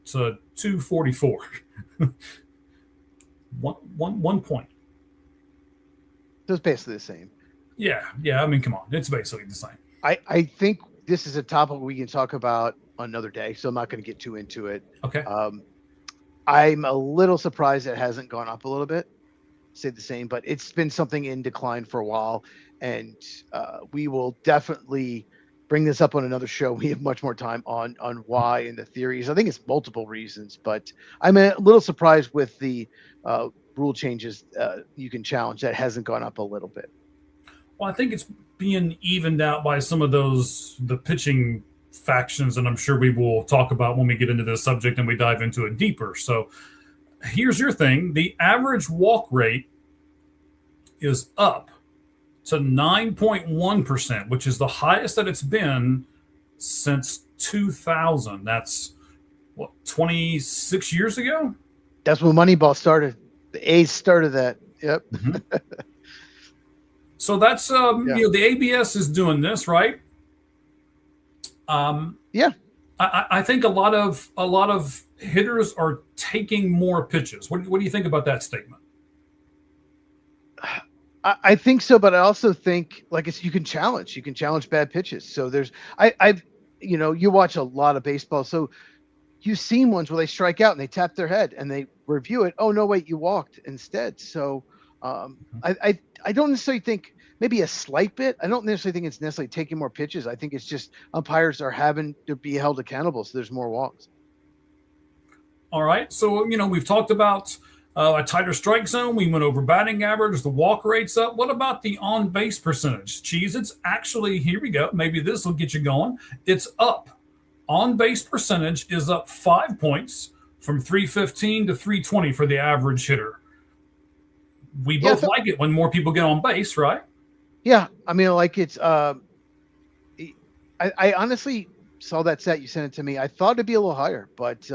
to 244. 1 point. So it's basically the same. Yeah. I mean, come on. It's basically the same. I think this is a topic we can talk about another day, so I'm not going to get too into it. Okay. I'm a little surprised it hasn't gone up a little bit. Stayed the same, but it's been something in decline for a while, and we will definitely bring this up on another show. We have much more time on why and the theories. I think it's multiple reasons, but I'm a little surprised with the rule changes. You can challenge that hasn't gone up a little bit. Well, I think it's being evened out by some of the pitching factions, and I'm sure we will talk about when we get into this subject and we dive into it deeper. So here's your thing. The average walk rate is up to 9.1%, which is the highest that it's been since 2000. That's what, 26 years ago? That's when Moneyball started. The A's started that. Yep. Mm-hmm. So that's the ABS is doing this, right? Yeah. I think a lot of hitters are taking more pitches. What do you think about that statement? I think so, but I also think you can challenge bad pitches. So you watch a lot of baseball, so you've seen ones where they strike out and they tap their head and they review it. Oh no, wait, you walked instead. So I don't necessarily think, maybe a slight bit. I don't necessarily think it's necessarily taking more pitches. I think it's just umpires are having to be held accountable, so there's more walks. All right, so we've talked about a tighter strike zone. We went over batting average. The walk rate's up. What about the on-base percentage? Cheese, it's actually, here we go. Maybe this will get you going. It's up. On-base percentage is up 5 points from 315 to 320 for the average hitter. We both like it when more people get on base, right? Yeah. I mean, it's I honestly saw that set. You sent it to me. I thought it'd be a little higher, but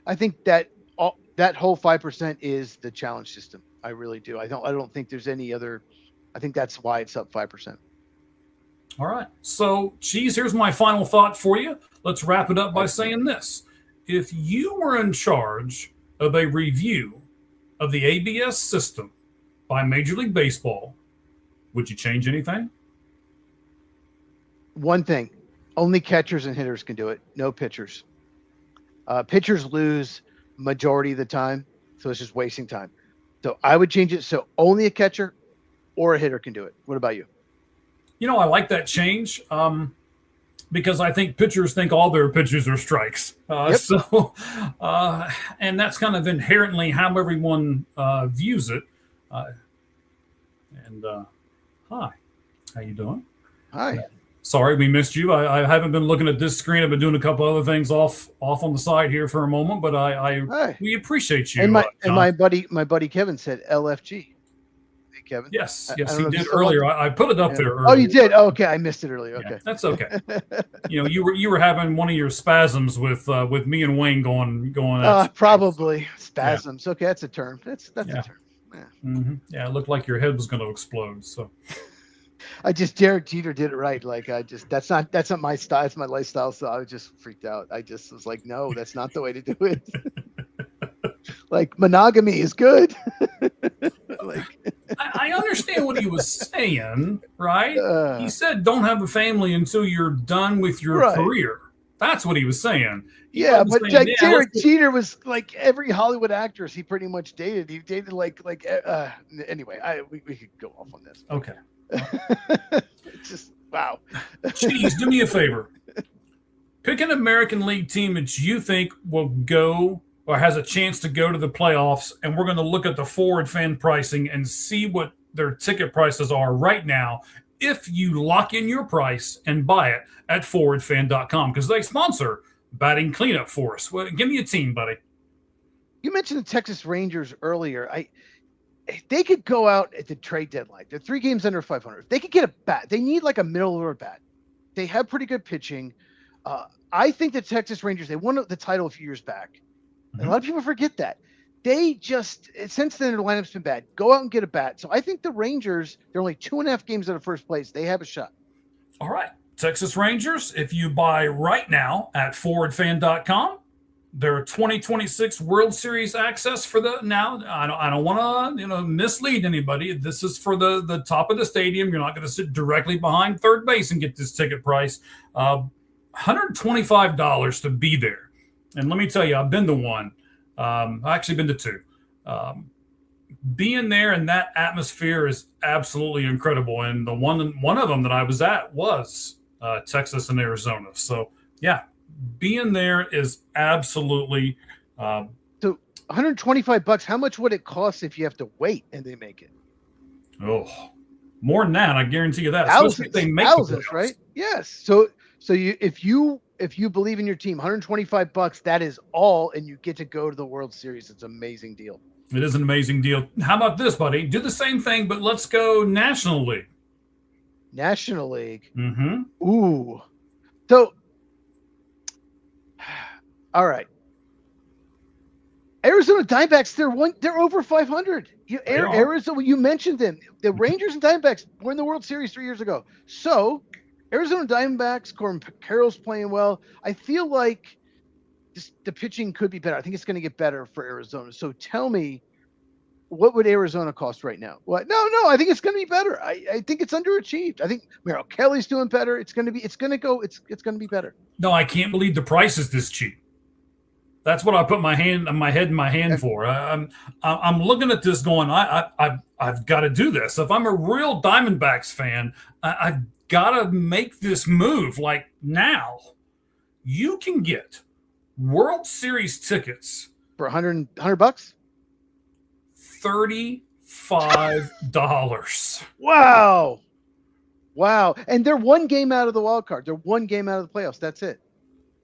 I think that whole 5% is the challenge system. I really do. I don't think there's any other. I think that's why it's up 5%. All right. So, Cheese, here's my final thought for you. Let's wrap it up by saying this. If you were in charge of a review of the ABS system by Major League Baseball, would you change anything? One thing, only catchers and hitters can do it. No pitchers. Pitchers lose majority of the time, so it's just wasting time. So I would change it so only a catcher or a hitter can do it. What about you? I like that change because I think pitchers think all their pitches are strikes. Yep. So, and that's kind of inherently how everyone views it. Hi, how you doing? Hi. Sorry, we missed you. I haven't been looking at this screen. I've been doing a couple other things off on the side here for a moment, but we appreciate you. And my buddy Kevin said LFG. Hey, Kevin. Yes, he did earlier. I put it up there earlier. Oh, you did? Oh, okay, I missed it earlier. Okay, that's okay. You were having one of your spasms with me and Wayne going. Probably spasms. Yeah. Okay, that's a term. That's a term. Yeah. Mm-hmm. Yeah, it looked like your head was going to explode. So. Derek Jeter did it right. That's not my style. It's my lifestyle. So I was just freaked out. I just was like, no, that's not the way to do it. Monogamy is good. I understand what he was saying, right? He said, don't have a family until you're done with your career. That's what he was saying. But Derek Jeter was like every Hollywood actress he pretty much dated. He dated anyway, we could go off on this. Okay. It's just wow. Cheese, do me a favor. Pick an American League team that you think will go or has a chance to go to the playoffs, and we're going to look at the forward fan pricing and see what their ticket prices are right now if you lock in your price and buy it at forwardfan.com because they sponsor Batting Cleanup for us. Well, give me a team, buddy. You mentioned the Texas Rangers earlier. They could go out at the trade deadline. They're 3 games under 500. They could get a bat. They need a middle order bat. They have pretty good pitching. I think the Texas Rangers, they won the title a few years back. Mm-hmm. And a lot of people forget that. They just, since then, their lineup's been bad. Go out and get a bat. So I think the Rangers, they're only 2.5 games out of first place. They have a shot. All right. Texas Rangers, if you buy right now at forwardfan.com, their 2026 World Series access for I don't want to mislead anybody. This is for the top of the stadium. You're not going to sit directly behind third base and get this ticket price. $125 to be there. And let me tell you, I've been to one. I've actually been to 2. Being there in that atmosphere is absolutely incredible. And the one of them that I was at was Texas and Arizona. So, yeah, being there is absolutely. So $125. How much would it cost if you have to wait and they make it? More than that, I guarantee you that. Thousands, especially if they make thousands, right? Yes. So if you believe in your team, $125, that is all, and you get to go to the World Series. It's an amazing deal. It is an amazing deal. How about this, buddy? Do the same thing, but let's go National League. National League. Mm-hmm. Ooh. So, all right. Arizona Diamondbacks, they're over 500. Arizona, you mentioned them. The Rangers and Diamondbacks were in the World Series 3 years ago. So, Arizona Diamondbacks, Corbin Carroll's playing well. I feel like the pitching could be better. I think it's going to get better for Arizona. So tell me, what would Arizona cost right now? What? No, I think it's going to be better. I think it's underachieved. I think Merrill Kelly's doing better. It's going to be better. No, I can't believe the price is this cheap. That's what I put my head in my hand for. I'm looking at this going, I've got to do this. If I'm a real Diamondbacks fan, I've got to make this move. Like now, you can get World Series tickets for $100. $35. Wow. And they're one game out of the wild card. They're one game out of the playoffs. That's it.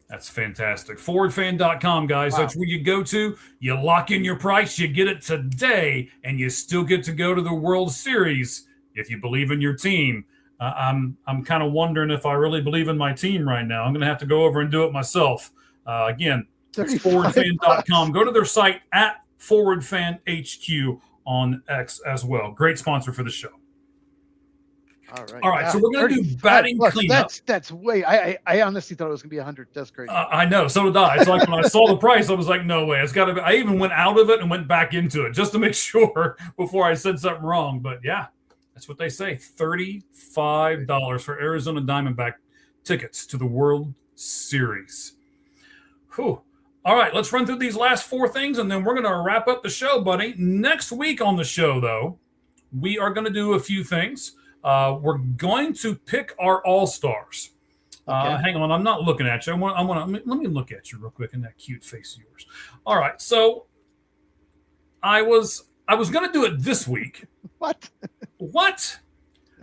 That's fantastic. ForwardFan.com, guys. Wow. That's where you go to. You lock in your price. You get it today, and you still get to go to the World Series if you believe in your team. I'm kind of wondering if I really believe in my team right now. I'm going to have to go over and do it myself. Again, it's ForwardFan.com. Go to their site at ForwardFanHQ on X as well. Great sponsor for the show. All right. So we're going to do batting cleanup. That's way. I honestly thought it was going to be 100. That's crazy. I know. So did I. It's like when I saw the price, I was like, no way. It's got to be. I even went out of it and went back into it just to make sure before I said something wrong. But yeah, that's what they say. $35 for Arizona Diamondback tickets to the World Series. Whew. All right, let's run through these last four things, and then we're going to wrap up the show, buddy. Next week on the show, though, we are going to do a few things. We're going to pick our all-stars. Okay. Hang on, I'm not looking at you. Let me look at you real quick in that cute face of yours. All right, so I was going to do it this week. What?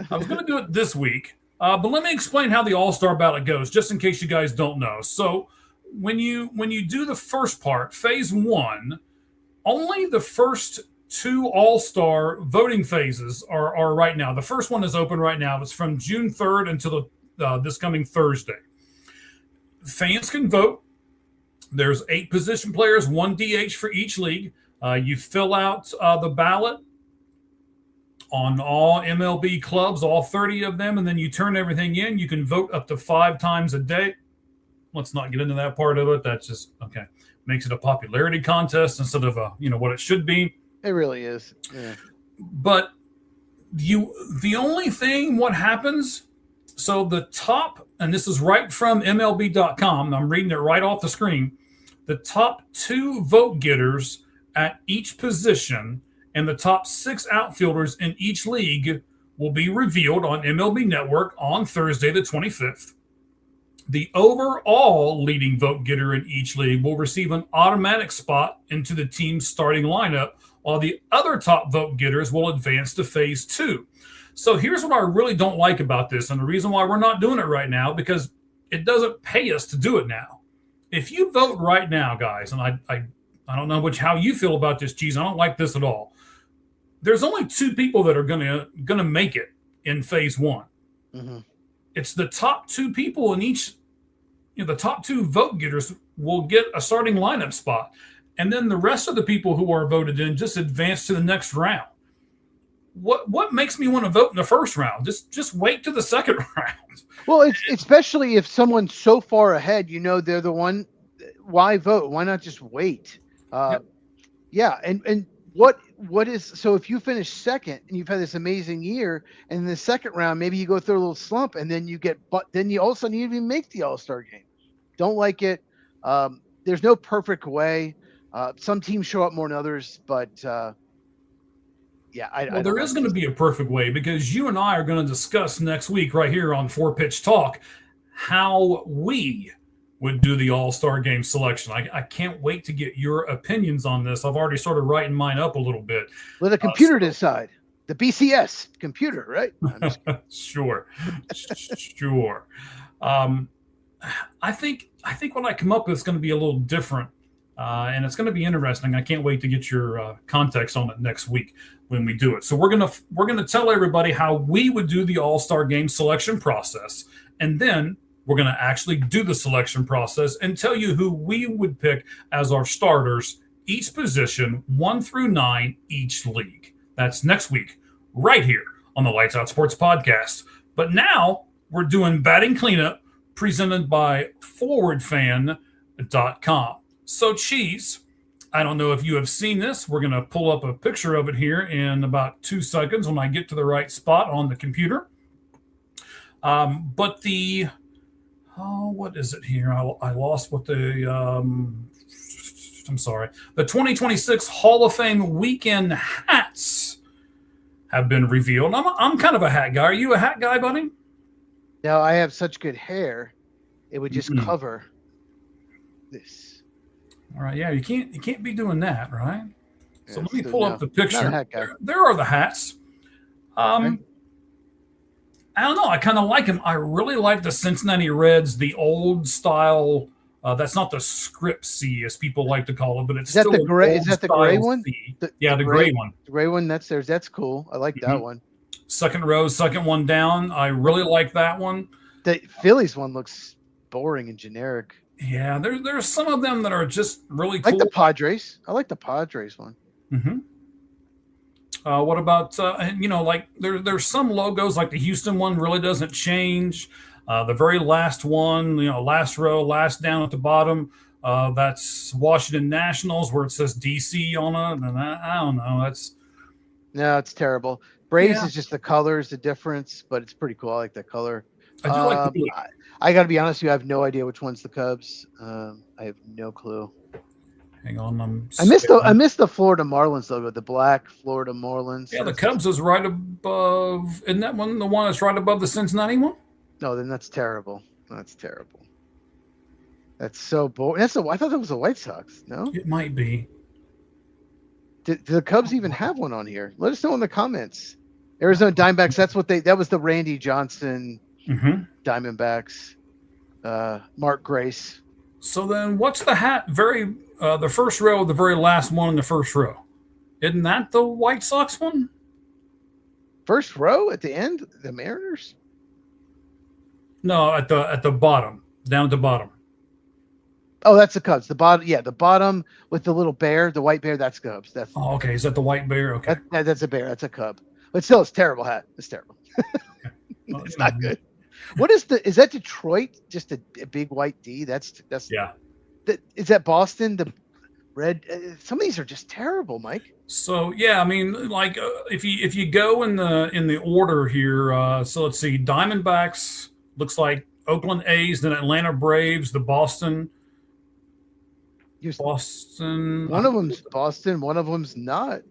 I was going to do it this week, but let me explain how the all-star ballot goes, just in case you guys don't know. So when you do the first part, phase one, only the first two all-star voting phases are right now. The first one is open right now. It's from June 3rd until this coming Thursday. Fans can vote. There's 8 position players, 1 DH for each league. You fill out the ballot on all MLB clubs, all 30 of them, and then you turn everything in. You can vote up to 5 times a day. Let's not get into that part of it. That's just, okay. Makes it a popularity contest instead of what it should be. It really is. Yeah. But the only thing, what happens, so the top, and this is right from MLB.com, I'm reading it right off the screen, the top 2 vote getters at each position and the top 6 outfielders in each league will be revealed on MLB Network on Thursday the 25th. The overall leading vote getter in each league will receive an automatic spot into the team's starting lineup, while the other top vote getters will advance to phase 2. So here's what I really don't like about this, and the reason why we're not doing it right now, because it doesn't pay us to do it now. If you vote right now, guys, and I don't know how you feel about this, Cheese, I don't like this at all. There's only 2 people that are gonna make it in phase 1. Mm-hmm. It's the top 2 people in each. The top 2 vote getters will get a starting lineup spot. And then the rest of the people who are voted in just advance to the next round. What makes me want to vote in the first round? Just wait to the second round. Well, it's especially if someone's so far ahead, they're the one. Why vote? Why not just wait? Yep. Yeah. And what is, so if you finish second and you've had this amazing year, and in the second round, maybe you go through a little slump and then then you all of a sudden you even make the All-Star game. Don't like it. There's no perfect way. Some teams show up more than others, but there is going to be a perfect way, because you and I are going to discuss next week right here on 4 Pitch Talk how we would do the All-Star Game selection. I can't wait to get your opinions on this. I've already started writing mine up a little bit. Let a computer decide. The BCS computer, right? Sure. Sure. I think what I come up with is going to be a little different, and it's going to be interesting. I can't wait to get your context on it next week when we do it. So we're gonna tell everybody how we would do the All-Star Game selection process, and then we're gonna actually do the selection process and tell you who we would pick as our starters, each position, 1 through 9, each league. That's next week, right here on the Lights Out Sports Podcast. But now we're doing batting cleanup, presented by ForwardFan.com. So, Cheese, I don't know if you have seen this. We're going to pull up a picture of it here in about 2 seconds when I get to the right spot on the computer. But what is it here? I lost what I'm sorry. The 2026 Hall of Fame weekend hats have been revealed. I'm kind of a hat guy. Are you a hat guy, buddy? Now, I have such good hair, it would just cover this. All right, yeah, you can't be doing that, right? Yeah, so let me pull up the picture. Not a hat guy. There are the hats. Okay. I don't know. I kind of like them. I really like the Cincinnati Reds, the old style. That's not the script C, as people like to call it, but it's still the gray. Is that the gray one? The gray one. The gray one. That's cool. I like that one. Second row, second one down. I really like that one. The Phillies one looks boring and generic. Yeah, there's some of them that are just really cool. Like the Padres. I like the Padres one. Mm-hmm. What about like there's some logos like the Houston one really doesn't change. The very last one, last row, last down at the bottom, that's Washington Nationals where it says DC on it, and I don't know. No, it's terrible. Braves is just the colors, the difference, but it's pretty cool. I like that color. I do like the blue. I got to be honest with you, I have no idea which one's the Cubs. I have no clue. Hang on, I missed the Florida Marlins logo, the black Florida Marlins. Yeah, the Cubs is right above. Isn't that one the one that's right above the Cincinnati one? No, then that's terrible. That's terrible. That's so boring. I thought that was the White Sox. No, it might be. Do the Cubs even have one on here? Let us know in the comments. Arizona Diamondbacks. That was the Randy Johnson Diamondbacks. Mark Grace. So then, what's the hat? The first row, the very last one in the first row. Isn't that the White Sox one? First row at the end, the Mariners. No, at the bottom, down at the bottom. Oh, that's the Cubs. The bottom, the bottom with the little bear, the white bear. That's Cubs. That's. Oh, okay. Is that the white bear? Okay. That's a bear. That's a Cub. But still, it's a terrible hat. It's terrible. It's not good. What is that Detroit? Just a big white D? That's yeah. Is that Boston? The red? Some of these are just terrible, Mike. So yeah, I mean, like if you go in the order here, so let's see, Diamondbacks looks like Oakland A's, then Atlanta Braves, the Boston. One of them's Boston. One of them's not.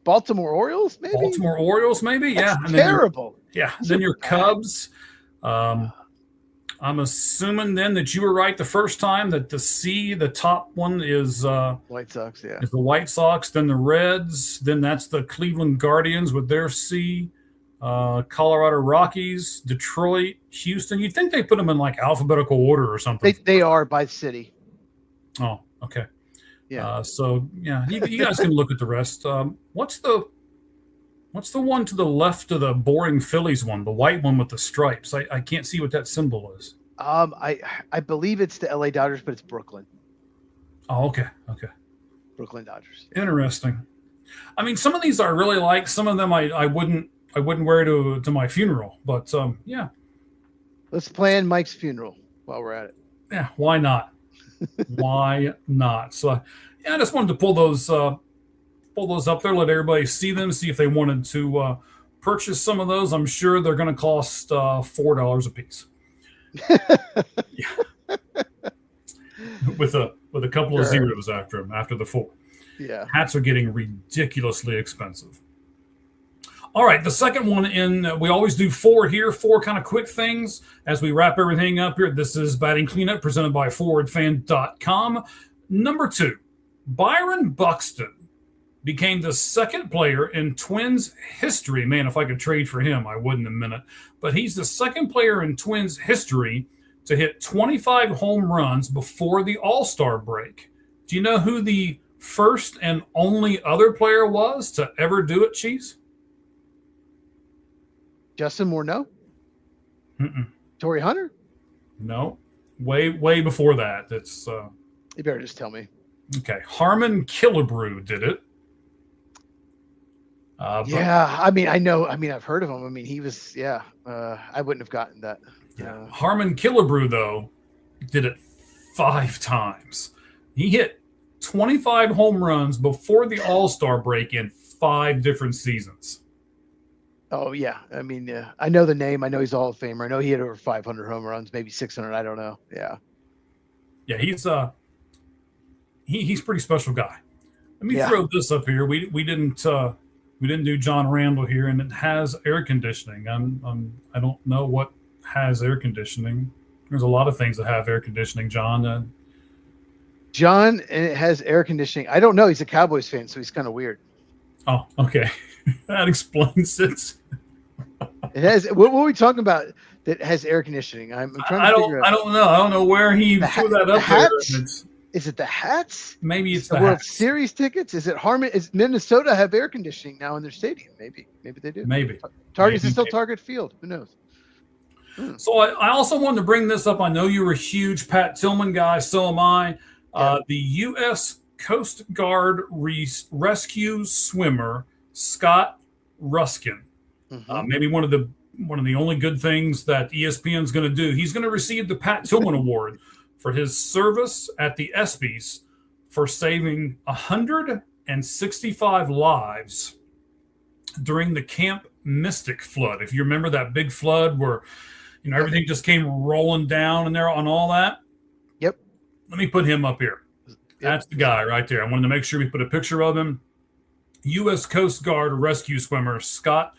Baltimore Orioles, maybe. Yeah. And terrible. Then your Cubs. I'm assuming then that you were right the first time that the C, the top one is White Sox. Yeah, is the White Sox. Then the Reds. Then that's the Cleveland Guardians with their C. Colorado Rockies, Detroit, Houston. You'd think they put them in like alphabetical order or something. They are by city. Oh, okay. Yeah. You guys can look at the rest. What's the one to the left of the boring Phillies one, the white one with the stripes? I can't see what that symbol is. I believe it's the LA Dodgers, but it's Brooklyn. Oh, okay. Brooklyn Dodgers. Interesting. I mean, some of these I really like. Some of them I wouldn't wear to my funeral, but yeah. Let's plan Mike's funeral while we're at it. Yeah, why not? Why not? So, yeah, I just wanted to pull those up there, let everybody see them, see if they wanted to purchase some of those. I'm sure they're going to cost $4 a piece. Yeah. with a couple of zeros after them, after the 4. Yeah. Hats are getting ridiculously expensive. All right, the second one we always do four here, four kind of quick things as we wrap everything up here. This is Batting Cleanup presented by ForwardFan.com. Number 2, Byron Buxton became the second player in Twins history. Man, if I could trade for him, I would in a minute. But he's the second player in Twins history to hit 25 home runs before the All-Star break. Do you know who the first and only other player was to ever do it, Cheese? Justin Morneau? Torrey Hunter? No. Way before that. It's You better just tell me. okay. Harmon Killebrew did it. Yeah, I mean, I know. I mean, I've heard of him. I mean, he was. Yeah, I wouldn't have gotten that. Harmon Killebrew, though, did it 5 times. He hit 25 home runs before the All-Star break in 5 different seasons. Oh yeah, I mean, I know the name. I know he's a Hall of Famer. I know he had over 500 home runs, maybe 600. I don't know. Yeah. Yeah, he's a pretty special guy. Let me throw this up here. We didn't do John Randall here, and it has air conditioning. I don't know what has air conditioning. There's a lot of things that have air conditioning, John. John, and it has air conditioning. I don't know. He's a Cowboys fan, so he's kind of weird. Oh, okay. That explains it. It has. What were we talking about that has air conditioning? I'm trying to figure out. I don't know. I don't know where he threw that up there. Is it the hats? Maybe it's the the World hats. Series tickets. Is it Harmon? Is Minnesota have air conditioning now in their stadium? Maybe they do. Maybe. Target is still Target Field. Who knows? So I also wanted to bring this up. I know you were a huge Pat Tillman guy. So am I. The U.S. Coast Guard rescue swimmer Scott Ruskin. Maybe one of the only good things that ESPN is going to do. He's going to receive the Pat Tillman Award for his service at the ESPYs for saving 165 lives during the Camp Mystic flood. If you remember that big flood where everything just came rolling down in there on all that. Yep. Let me put him up here. That's the guy right there. I wanted to make sure we put a picture of him. U.S. Coast Guard rescue swimmer Scott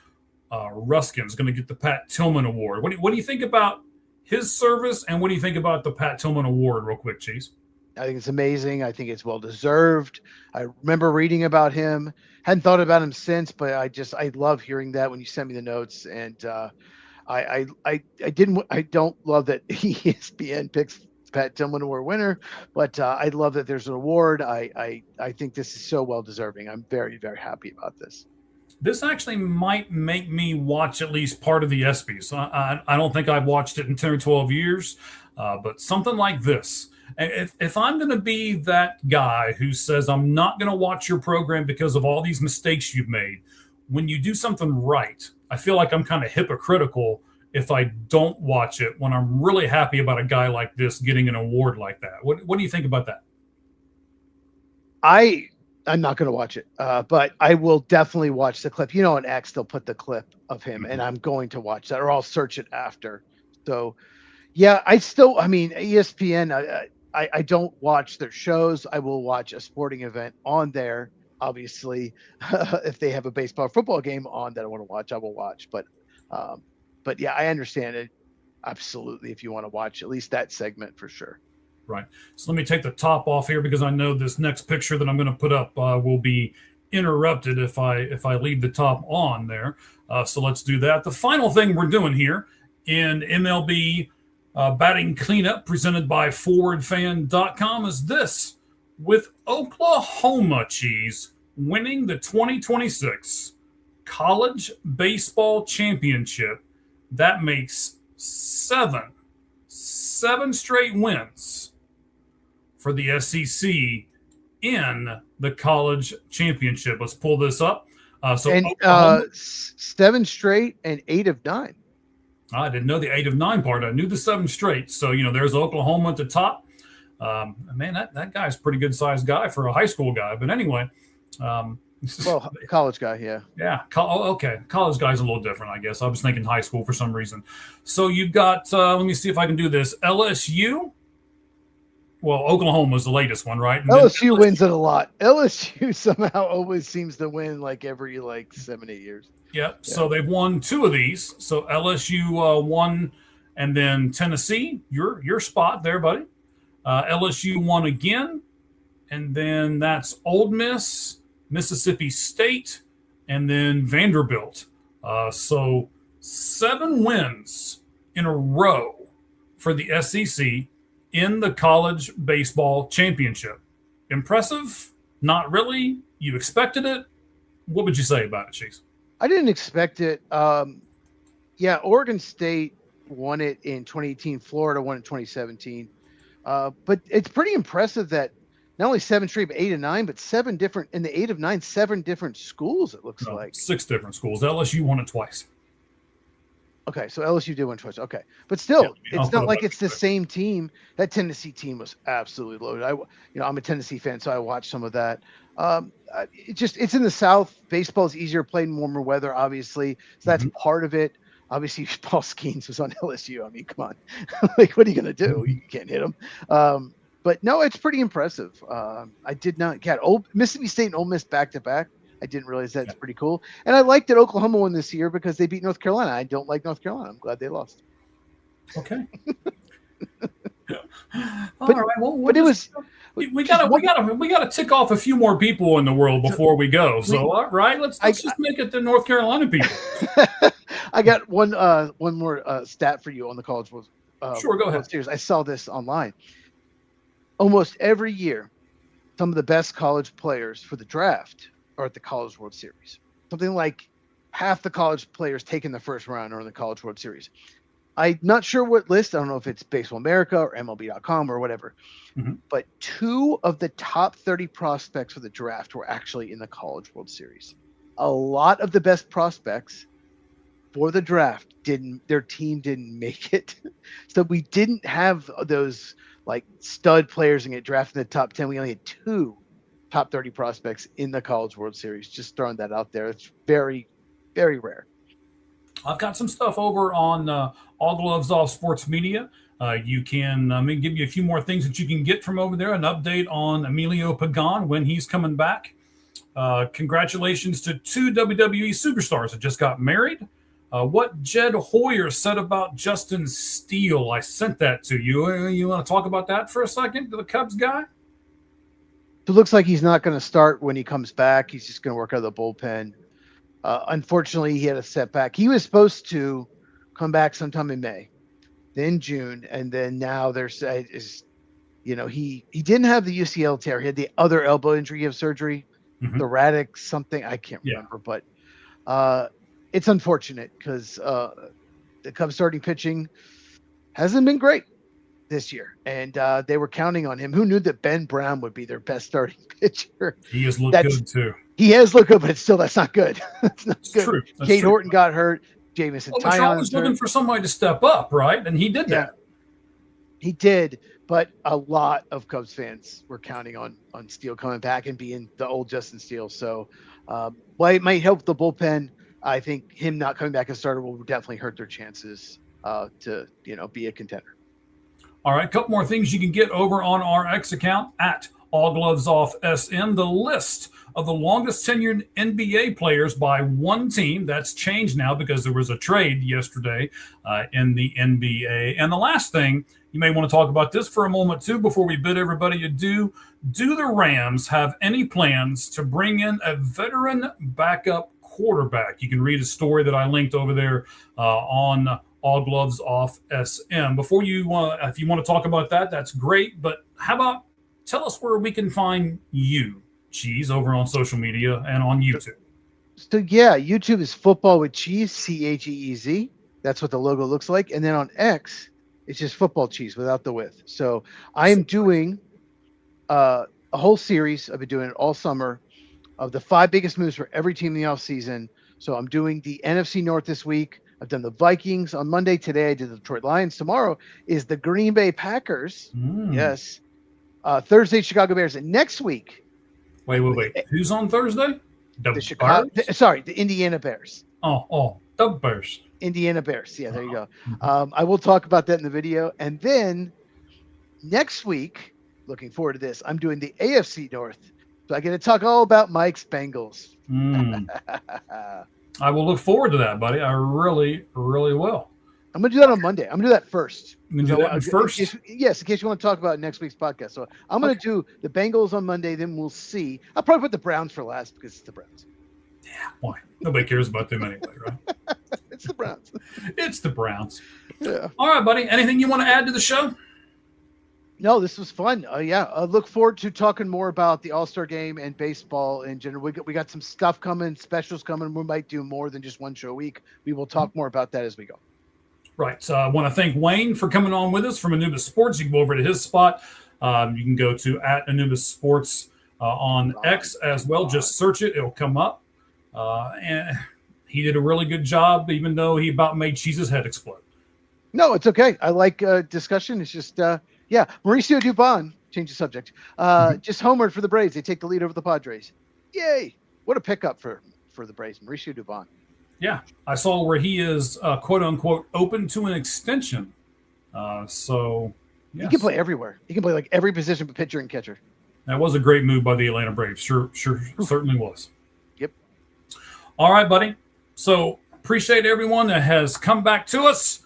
Ruskin is going to get the Pat Tillman Award. What do you think about his service, and what do you think about the Pat Tillman Award, real quick, Cheese? I think it's amazing. I think it's well deserved. I remember reading about him. Hadn't thought about him since, but I love hearing that when you sent me the notes. And I don't love that ESPN picks Pat Tillman Award winner, but I love that there's an award. I think this is so well deserving. I'm very, very happy about this. This actually might make me watch at least part of the ESPYs. I don't think I've watched it in 10 or 12 years, but something like this. If I'm going to be that guy who says I'm not going to watch your program because of all these mistakes you've made, when you do something right, I feel like I'm kind of hypocritical if I don't watch it when I'm really happy about a guy like this getting an award like that. What do you think about that? I'm not going to watch it, but I will definitely watch the clip. On X, they'll put the clip of him, and I'm going to watch that, or I'll search it after. So, yeah, ESPN, I don't watch their shows. I will watch a sporting event on there. Obviously, if they have a baseball or football game on that I want to watch, I will watch. But yeah, I understand it. Absolutely. If you want to watch at least that segment, for sure. Right. So let me take the top off here because I know this next picture that I'm going to put up will be interrupted if I leave the top on there. So let's do that. The final thing we're doing here in MLB batting cleanup presented by ForwardFan.com is this. With Oklahoma, Cheese, winning the 2026 College Baseball Championship, that makes seven straight wins for the SEC in the college championship. Let's pull this up. Oklahoma, 7 straight and 8 of 9. I didn't know the 8 of 9 part. I knew the 7 straight. So, there's Oklahoma at the top. Man, that guy's a pretty good sized guy for a high school guy. But anyway, well, college guy, yeah. Yeah. Okay. College guy's a little different, I guess. I was thinking high school for some reason. So you've got, let me see if I can do this. LSU, Well, Oklahoma was the latest one, right? And LSU wins it a lot. LSU somehow always seems to win like every 7-8 years. Yep. Yeah. So they've won 2 of these. So LSU won, and then Tennessee, your spot there, buddy. LSU won again, and then that's Ole Miss, Mississippi State, and then Vanderbilt. So 7 wins in a row for the SEC in the college baseball championship. Impressive? Not really? You expected it? What would you say about it, Cheese? I didn't expect it. Yeah, Oregon State won it in 2018. Florida won it in 2017. But it's pretty impressive that not only 7 straight, but 8 and 9, but 7 different in the 8 of 9, 7 different schools. It looks like 6 different schools. LSU won it twice. Okay, so LSU did win twice. Okay, but still, it's not like it's the same team. That Tennessee team was absolutely loaded. I'm a Tennessee fan, so I watched some of that. It's in the South. Baseball is easier played in warmer weather, obviously. So that's part of it. Obviously, Paul Skeens was on LSU. I mean, come on, like, what are you gonna do? You can't hit him. But no, it's pretty impressive. I did not get Mississippi State and Ole Miss back to back. I didn't realize that's pretty cool. And I liked that Oklahoma won this year because they beat North Carolina. I don't like North Carolina. I'm glad they lost. Okay. But it was. We gotta tick off a few more people in the world before we go. So all right, let's just make it the North Carolina people. I got one more stat for you on the College World. Sure, go ahead. Series. I saw this online. Almost every year, some of the best college players for the draft are at the College World Series. Something like half the college players taken the first round are in the College World Series. I'm not sure what list. I don't know if it's Baseball America or MLB.com or whatever. But 2 of the top 30 prospects for the draft were actually in the College World Series. A lot of the best prospects for the draft their team didn't make it. So we didn't have those like stud players and get drafted in the top 10. We only had 2 top 30 prospects in the College World Series. Just throwing that out there. It's very, very rare. I've got some stuff over on All Gloves Off Sports Media. You can give you a few more things that you can get from over there. An update on Emilio Pagan when he's coming back. Congratulations to 2 WWE superstars that just got married. What Jed Hoyer said about Justin Steele, I sent that to you. You want to talk about that for a second, the Cubs guy? It looks like he's not going to start when he comes back. He's just going to work out of the bullpen. Unfortunately, he had a setback. He was supposed to come back sometime in May, then June, and then now he didn't have the UCL tear. He had the other elbow injury of surgery, the Radic something. I can't remember, but it's unfortunate because the Cubs starting pitching hasn't been great this year, and they were counting on him. Who knew that Ben Brown would be their best starting pitcher? He has looked good too. He has looked good, but that's not good. That's not good. True. Kate Horton got hurt. Jamison Tyon was looking for somebody to step up, right? And he did that. He did, but a lot of Cubs fans were counting on Steele coming back and being the old Justin Steele. So, while it might help the bullpen, I think him not coming back as starter will definitely hurt their chances to be a contender. All right, a couple more things you can get over on our X account at All Gloves Off SM. The list of the longest tenured NBA players by one team. That's changed now because there was a trade yesterday in the NBA. And the last thing, you may want to talk about this for a moment too before we bid everybody adieu. Do the Rams have any plans to bring in a veteran backup quarterback? You can read a story that I linked over there on All Gloves Off SM. Before you if you want to talk about that, that's great. But how about tell us where we can find you, Cheese, over on social media and on YouTube. So yeah, YouTube is Football with Cheese, CHEEZ. That's what the logo looks like. And then on X, it's just Football Cheese without the with. So I am doing a whole series. I've been doing it all summer of the 5 biggest moves for every team in the offseason. So I'm doing the NFC North this week. I've done the Vikings on Monday. Today I did the Detroit Lions. Tomorrow is the Green Bay Packers. Yes. Thursday, Chicago Bears. And next week. Wait. Who's on Thursday? The Indiana Bears. The Bears. Indiana Bears. Yeah, there you go. I will talk about that in the video. And then next week, looking forward to this. I'm doing the AFC North, so I get to talk all about Mike's Bengals. I will look forward to that, buddy. I really, really will. I'm going to do that on Monday. I'm going to do that first. You do that first? Yes, in case you want to talk about next week's podcast. So I'm going to do the Bengals on Monday, then we'll see. I'll probably put the Browns for last because it's the Browns. Yeah, why? Nobody cares about them anyway, right? It's the Browns. It's the Browns. Yeah. All right, buddy. Anything you want to add to the show? No, this was fun. I look forward to talking more about the All-Star game and baseball in general. We got some stuff coming, specials coming. We might do more than just one show a week. We will talk more about that as we go. Right. So I want to thank Wayne for coming on with us from Anubis Sports. You can go over to his spot. You can go to @Anubis Sports on X as well. Just search it. It'll come up. And he did a really good job, even though he about made Cheese's head explode. No, it's okay. I like discussion. It's just, Mauricio Dubon, change the subject, just homered for the Braves. They take the lead over the Padres. Yay. What a pickup for the Braves. Mauricio Dubon. Yeah, I saw where he is, quote unquote, open to an extension. So yes. He can play everywhere. He can play like every position but pitcher and catcher. That was a great move by the Atlanta Braves. Sure, certainly was. Yep. All right, buddy. So appreciate everyone that has come back to us.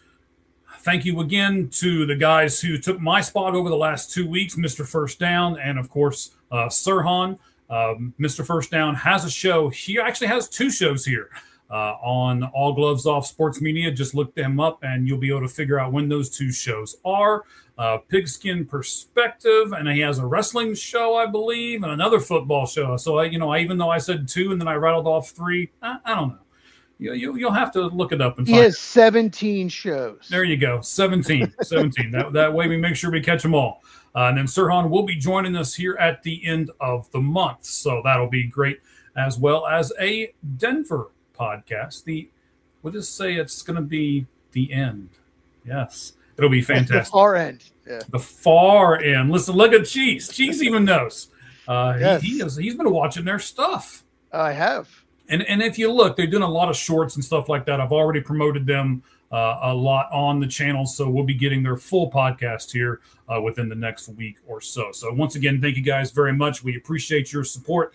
Thank you again to the guys who took my spot over the last 2 weeks, Mr. First Down, and of course, Sirhan. Mr. First Down has a show. He actually has 2 shows here. On All Gloves Off Sports Media. Just look them up and you'll be able to figure out when those 2 shows are. Pigskin Perspective, and he has a wrestling show, I believe, and another football show. So, I even though I said 2 and then I rattled off 3, I don't know. You'll have to look it up and find. He has 17 shows. There you go, 17. That way we make sure we catch them all. And then Sirhan will be joining us here at the end of the month. So that'll be great, as well as a Denver podcast. We'll just say it's going to be the end. Yes, it'll be fantastic. The far end. Yeah. The far end. Listen, look at Cheese. Cheese even knows. Yes. He's been watching their stuff. I have. And if you look, they're doing a lot of shorts and stuff like that. I've already promoted them a lot on the channel, so we'll be getting their full podcast here within the next week or so. So once again, thank you guys very much. We appreciate your support.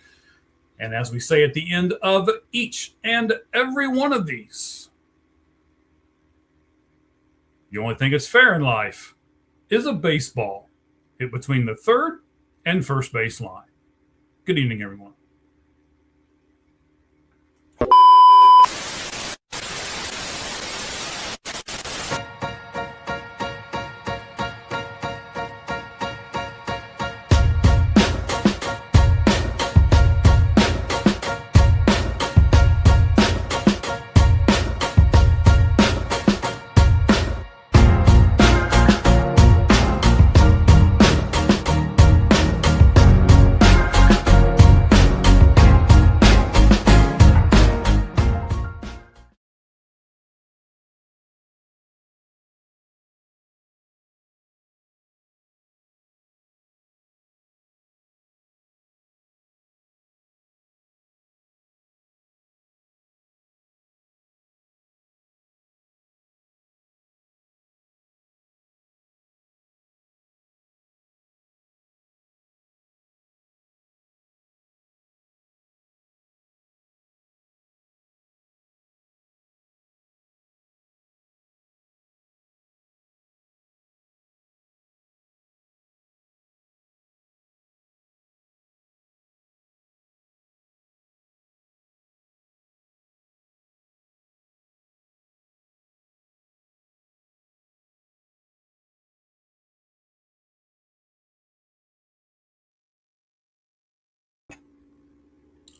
And as we say at the end of each and every one of these, the only thing that's fair in life is a baseball hit between the third and first base line. Good evening, everyone.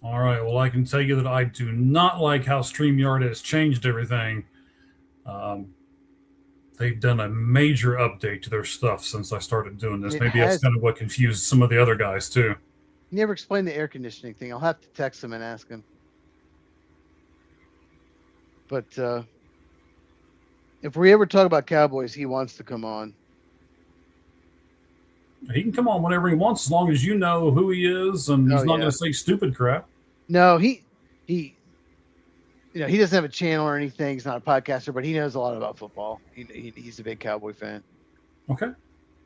All right. Well, I can tell you that I do not like how StreamYard has changed everything. They've done a major update to their stuff since I started doing this. Maybe that's kind of what confused some of the other guys, too. You never explained the air conditioning thing. I'll have to text him and ask him. But if we ever talk about Cowboys, he wants to come on. He can come on whenever he wants, as long as you know who he is, and he's not going to say stupid crap. No, he doesn't have a channel or anything. He's not a podcaster, but he knows a lot about football. He's a big Cowboy fan. Okay.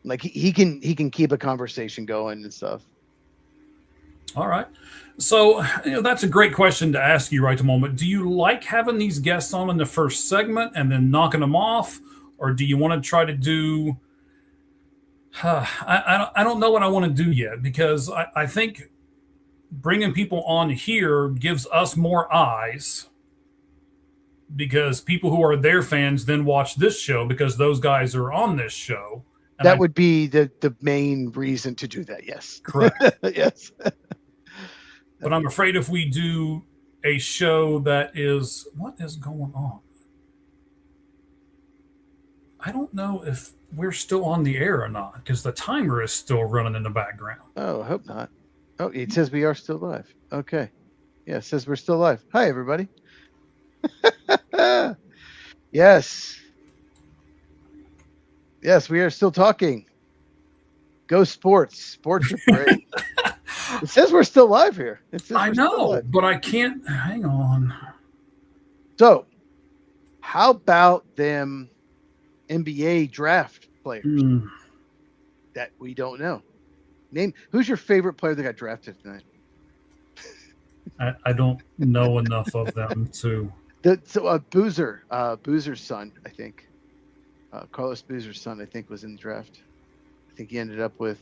Like he can keep a conversation going and stuff. All right. So, that's a great question to ask you right at the moment. Do you like having these guests on in the first segment and then knocking them off? Or do you want to try to do, I don't know what I want to do yet, because I think bringing people on here gives us more eyes, because people who are their fans then watch this show because those guys are on this show. And That would be the main reason to do that. Yes. Correct. Yes. But I'm afraid if we do a show that is, what is going on? I don't know if we're still on the air or not, because the timer is still running in the background. Oh, I hope not. Oh, it says we are still live. Okay. Yeah, it says we're still live. Hi, everybody. Yes. Yes, we are still talking. Go sports. Sports are great. It says we're still live here. I know, but I can't. Hang on. So, how about them NBA draft players that we don't know? Name who's your favorite player that got drafted tonight? I don't know enough of them to. Boozer's son, I think. Carlos Boozer's son, I think, was in the draft. I think he ended up with